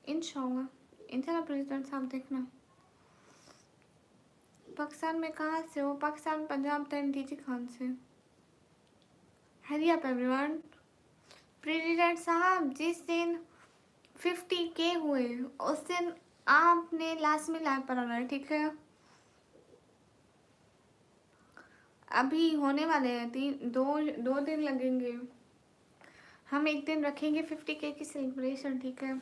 इंशाल्लाह प्रेसिडेंट साहब देखना। पाकिस्तान में कहाँ से हो? पाकिस्तान पंजाब 10 खान से। Hurry up everyone. प्रेसिडेंट साहब जिस दिन 50K हुए उस दिन आपने लास्ट में लाइव पर आना है, ठीक है? अभी होने वाले हैं दो दिन लगेंगे। हम एक दिन रखेंगे 50K की सेलिब्रेशन, ठीक है?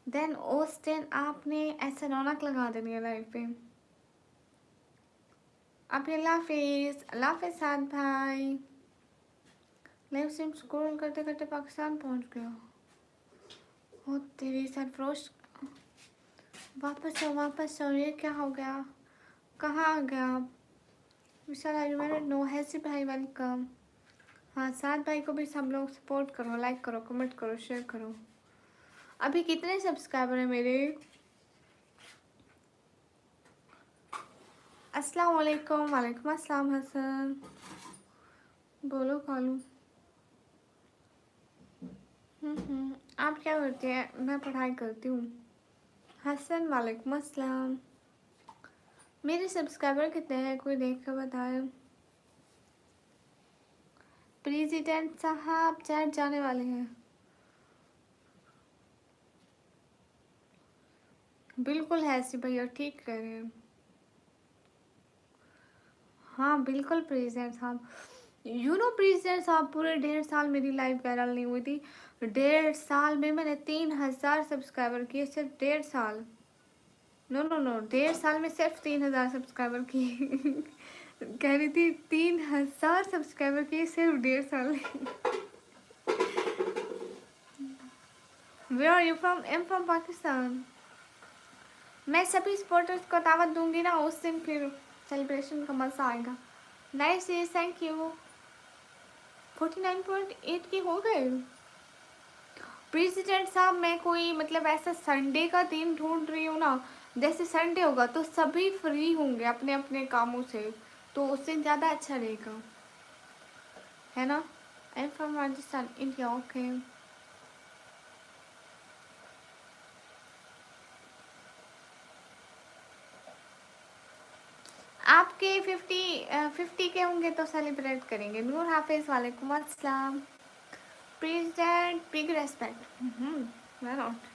देन उस दिन आपने ऐसा रौनक लगा देनी है लाइव पे। अभी अल्लाह हाफिज़ साथ भाई। लाइव स्ट्रीम स्क्रॉल करते करते पाकिस्तान पहुंच गया। हो तेरी सरफरोश, वापस आओ, ये क्या हो गया? कहाँ आ गया आप? विशाल आई नो हैसी भाई वेलकम। हाँ साथ भाई को भी सब लोग सपोर्ट करो, लाइक करो, कमेंट करो, शेयर करो। अभी कितने सब्सक्राइबर हैं मेरे? अस्सलाम वालेकुम। वालेकुम अस्सलाम हसन। बोलो खालू। आप क्या करते हैं? मैं पढ़ाई करती हूँ। हसन वालेकुम अस्सलाम। मेरे सब्सक्राइबर कितने हैं? कोई देख कर बताए। प्रेसिडेंट साहब चैट जाने वाले हैं। बिल्कुल है सी भैया, ठीक कह रहे हैं। हाँ बिल्कुल प्रेसिडेंट साहब। प्रेसिडेंट साहब, पूरे 1.5 साल मेरी लाइफ वायरल नहीं हुई थी। 1.5 साल में मैंने 3,000 सब्सक्राइबर किए, सिर्फ 1.5 साल। नो नो नो, 1.5 साल में सिर्फ 3,000 सब्सक्राइबर किए। कह रही थी 3,000 सब्सक्राइबर किए सिर्फ 1.5 साल में। Where are you from? I am from Pakistan. मैं सभी सपोर्टर्स को दावत दूंगी ना, उस दिन फिर सेलिब्रेशन का मज़ा आएगा। Nice, thank you. 49.8 के हो गए। प्रेसिडेंट साहब, मैं कोई मतलब ऐसा संडे का दिन ढूंढ रही हूँ ना, जैसे संडे होगा तो सभी फ्री होंगे अपने अपने कामों से, तो उस दिन ज़्यादा अच्छा रहेगा, है ना। आई am from Rajasthan, India. Okay. आपके 50 के होंगे तो सेलिब्रेट करेंगे। नूर हाफिज, वालेकुम अस्सलाम। President, big respect. Why not.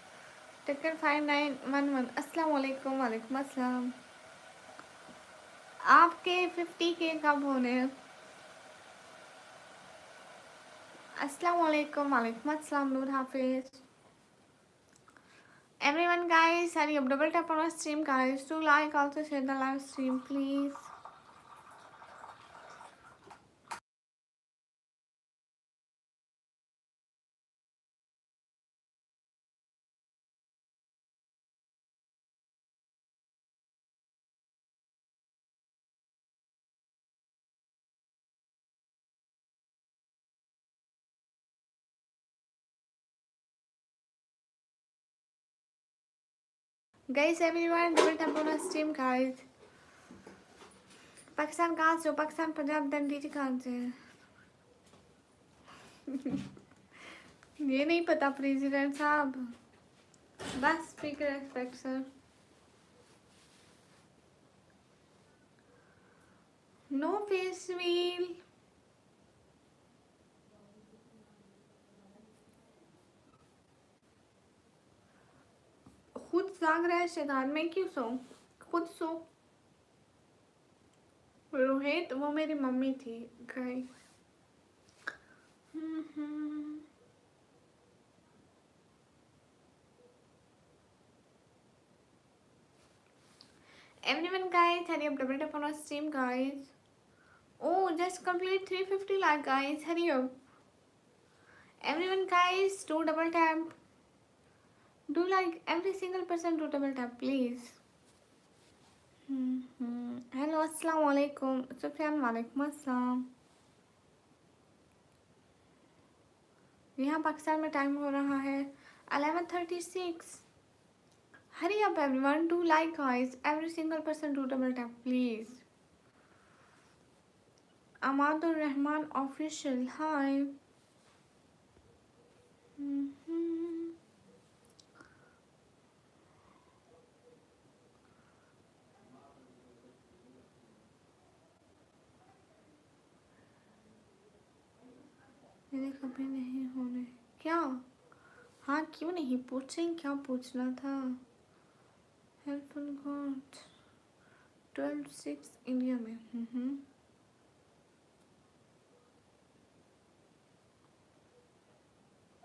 Ticket 5911। अस्सलाम वालेकुम। वालेकुम अस्सलाम। आपके 50 के कब होने हैं? अस्सलाम वालेकुम। वालेकुम अस्सलाम। नूर हाफिज। Everyone guys, hurry up, double tap on our stream guys, to like, also share the live stream please. Guys, everyone, double tap on our stream guys. Pakistan कहाँ से हो? पाकिस्तान, पंजाब, दंडीजी कहाँ से है? ये नहीं पता प्रेसिडेंट साहब। बस speaker respect sir. No face wheel. खुद जाग रहा है शैतान, मैं क्यों सो? खुद सो। रोहित, वो मेरी मम्मी थी guys. Everyone guys, hurry up, double tap on our stream guys. Oh, just complete 350 like guys, hurry up. Everyone guys, do double tap. Do like every single person do double tap please. Hello, अस्सलाम वालेकुम। सुफियान, वालेकुम अस्सलाम। यहाँ पाकिस्तान में time हो रहा है 11:36। Hurry up everyone, do like guys, every single person do double tap please. Amadur Rahman official, hi. मेरे कभी नहीं होने क्या? हाँ क्यों नहीं, पूछें, क्या पूछना था? हेल्पफुल गॉड 12:06 इंडिया में।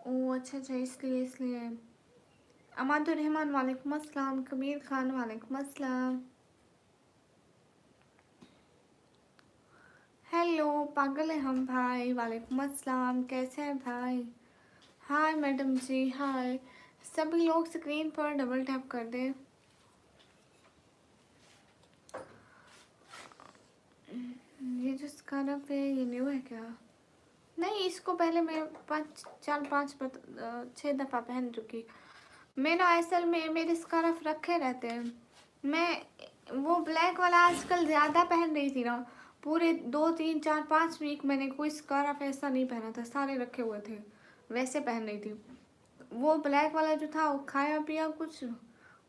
ओह अच्छा अच्छा, इसलिए। अमादुर रहमान, वालेकुम अस्सलाम। कबीर खान, वालेकुम अस्सलाम। हेलो, पागल है हम भाई, वालेकुम अस्सलाम। कैसे हैं भाई? हाय मैडम जी, हाय। सभी लोग स्क्रीन पर डबल टैप कर दें। ये जो स्कार्फ है ये न्यू है क्या? नहीं, इसको पहले मैं 6 दफ़ा पहन चुकी। मेरा असल में मेरे स्कार्फ रखे रहते हैं। मैं वो ब्लैक वाला आजकल ज़्यादा पहन रही थी ना, पूरे 2 3 4 5 वीक मैंने कोई स्कार्फ ऐसा नहीं पहना था, सारे रखे हुए थे, वैसे पहन रही थी। वो ब्लैक वाला जो था वो खाया पिया कुछ,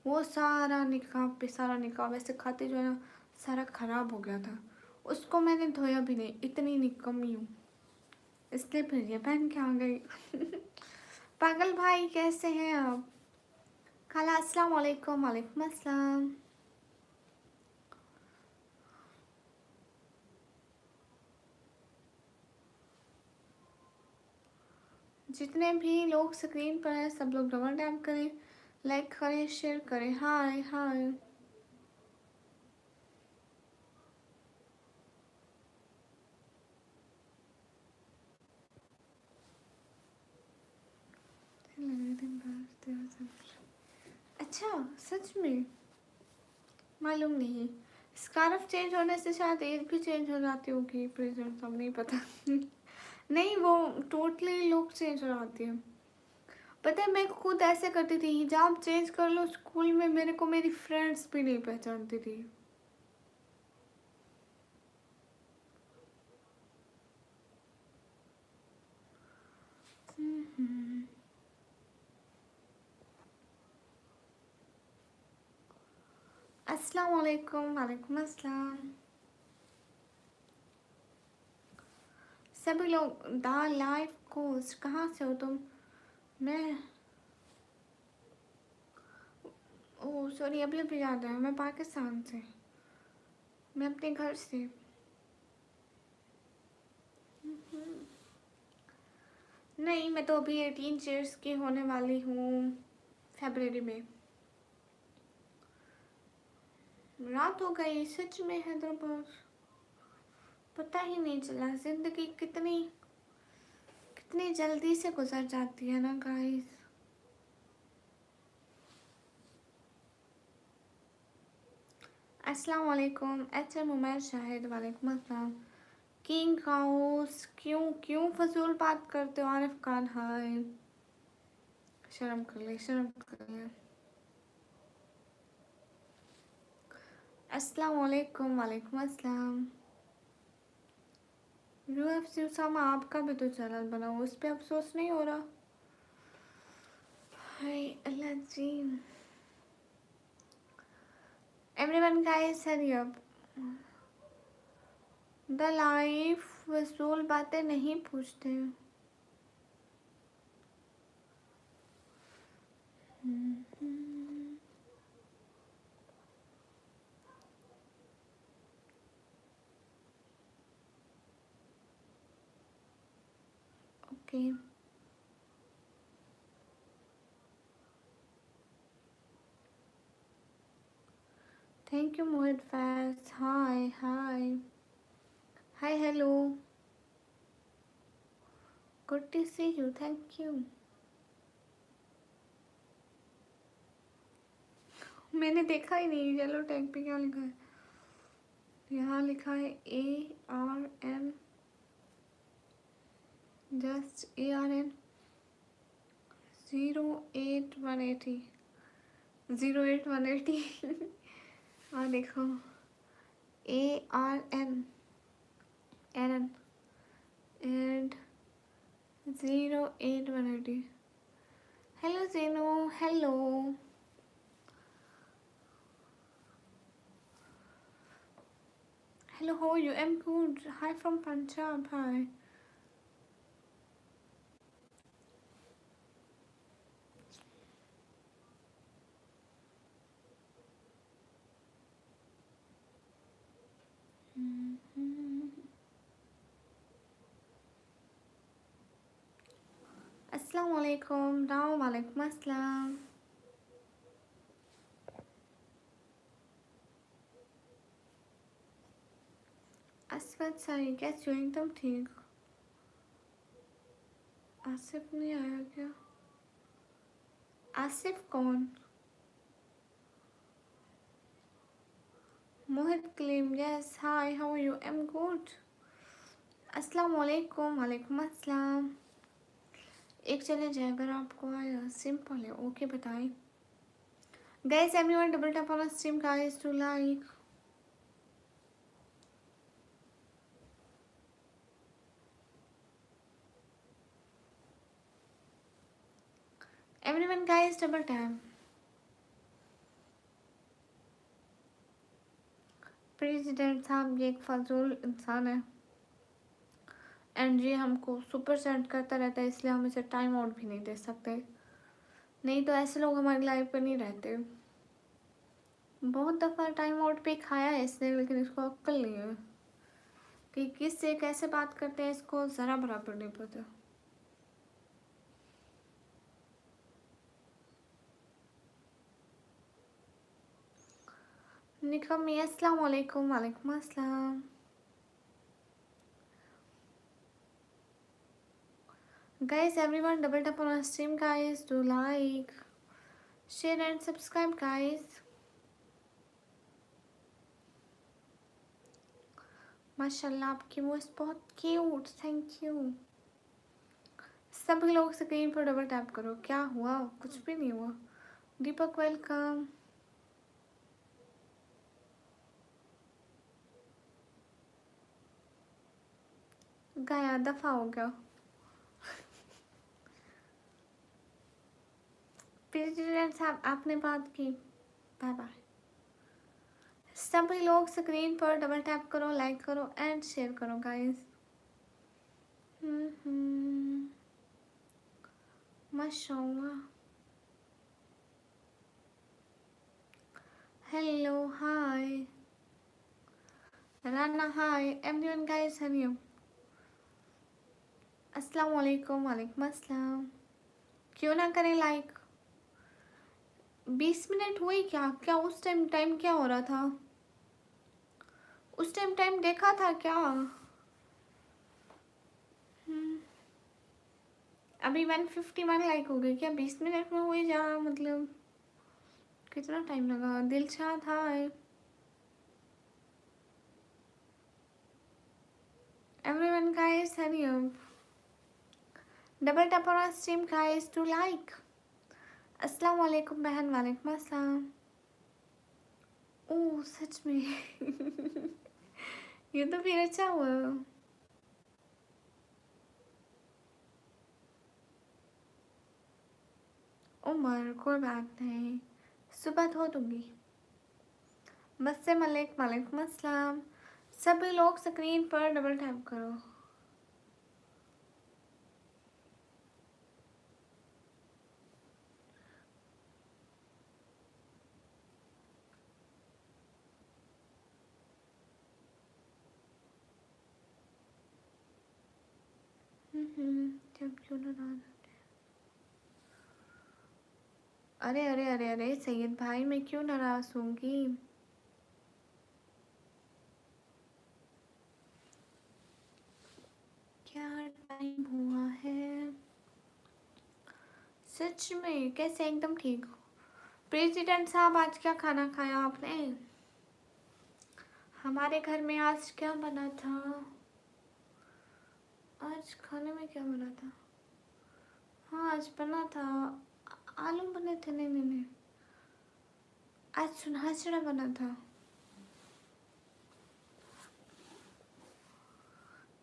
वो सारा निकाब पे सारा निकाब ऐसे खाते जो है ना सारा खराब हो गया था। उसको मैंने धोया भी नहीं, इतनी निकम्मी हूँ, इसलिए फिर ये पहन के आ गई। पागल भाई कैसे हैं आप? खाला अस्सलाम वालेकुम। वालेकुम अस्सलाम। जितने भी लोग स्क्रीन पर हैं सब लोग डबल टैप करें, लाइक करें, शेयर करें। हाय हाय। अच्छा, सच में मालूम नहीं। स्कार्फ चेंज होने से शायद एज भी चेंज हो जाती होगी, प्रेजेंट सब नहीं पता। नहीं, वो टोटली लुक चेंज हो जाती है। पता है मैं खुद ऐसे करती थी, हिजाब चेंज कर लो स्कूल में, मेरे को मेरी फ्रेंड्स भी नहीं पहचानती थी। अस्सलाम वालेकुम। वालेकुम अस्सलाम। सभी लोग द लाइफ कोच, कहाँ से हो तुम? मैं, ओह सॉरी, अभी अभी याद आया, मैं पाकिस्तान से, मैं अपने घर से। नहीं, मैं तो अभी 18 ईयर्स की होने वाली हूँ फरवरी में। रात हो गई सच में हैदराबाद, पता ही नहीं चला। जिंदगी कितनी कितनी जल्दी से गुजर जाती है ना गाइस। अस्सलाम वालेकुम। एच एम उमर शाहिद, वालेकुम अस्सलाम। किंग हाउस, क्यों क्यों फजूल बात करते हो? आरिफ खान, हाय। शर्म कर ले, शर्म कर ले। अस्सलाम वालेकुम। वालेकुम अस्सलाम। यूएफसी उसामा, आपका भी तो चैनल बना हो, उस पर अफसोस नहीं हो रहा? हाय Allah ji. Everyone guys hurry up. The life वसूल बातें नहीं पूछते। Okay, thank you Mohit Faiz. Hi hi hi, hello, good to see you, thank you. मैंने देखा ही नहीं येलो टैग पे क्या लिखा है। यहाँ लिखा है ARN, जस्ट ARN 08180, 08180। और देखो ARN एरन एंड 08180। हेलो जेनो, hello. Hello, how are you? I'm good. Hi from Punjab. Hi. अस्सलाम वालेकुम। राम, वालेकुम अस्सलाम। असफत सारी, कैसे हो? एकदम ठीक। आसिफ नहीं आया क्या? आसिफ कौन? मोहित क्लेम, yes. Hi, how are you? I am good. अस्सलाम वालेकुम। वालेकुम अस्सलाम। एक चले जाए, अगर आपको आया, सिंपल है। ओके बताएं। Guys, everyone double tap on the stream guys to like. Everyone guys double tap. President साहब ये एक फजूल इंसान है एंड ये हमको सुपर सेंड करता रहता है, इसलिए हम इसे टाइम आउट भी नहीं दे सकते, नहीं तो ऐसे लोग हमारी लाइफ पे नहीं रहते। बहुत दफ़ा टाइम आउट पे खाया है इसने, लेकिन इसको अक्ल नहीं है कि किससे कैसे बात करते हैं, इसको ज़रा बराबर नहीं पता। निकम्मी अस्सलाम वालेकुम। वालेकुम अस्सलाम। Guys, everyone double tap on our stream guys, do like, share and subscribe guys. माशाल्लाह आपकी वॉइस बहुत क्यूट, थैंक यू। सभी लोग स्क्रीन पर डबल टैप करो। क्या हुआ? कुछ भी नहीं हुआ। दीपक वेलकम। गया, दफा हो गया। प्रेसिडेंट साहब आपने बात की, बाय बाय। सभी लोग स्क्रीन पर डबल टैप करो, लाइक करो एंड शेयर करो गाइस। माशाल्लाह। Hello, hi Rana, hi everyone guys, hurry up, अस्सलाम वालेकुम। वालेकुम अस्सलाम। क्यों ना करें लाइक? 20 मिनट हुई क्या? क्या उस टाइम क्या हो रहा था? उस टाइम देखा था क्या? अभी 151 लाइक हो गई क्या? 20 मिनट में हुई जा, मतलब कितना टाइम लगा? Dilshad hi. Everyone guys, hurry up, double tap on stream guys to like. अस्सलाम वालेकुम बहन। वालेकुम अस्सलाम। ओह सच में ये तो फिर अच्छा हुआ। उमर कोई बात नहीं, सुबह धो दूंगी। बस से मलिक, वालेकुम अस्सलाम। सभी लोग स्क्रीन पर डबल टैप करो। जब क्यों नाराज? अरे अरे अरे अरे सैयद भाई, मैं क्यों नाराज होंगी? क्या टाइम हुआ है? सच में कैसे? एकदम ठीक हो? प्रेसिडेंट साहब आज क्या खाना खाया आपने? हमारे घर में आज क्या बना था? आज खाने में क्या बना था? हाँ आज बना था, आलू बने थे। नहीं नहीं नहीं, आज सुनहासड़ा बना था।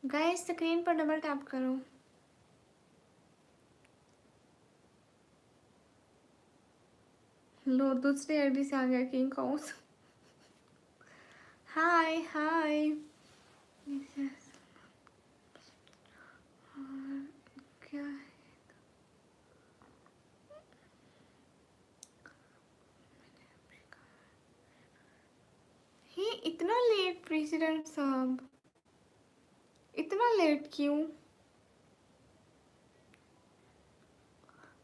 गाइस स्क्रीन पर डबल टैप करो। लो दूसरी आईडी से आ गया किंग काउस। हाय हाय। क्या है? ही इतना लेट प्रेसिडेंट साहब, इतना लेट क्यों?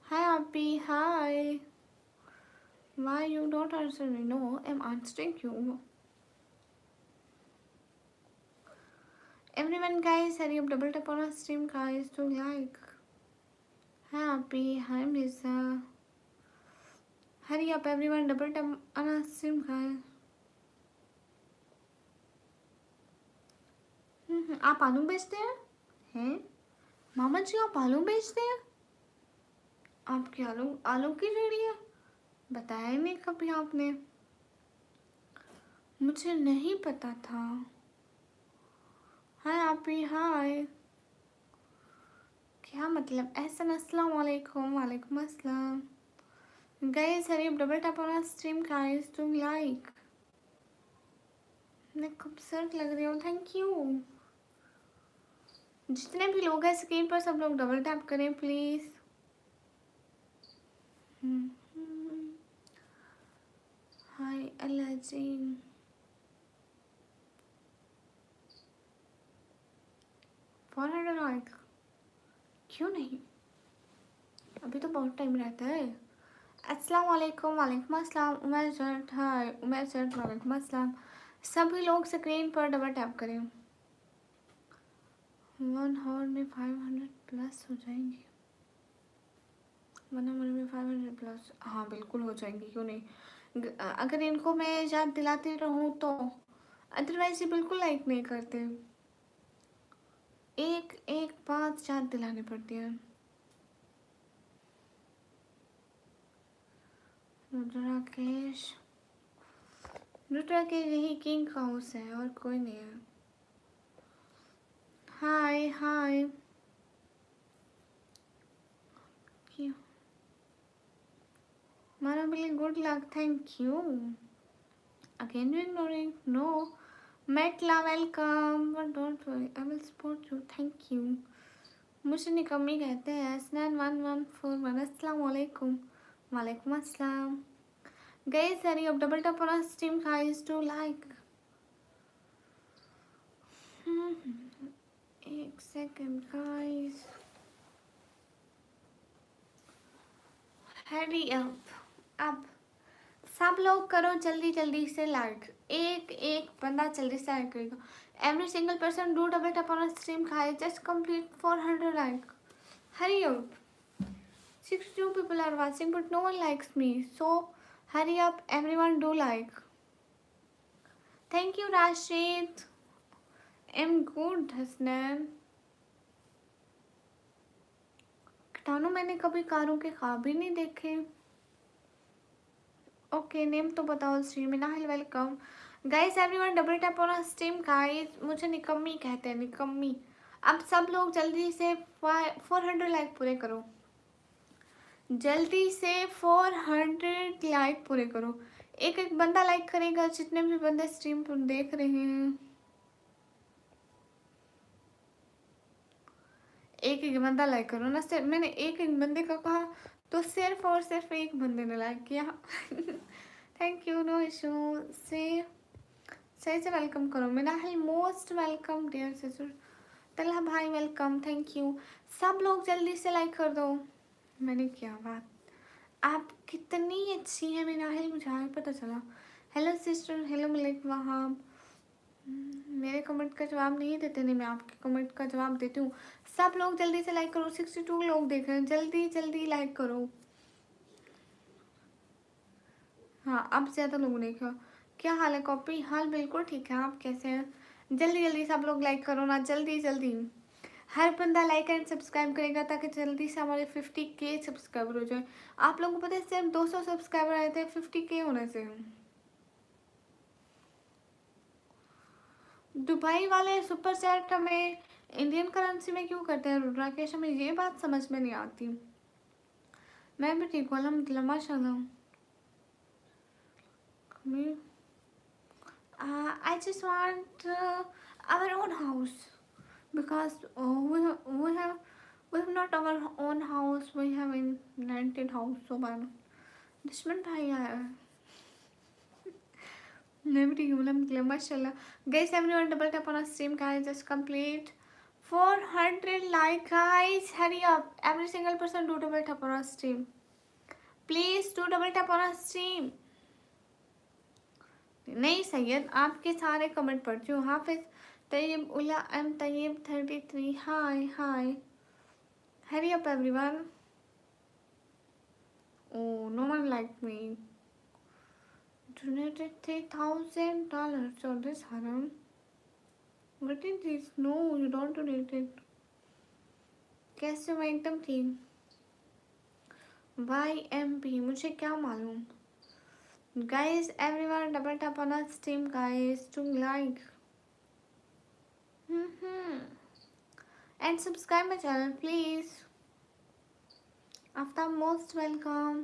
हाय आपी, हाय। Why you don't answer me? No, I'm answering you. Everyone guys, hurry up, double tap on our stream guys to like. Hi Appy, hi Mirza. Hurry up everyone, double tap on our stream guys. आप आलू बेचते हैं? हैं? मामा जी आप आलू बेचते हैं? आपकी आलू आलू की रेडी है? बताया ही नहीं कभी आपने, मुझे नहीं पता था। हाय आप भी हाय, क्या मतलब एहसन अस्सलाम वालेकुम। वालेकुम अस्सलाम। Guys hurry double tap on stream guys to like. मैं खूबसूरत लग रही हूँ, थैंक यू। जितने भी लोग हैं स्क्रीन पर सब लोग डबल टैप करें please. Hi Allah ji. 400 like क्यों नहीं, अभी तो बहुत टाइम रहता है। अस्सलाम वालेकुम। वालेकुम अस्सलाम। उमर जट हाय उमर जट वालेकुम अस्सलाम। सभी लोग स्क्रीन पर डबल टैप करें। 1 आवर में 500 प्लस हो जाएंगे। 1 आवर में 500 प्लस, हाँ बिल्कुल हो जाएंगी, क्यों नहीं। अगर इनको मैं याद दिलाती रहूँ तो, अदरवाइज ये बिल्कुल लाइक नहीं करते। एक एक बात याद दिलानी पड़ती है। रुद्राकेश, रुद्राकेश यही किंग हाउस है और कोई नहीं है। हाय हाय। क्यों मारा बिल्ली good luck, thank you. Again you ignoring no. मेटला welcome, but don't worry I will support you, thank you. मुझे निकम्मी कहते हैं। स्नैन 1141 अस्सलाम वालेकुम। वालेकुम अस्सलाम। Guys hurry up double tap on stream guys to like. एक सेकंड गाइस, हरी अब सब लोग करो जल्दी जल्दी से लाइक। एक एक बंदा जल्दी से लाइक करेगा। Every single person do double tap on stream guys, just complete 400 like. Hurry up. 62 people are watching but no one likes me, so hurry up everyone, do like. Thank you Rashid. I'm good Hasnain. कीटाणु मैंने कभी कारों के ख्वाब ही नहीं देखे। Okay name तो बताओ स्ट्रीम में। Nahil welcome. Guys everyone double tap on stream guys. मुझे निकम्मी कहते हैं, निकम्मी। अब सब लोग जल्दी से 400 लाइक पूरे करो, जल्दी से 400 लाइक पूरे करो। एक एक बंदा लाइक करेगा, जितने भी बंदे स्ट्रीम पर देख रहे हैं एक एक बंदा लाइक करो ना। सिर्फ मैंने एक एक बंदे का कहा तो सिर्फ और सिर्फ एक बंदे ने लाइक किया। Thank you, no issue. से सही से वेलकम करो। मेरा है most welcome dear sister. Talha भाई वेलकम, थैंक यू। सब लोग जल्दी से लाइक कर दो। मैंने क्या बात, आप कितनी अच्छी हैं मेरा है, मुझे आज पता चला। Hello sister, hello Malik Wahab. मेरे कमेंट का जवाब नहीं देते, नहीं मैं आपके कमेंट का जवाब देती हूँ। सब लोग जल्दी से लाइक करो। 62 लोग देख रहे हैं, जल्दी जल्दी लाइक करो। हाँ अब ज़्यादा लोगों ने देखा। क्या हाल है कॉपी? हाल बिल्कुल ठीक है, आप कैसे हैं? जल्दी जल्दी सब लोग लाइक करो ना, जल्दी जल्दी। हर बंदा लाइक एंड सब्सक्राइब करेगा ताकि जल्दी से हमारे 50K सब्सक्राइबर हो जाए। आप लोगों को पता है सिर्फ 200 सब्सक्राइबर आए थे 50K होने से। दुबई वाले सुपर चैट हमें इंडियन करेंसी में क्यों करते हैं राकेश, हमें ये बात समझ में नहीं आती। मैं भी ठीक हूँ अल्हम्दुलिल्लाह माशाल्लाह। I just want our own house because we have not our own house, we have in rented house। so bad दुश्मन भाई आया है। मैं भी ठीक हूँ अल्हम्दुलिल्लाह माशाल्लाह। Guys everyone double tap on stream guys, just complete 400 like guys. Hurry up every single person do double tap on stream, please do double tap on stream. नहीं सैयद, आपके सारे कमेंट पढ़ती हूँ। Hafiz Tayyab Ula M Tayyab 33 hi hi. Hurry up everyone. Oh, no one liked me. Donated $3,000 on this haram. What is this? No, you don't donate it. कैसे मैं एकदम ठीक। YMP मुझे क्या मालूम। Guys, everyone double tap on our stream, guys, to like. And subscribe my channel, please. Aftab most welcome.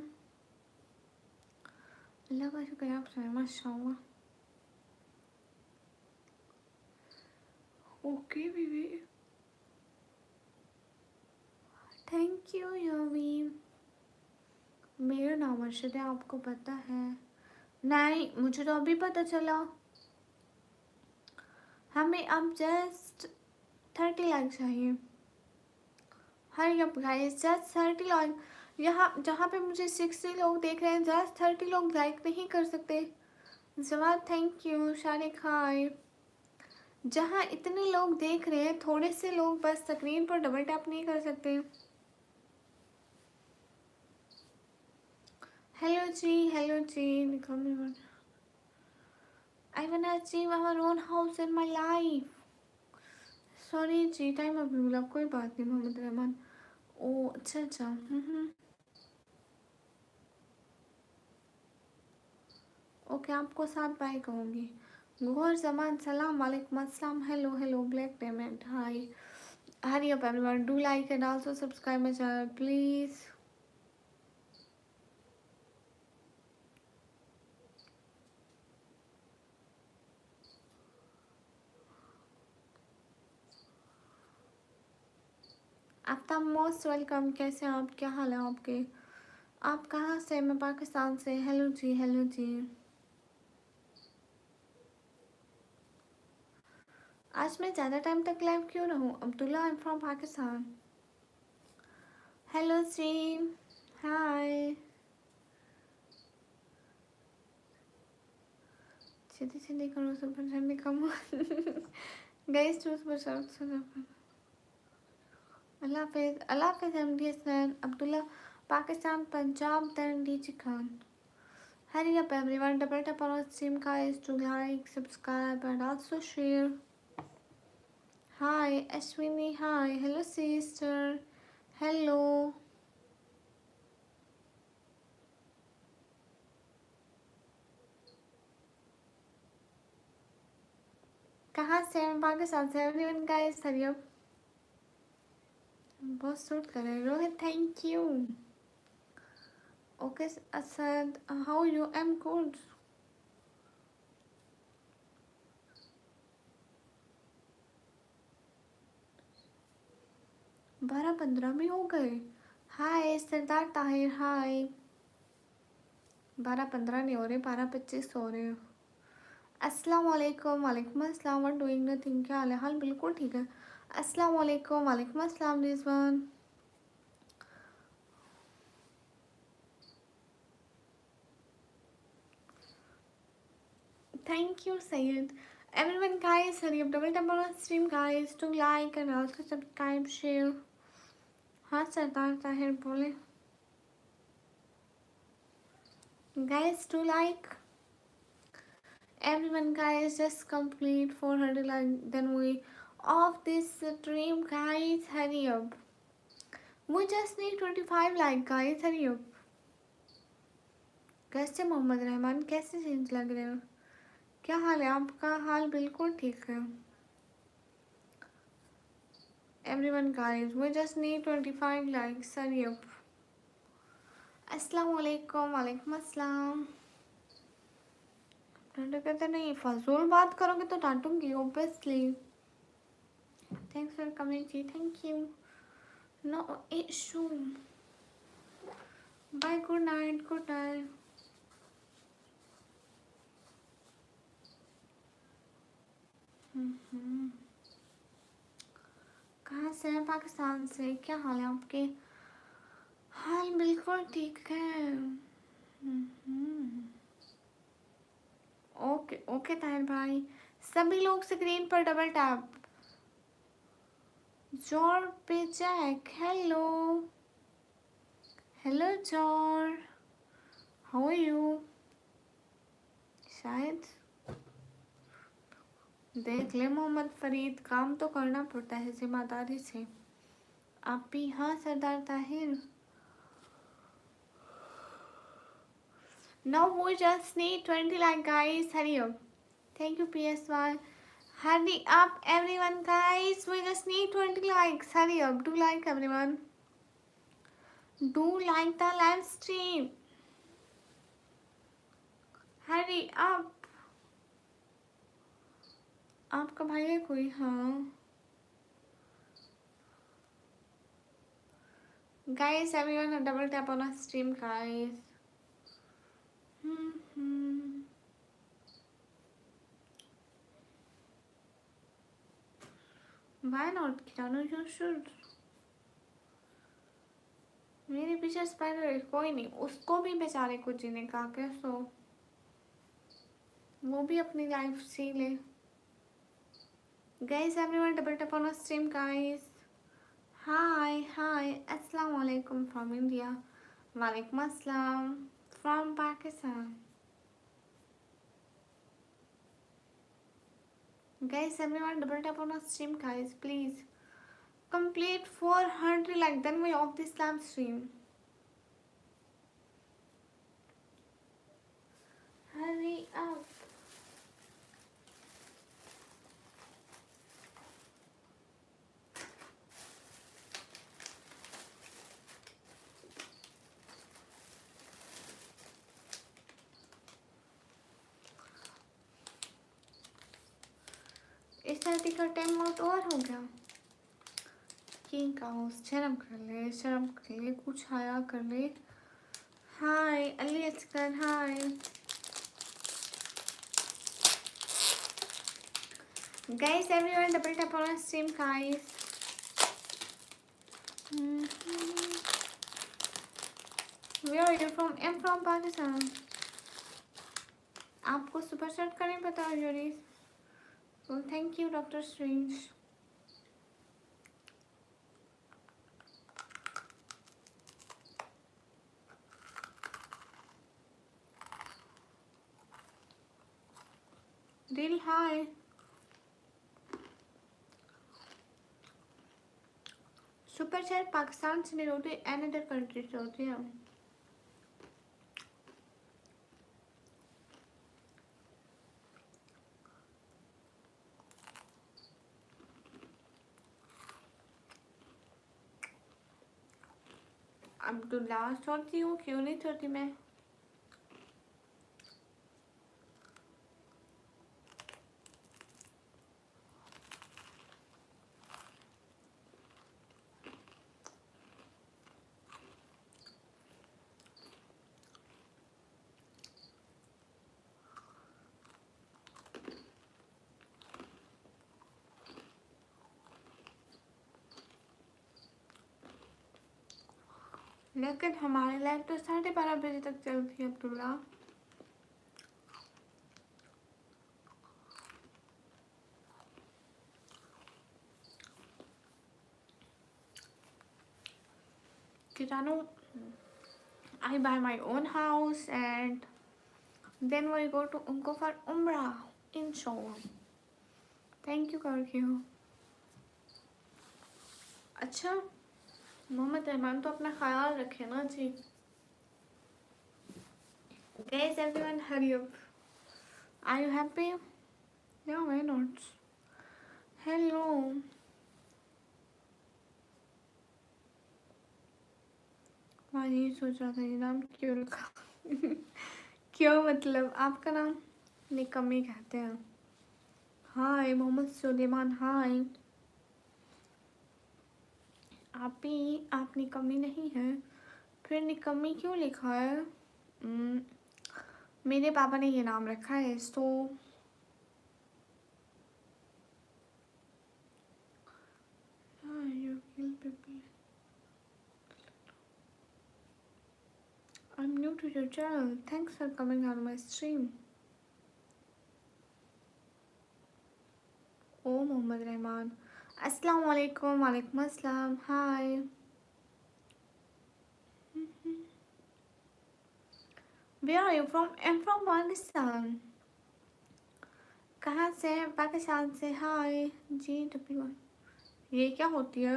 अल्लाह का शुक्र है, आप सुनाए माशाल्लाह. ओके बीबी, थैंक यू योवी. मेरा नाम अर्शद है, आपको पता है? नहीं, मुझे तो अभी पता चला. हमें अब जस्ट 30 लाइक चाहिए. Hurry up guys, just 30 like. यहाँ जहाँ पे मुझे 60 लोग देख रहे हैं, जस्ट 30 लोग लाइक नहीं कर सकते. जवाब थैंक यू. शारिक हाय. जहाँ इतने लोग देख रहे हैं, थोड़े से लोग बस स्क्रीन पर डबल टैप नहीं कर सकते. हेलो जी, हेलो जी. निकल. I want to achieve our own house in my life. Sorry जी, टाइम अभी मिला, कोई बात नहीं. मोहम्मद रहमान. ओ अच्छा अच्छा. ओके, आपको साथ बाय कहूँगी. गौर जमान सलाम वालेकुम अस्सलाम. Hello hello black diamond hi. Hurry up everyone, do like and also subscribe my channel please. Aftab most welcome. कैसे हैं आप? क्या हाल है आपके? आप कहाँ से? मैं पाकिस्तान से. हेलो जी, हेलो जी. आज मैं ज़्यादा टाइम तक लाइव क्यों रहूँ? Abdullah, I am from Pakistan. Hello stream hi. सीधी सीधी करो, सुपर ठंडी कम. Guys to super. अल्लाह हाफिज़. अल्लाह हाफिज़. MD Hasan Abdullah Pakistan Punjab. Then DG Khan. Hurry up everyone, double tap on our stream guys to like, subscribe and also share. Hi Ashwini, hi. Hello sister. Hello. कहाँ से? मैं पाकिस्तान से. Everyone guys hurry up. बहुत suit कर रहे हैं. Rohit thank you. Okay Asad, how you? I am good. 12-15 भी हो गए. हाय सरदार ताहिर हाय. 12-15 नहीं हो रहे, 12-25 हो रहे. अस्सलाम वालेकुम. वालेकुम अस्सलाम. What doing nothing. क्या हाल है? हाल बिल्कुल ठीक है. अस्सलाम वालेकुम. वालेकुम अस्सलाम Rizwan. Thank you, Sayed. Everyone, guys, hurry up, double tap on our stream, guys, to like and also subscribe, share. हाँ सरदार ताहिर बोले. Guys, to like. Everyone, guys, just complete 400 like, then we off this stream, guys. Hurry up. We just need 25 like, guys. Hurry up. कैसे मोहम्मद रहमान, कैसे change लग रहे हो? क्या हाल है आपका? हाल बिल्कुल ठीक है. Everyone guys, we just need 25 likes. Hurry up. अस्सलाम वालेकुम. वालेकुम अस्सलाम. डांटे कहते नहीं, फजूल बात करोगे तो डांटूंगी ऑब्वियसली. थैंक्स फॉर कमिंग जी. Thank you. No issue. Bye. Good night. Good night. कहाँ से हैं? पाकिस्तान से. क्या हाल है आपके? हाल बिल्कुल ठीक है. ओके ओके ताहिर भाई. सभी लोग स्क्रीन पर डबल टैप. जोर पे जैक. हेलो हेलो जोर. How are you? शायद देख ले मोहम्मद फरीद, काम तो करना पड़ता है जिम्मेदारी से. आप भी. हाँ सरदार Tahir. Now we just need 20 like guys. Hurry up. Thank you PS1. Hurry up everyone guys. We just need 20 likes. Hurry up. Do like everyone. Do like the live stream. Hurry up. आपका भाई है कोई? हाँ guys, everyone double tap on our stream guys. Why not Kirano? You should. मेरे पीछे spider है, कोई नहीं, उसको भी बेचारे को जीने का क्या, सो वो भी अपनी लाइफ जी ले. Guys, everyone double tap on our stream guys. Hi, assalamu alaikum from India. Walaikum assalam from Pakistan. Guys, everyone double tap on our stream guys, please. Complete 400 like then we off this live stream. Hurry up. इस धरती का time बहुत over हो गया. King cows शर्म कर ले, कुछ आया कर ले. हाय अली असगर, हाय. Guys, everyone double tap on our stream guys. Where are you from? I'm from Pakistan. आपको सुपर चैट का नहीं पता जोड़ी. So thank you Dr. Strange. Dill hi. Super chat Pakistan से नहीं होती, अनदर कंट्री से होती है. अब तो लास्ट होती हूँ, क्यों नहीं होती मैं. लेकिन हमारी लाइफ तो 12:30 बजे तक चलती है Abdullah. Kitano, I buy my own house and then we go for Umrah inshallah. Thank you करके हो. अच्छा मोहम्मद रहमान तो अपना ख्याल रखे ना जी. Guys, everyone hurry up. Are you happy? Yeah, why not? Hello. मैं यही सोच रहा था ये नाम क्यों रखा. क्यों मतलब आपका नाम निकम्मी कहते हैं. हाय मोहम्मद सुलेमान, हाय. आप निकम्मी नहीं है, फिर निकम्मी क्यों लिखा है. मेरे पापा ने ये नाम रखा है तो you kill people. I'm new to your channel. Thanks for coming on my stream. Oh Mohammad Rahman. Assalamu alaikum. Walaikum assalam. Hi. Where are you from? I'm from Pakistan. कहाँ से? पाकिस्तान से. हाय GW1. ये क्या होती है?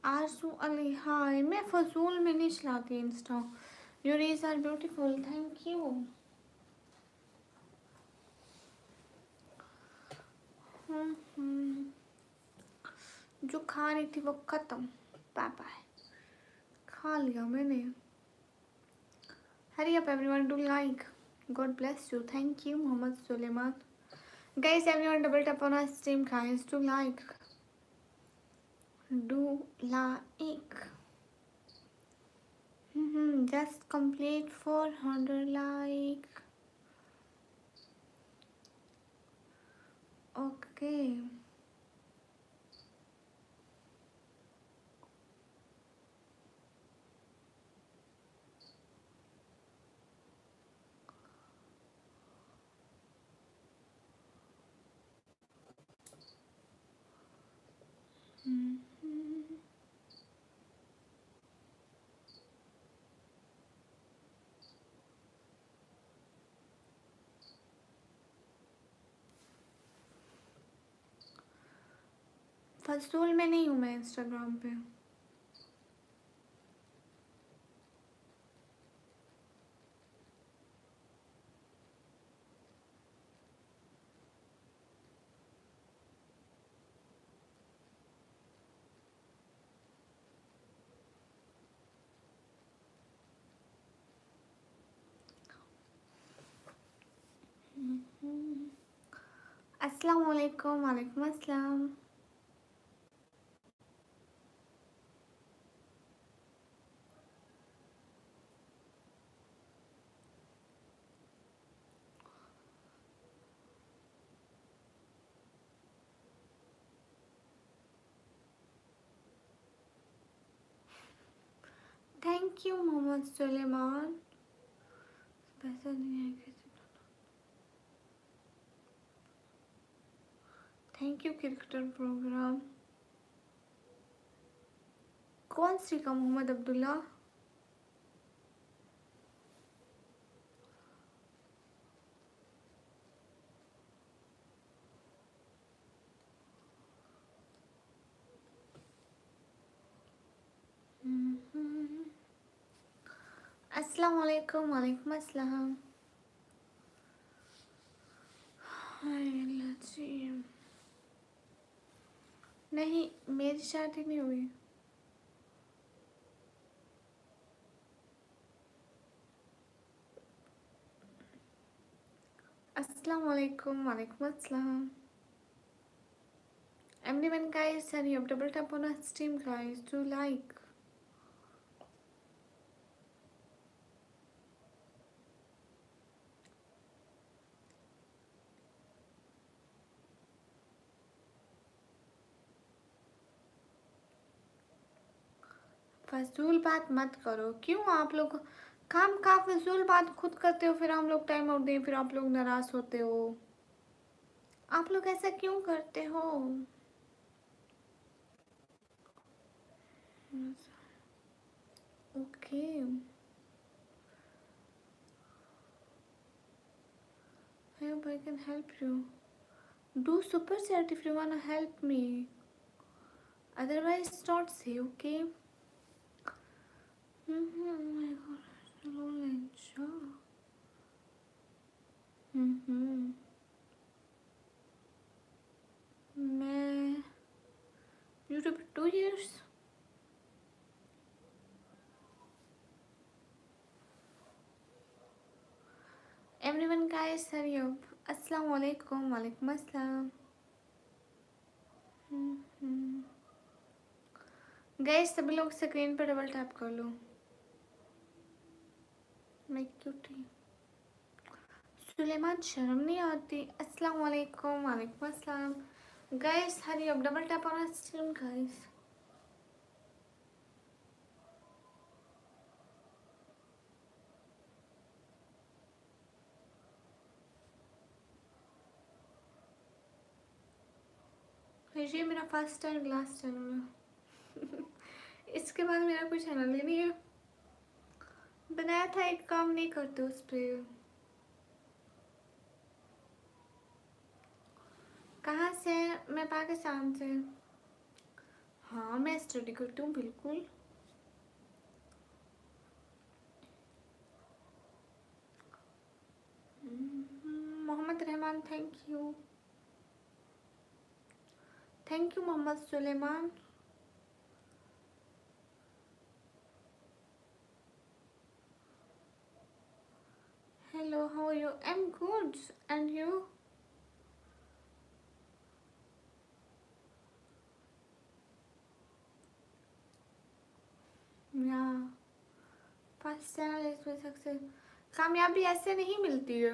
आरजू अली हाय, मैं फजूल में नहीं चलाती insta. Your reels are beautiful, thank you. जो खा रही थी वो खत्म। बाय बाय, खा लिया मैंने। Hurry up everyone, do like. God bless you, thank you Mohammad Suleman. Guys everyone double tap on our stream guys, do like, do like. Just complete 400 like. Okay फजूल में नहीं हूँ मैं इंस्टाग्राम पे। अस्सलाम वालेकुम, वालेकुम अस्सलाम। Thank you Mohammad Suleman. पैसा नहीं है किसी। Thank you cricketer programme. कौन सी का मोहम्मद अब्दुल्ला? अस्सलाम वालेकुम, वालेकुम अस्सलाम। हाय लच्छी। नहीं, मेरी शादी नहीं हुई। अस्सलाम वालेकुम, वालेकुम अस्सलाम। Everyone guys, hurry up, double tap on our stream guys, do like. फजूल बात मत करो। क्यों आप लोग काम का फजूल बात खुद करते हो, फिर हम लोग टाइम आउट दें, फिर आप लोग नाराज होते हो। आप लोग ऐसा क्यों करते हो? Okay, I hope I can help you. Do super chat if you wanna help me. Otherwise, don't say, okay? My God, still online. Sure. मैं YouTube 2 years। Everyone guys hurry up. अस्सलाम वालेकुम, वालेकुम अस्सलाम। गाइस सभी लोग screen पर double tap कर लो। मैं क्यूटी। सुलेमान शर्म नहीं आती? अस्सलाम वालेकुम, वालेकुम अस्सलाम। Guys hurry up, double tap on stream guys. ये मेरा फर्स्ट एंड लास्ट चैनल है। इसके बाद मेरा कोई चैनल ही नहीं है। बनाया था एक, काम नहीं करते उस पर। कहाँ से? मैं पाकिस्तान से। हाँ मैं स्टडी करती हूँ बिल्कुल। Mohammad Rahman, thank you Mohammad Suleman. Hello, how are you? I am good, and you? या फर्स्ट चैनल इज सक्सेस। कामयाबी ऐसे नहीं मिलती है,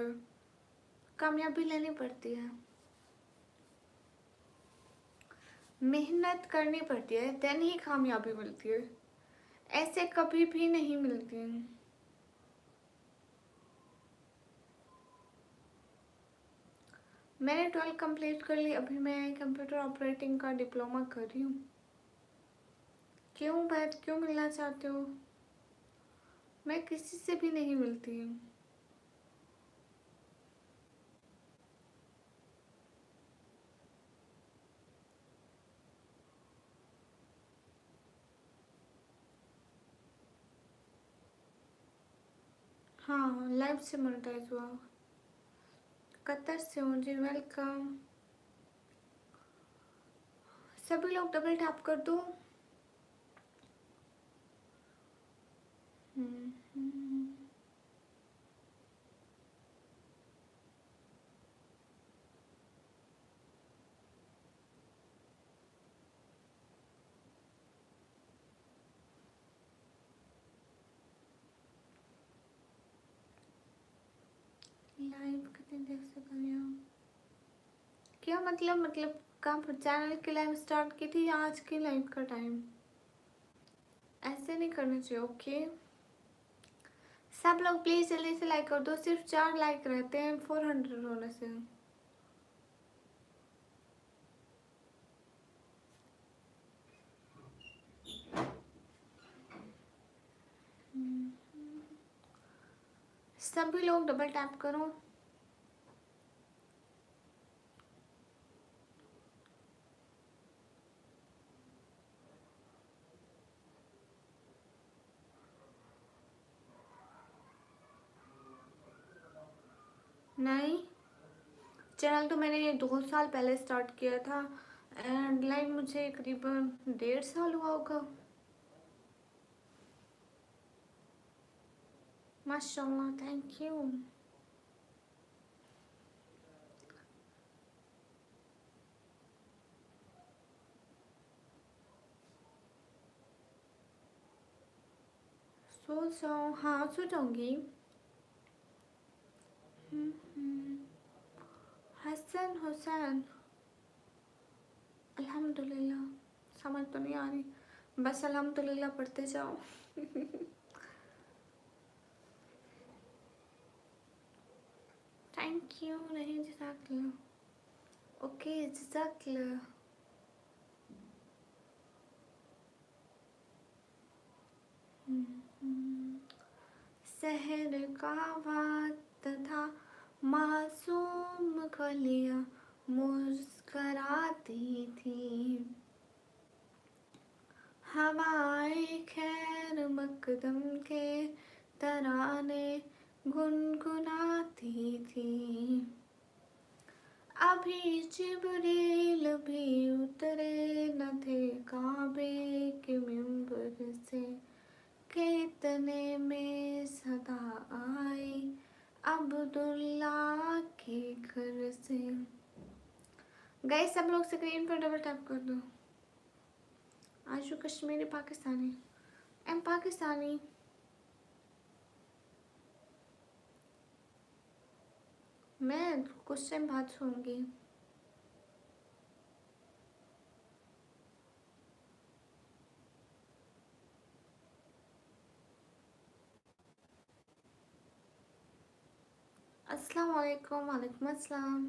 कामयाबी लेनी पड़ती है, मेहनत करनी पड़ती है, देन ही कामयाबी मिलती है, ऐसे कभी भी नहीं मिलती। मैंने 12 कंप्लीट कर ली, अभी मैं कंप्यूटर ऑपरेटिंग का डिप्लोमा कर रही हूँ। क्यों बैठ, क्यों मिलना चाहते हो? मैं किसी से भी नहीं मिलती हूँ। हाँ लाइव से मोनेटाइज हुआ, कतर से हूँ जी, वेलकम। सभी लोग डबल टैप कर दो। लाइव कितने देर से कर रही हो? क्या मतलब कब चैनल की लाइव स्टार्ट की थी या आज की लाइव का टाइम? ऐसे नहीं करना चाहिए, ओके। सब लोग प्लीज जल्दी से लाइक कर दो, सिर्फ 4 लाइक रहते हैं 400 होने से। सभी लोग डबल टैप करो। नहीं, चैनल तो मैंने ये 2 साल पहले स्टार्ट किया था, एंड लाइव मुझे करीबन 1.5 साल हुआ होगा। माशाल्लाह, थैंक यू। सो जाओ, हाँ सो जाऊंगी। हसन हुसैन, अल्हम्दुलिल्लाह। समझ तो नहीं आ रही, बस अल्हम्दुलिल्लाह पढ़ते जाओ। Thank you. नहीं, जज़ाकल्लाह। ओके, जज़ाकल्लाह। शहर का वात था, मासूम कलियां मुस्कराती थी, हवाए खैर मकदम के तराने गुनगुनाती थी, अभी जिब्रील भी उतरे न थे काबे के मिंबर से, कितने में सदा आई अब्दुल्ला के घर से। गए सब लोग स्क्रीन पर डबल टैप कर दो। आशु कश्मीरी पाकिस्तानी, एम पाकिस्तानी। मैं कुछ टाइम बाद सोऊंगी। अस्सलाम वालेकुम। वालेकुम अस्सलाम।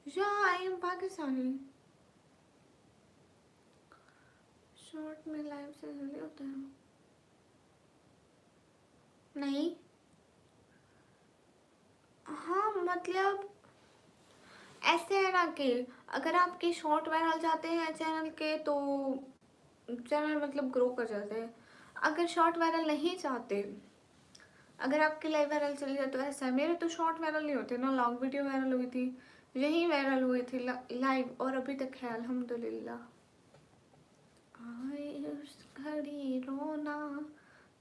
या आई एम पाकिस्तानी। शॉर्ट में लाइव से जल्दी होता है। नहीं, हाँ मतलब ऐसे है ना कि अगर आपके शॉर्ट वायरल जाते हैं चैनल के तो चैनल मतलब ग्रो कर जाते हैं। अगर शॉर्ट वायरल नहीं जाते, अगर आपकी लाइव वायरल चली जाए तो ऐसा है। मेरे तो शॉर्ट वायरल नहीं होते ना, लॉन्ग वीडियो वायरल हुई थी, यही वायरल हुए थे लाइव, और अभी तक है अल्हम्दुलिल्लाह। आए उस घड़ी रोना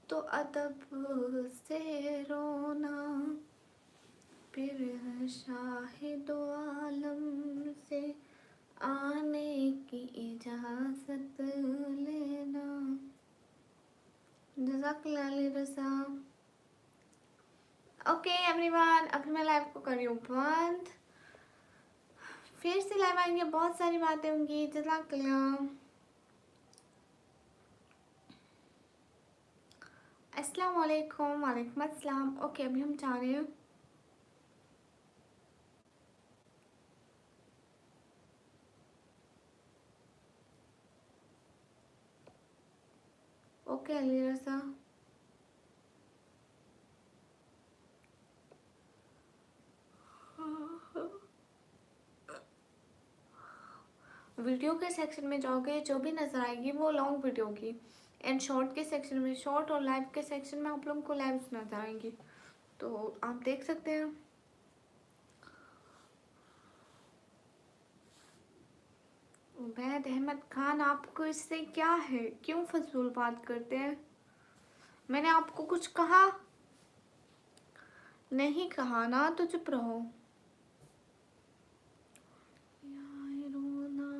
तो अदब से रोना, फिर है शाहिदो आलम से आने की इजाजत लेना। जज़ाकल्लाह रज़ा। ओके एवरीवन, अभी मैं लाइव को कर रही हूँ बंद, फिर से लाइव आएंगे, बहुत सारी बातें होंगी। जज़ाकल्लाह। अस्सलाम वालेकुम। वालेकुम अस्सलाम। ओके अभी हम जा रहे हैं। ओके अली रज़ा। वीडियो के सेक्शन में जाओगे, जो भी नज़र आएगी वो लॉन्ग वीडियो की, एंड शॉर्ट के सेक्शन में शॉर्ट, और लाइव के सेक्शन में आप लोगों को लाइव नज़र आएंगी, तो आप देख सकते हैं। उबैद अहमद खान, आपको इससे क्या है, क्यों फजूल बात करते हैं? मैंने आपको कुछ कहा नहीं, कहा ना तो चुप रहो। यार रोना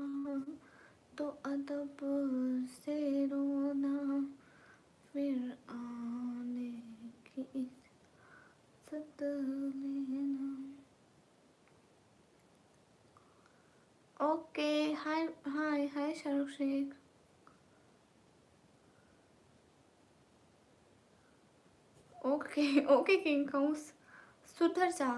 तो अदब से रोना, फिर आने की इज्जत लेना। Okay hi hi hi Shahrukh Sheikh. Okay okay king काउस, सुधर जा।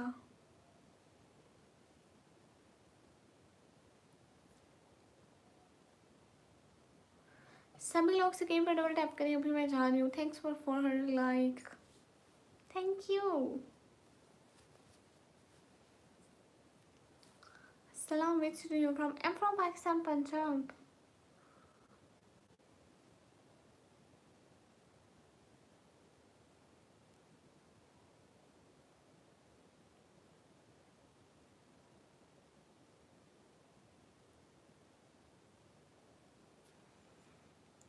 सभी लोग स्क्रीन पर डबल टैप करें, अभी मैं जा रही हूँ। Thanks for 400 like, thank you. सलाम, which do you from? I'm from Pakistan, Punjab.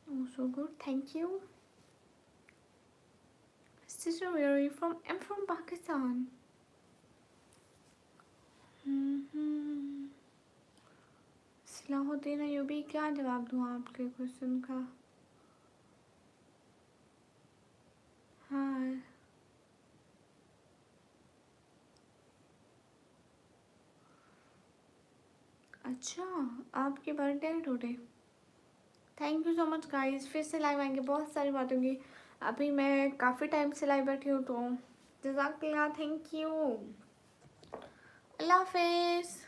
Oh, so good, thank you. Sister, where are you from? I'm from Pakistan. Salahuddin Ayubi, क्या जवाब दूँ आपके क्वेश्चन का? हाँ अच्छा, आपकी बर्थडे है today? Thank you so much guys, फिर से लाइव आएंगे, बहुत सारी बात होंगी। अभी मैं काफ़ी टाइम से लाइव बैठी हूँ, तो जज़ाकल्लाह, थैंक यू, अल्लाह हाफिज़।